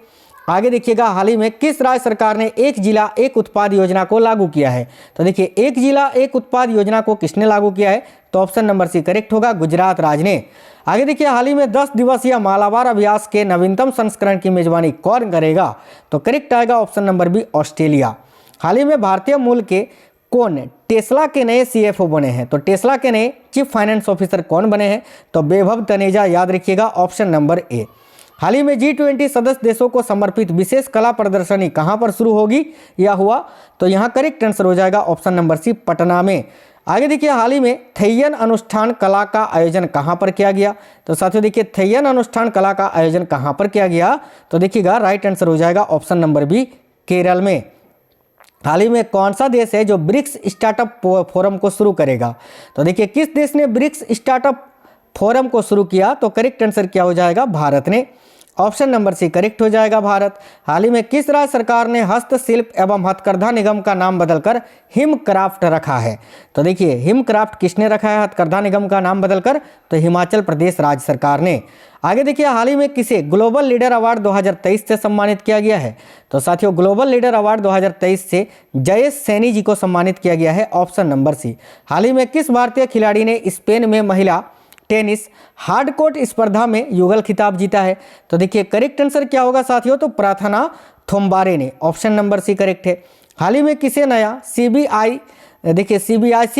आगे देखिएगा हाल ही में किस राज्य सरकार ने एक जिला एक उत्पाद योजना को लागू किया है? तो देखिए एक जिला एक उत्पाद योजना को किसने लागू किया है? तो ऑप्शन नंबर सी करेक्ट होगा गुजरात राज्य ने। आगे देखिए हाल ही में 10 दिवसीय मालाबार अभ्यास के नवीनतम संस्करण की मेजबानी कौन करेगा? तो करेक्ट आएगा ऑप्शन नंबर बी ऑस्ट्रेलिया। हाल ही में भारतीय मूल के कौन टेस्ला के नए CFO बने हैं? तो टेस्ला के नए चीफ फाइनेंस ऑफिसर कौन बने हैं? तो वैभव तनेजा, याद रखिएगा ऑप्शन नंबर ए। हाल ही में G20 सदस्य देशों को समर्पित विशेष कला प्रदर्शनी कहां पर शुरू होगी या हुआ? तो यहां करेक्ट आंसर हो जाएगा ऑप्शन नंबर सी, पटना में। आगे देखिए, हाल ही में थेयन अनुष्ठान कला का आयोजन कहां पर किया गया? तो साथियों देखिए, थेयन अनुष्ठान कला का आयोजन कहां पर किया गया? तो देखिएगा राइट आंसर हो जाएगा ऑप्शन नंबर बी, केरल में। हाल ही में कौन सा देश है जो ब्रिक्स स्टार्टअप फोरम को शुरू करेगा? तो देखिए, किस देश ने ब्रिक्स स्टार्टअप फोरम को शुरू किया? तो करेक्ट आंसर क्या हो जाएगा? भारत ने। ऑप्शन नंबर सी करेक्ट हो जाएगा, भारत। हाल ही में किस राज्य सरकार ने हस्तशिल्प एवं हथकरघा निगम का नाम बदलकर हिमक्राफ्ट रखा है? तो देखिए, हिमक्राफ्ट किसने रखा है हथकरघा निगम का नाम बदलकर? तो हिमाचल प्रदेश राज्य सरकार ने। आगे देखिए, हाल ही में किसे ग्लोबल लीडर अवार्ड 2023 से सम्मानित किया गया है? तो साथियों, ग्लोबल लीडर अवार्ड 2023 से जयेश सैनी जी को सम्मानित किया गया है, ऑप्शन नंबर सी। हाल ही में किस भारतीय खिलाड़ी ने स्पेन में महिला टेनिस हार्डकोर्ट स्पर्धा में युगल खिताब जीता है? तो देखिए, करेक्ट आंसर क्या होगा साथियों? तो प्रार्थना थोम्बारे ने, ऑप्शन नंबर सी करेक्ट है। हाल ही में किसे नया CBIC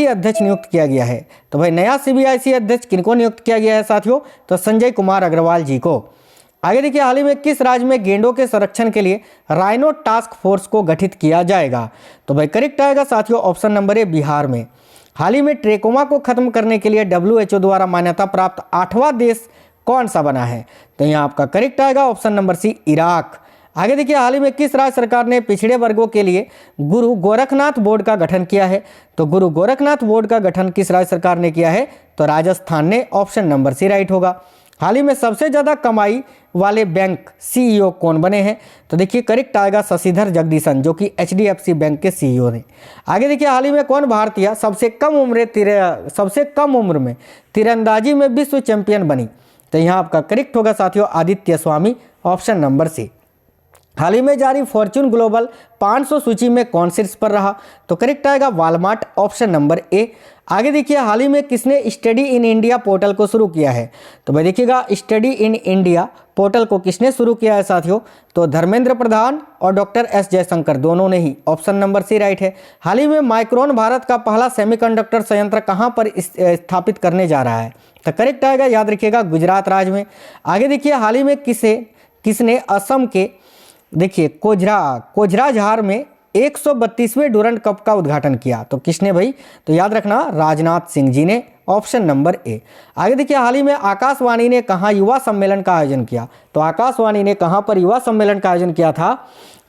अध्यक्ष नियुक्त किया गया है? तो भाई, नया CBIC अध्यक्ष किनको नियुक्त किया गया है साथियों? तो संजय कुमार अग्रवाल जी को। आगे देखिए, हाल ही में किस राज्य में गेंडों के संरक्षण के लिए राइनो टास्क फोर्स को गठित किया जाएगा? तो भाई करेक्ट आएगा साथियों ऑप्शन नंबर ए, बिहार में। हाल ही में ट्रेकोमा को खत्म करने के लिए WHO द्वारा मान्यता प्राप्त 8वां देश कौन सा बना है? तो यहाँ आपका करेक्ट आएगा ऑप्शन नंबर सी, इराक। आगे देखिए, हाल ही में किस राज्य सरकार ने पिछड़े वर्गों के लिए गुरु गोरखनाथ बोर्ड का गठन किया है? तो गुरु गोरखनाथ बोर्ड का गठन किस राज्य सरकार ने किया है? तो राजस्थान ने, ऑप्शन नंबर सी राइट होगा। हाल ही में सबसे ज़्यादा कमाई वाले बैंक CEO कौन बने हैं? तो देखिए, करेक्ट आएगा शशिधर जगदीशन, जो कि HDFC बैंक के CEO ने। आगे देखिए, हाल ही में कौन भारतीय सबसे कम उम्र में तीरंदाजी में विश्व चैंपियन बनी? तो यहाँ आपका करेक्ट होगा साथियों, आदित्य स्वामी, ऑप्शन नंबर सी। हाल ही में जारी फॉर्च्यून ग्लोबल 500 सूची में कौन शीर्ष पर रहा? तो करेक्ट आएगा वालमार्ट, ऑप्शन नंबर ए। आगे देखिए, हाल ही में किसने स्टडी इन इंडिया पोर्टल को शुरू किया है? तो भाई देखिएगा, स्टडी इन इंडिया पोर्टल को किसने शुरू किया है साथियों? तो धर्मेंद्र प्रधान और डॉक्टर S जयशंकर, दोनों ने ही, ऑप्शन नंबर सी राइट है। हाल ही में माइक्रोन भारत का पहला सेमीकंडक्टर संयंत्र कहां पर स्थापित करने जा रहा है? तो करेक्ट आएगा, याद रखिएगा, गुजरात राज्य में। आगे देखिए, हाल ही में किसने असम के देखिए कोझराझार में 132वें डूरंड कप का उद्घाटन किया? तो किसने भाई? तो याद रखना, राजनाथ सिंह जी ने, ऑप्शन नंबर ए। आगे देखिए, हाल ही में आकाशवाणी ने कहाँ युवा सम्मेलन का आयोजन किया? तो आकाशवाणी ने कहाँ पर युवा सम्मेलन का आयोजन किया था?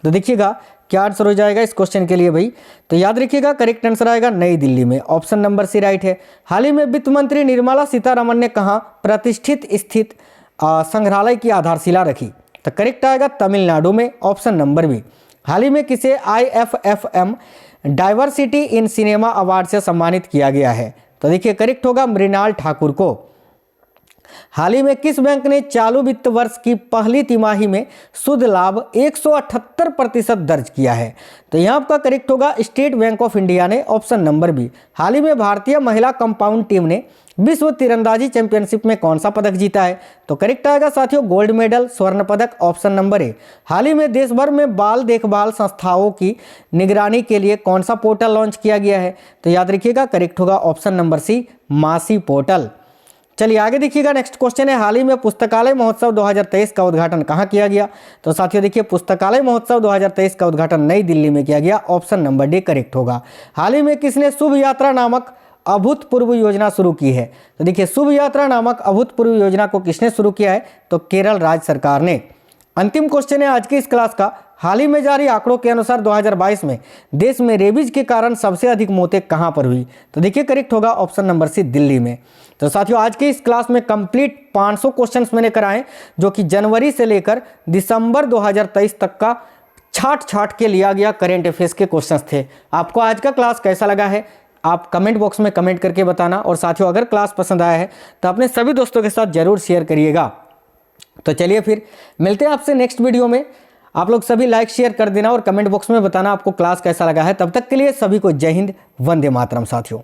तो देखिएगा क्या आंसर हो जाएगा इस क्वेश्चन के लिए भाई? तो याद रखिएगा, करेक्ट आंसर आएगा नई दिल्ली में, ऑप्शन नंबर सी राइट है। हाल ही में वित्त मंत्री निर्मला सीतारमण ने कहाँ प्रतिष्ठित स्थित संग्रहालय की आधारशिला रखी? तो करेक्ट आएगा तमिलनाडु में, ऑप्शन नंबर बी। हाल ही में किसे IFFM diversity in cinema award से सम्मानित किया गया है? तो देखिए, करेक्ट होगा मृणाल ठाकुर को। हाल ही में किस बैंक ने चालू वित्त वर्ष की पहली तिमाही में शुद्ध लाभ 178% दर्ज किया है? तो यहाँ आपका करेक्ट होगा स्टेट बैंक ऑफ इंडिया ने, ऑप्शन नंबर बी। हाल ही में भारतीय महिला कंपाउंड टीम ने विश्व तीरंदाजी चैंपियनशिप में कौन सा पदक जीता है? तो करेक्ट आएगा साथियों, गोल्ड मेडल, स्वर्ण पदक, ऑप्शन नंबर ए। हाल ही में देश भर में बाल देखभाल संस्थाओं की निगरानी के लिए कौन सा पोर्टल लॉन्च किया गया है? तो याद रखिएगा, करेक्ट होगा ऑप्शन नंबर सी, मासी पोर्टल। चलिए आगे देखिएगा, नेक्स्ट क्वेश्चन है, हाल ही में पुस्तकालय महोत्सव 2023 का उद्घाटन कहाँ किया गया? तो साथियों देखिए, पुस्तकालय महोत्सव 2023 का उद्घाटन नई दिल्ली में किया गया, ऑप्शन नंबर डी करेक्ट होगा। हाल ही में किसने शुभ यात्रा नामक अभूतपूर्व योजना शुरू की है? तो देखिए, शुभ यात्रा नामक अभूतपूर्व योजना को किसने शुरू किया है? तो केरल राज्य सरकार ने। अंतिम क्वेश्चन है आज की इस क्लास का, हाल ही में जारी आंकड़ों के अनुसार 2022 में देश में रेबीज के कारण सबसे अधिक मौतें कहां पर हुई? तो देखिए, करेक्ट होगा ऑप्शन नंबर सी, दिल्ली में। तो साथियों, आज के इस क्लास में कंप्लीट 500 क्वेश्चंस मैंने कराए, जो कि जनवरी से लेकर दिसंबर 2023 तक का छाट के लिया गया करेंट अफेयर्स के क्वेश्चंस थे। आपको आज का क्लास कैसा लगा है आप कमेंट बॉक्स में कमेंट करके बताना, और साथियों अगर क्लास पसंद आया है तो अपने सभी दोस्तों के साथ जरूर शेयर करिएगा। तो चलिए फिर मिलते हैं आपसे नेक्स्ट वीडियो में। आप लोग सभी लाइक शेयर कर देना और कमेंट बॉक्स में बताना आपको क्लास कैसा लगा है। तब तक के लिए सभी को जय हिंद, वंदे मातरम साथियों।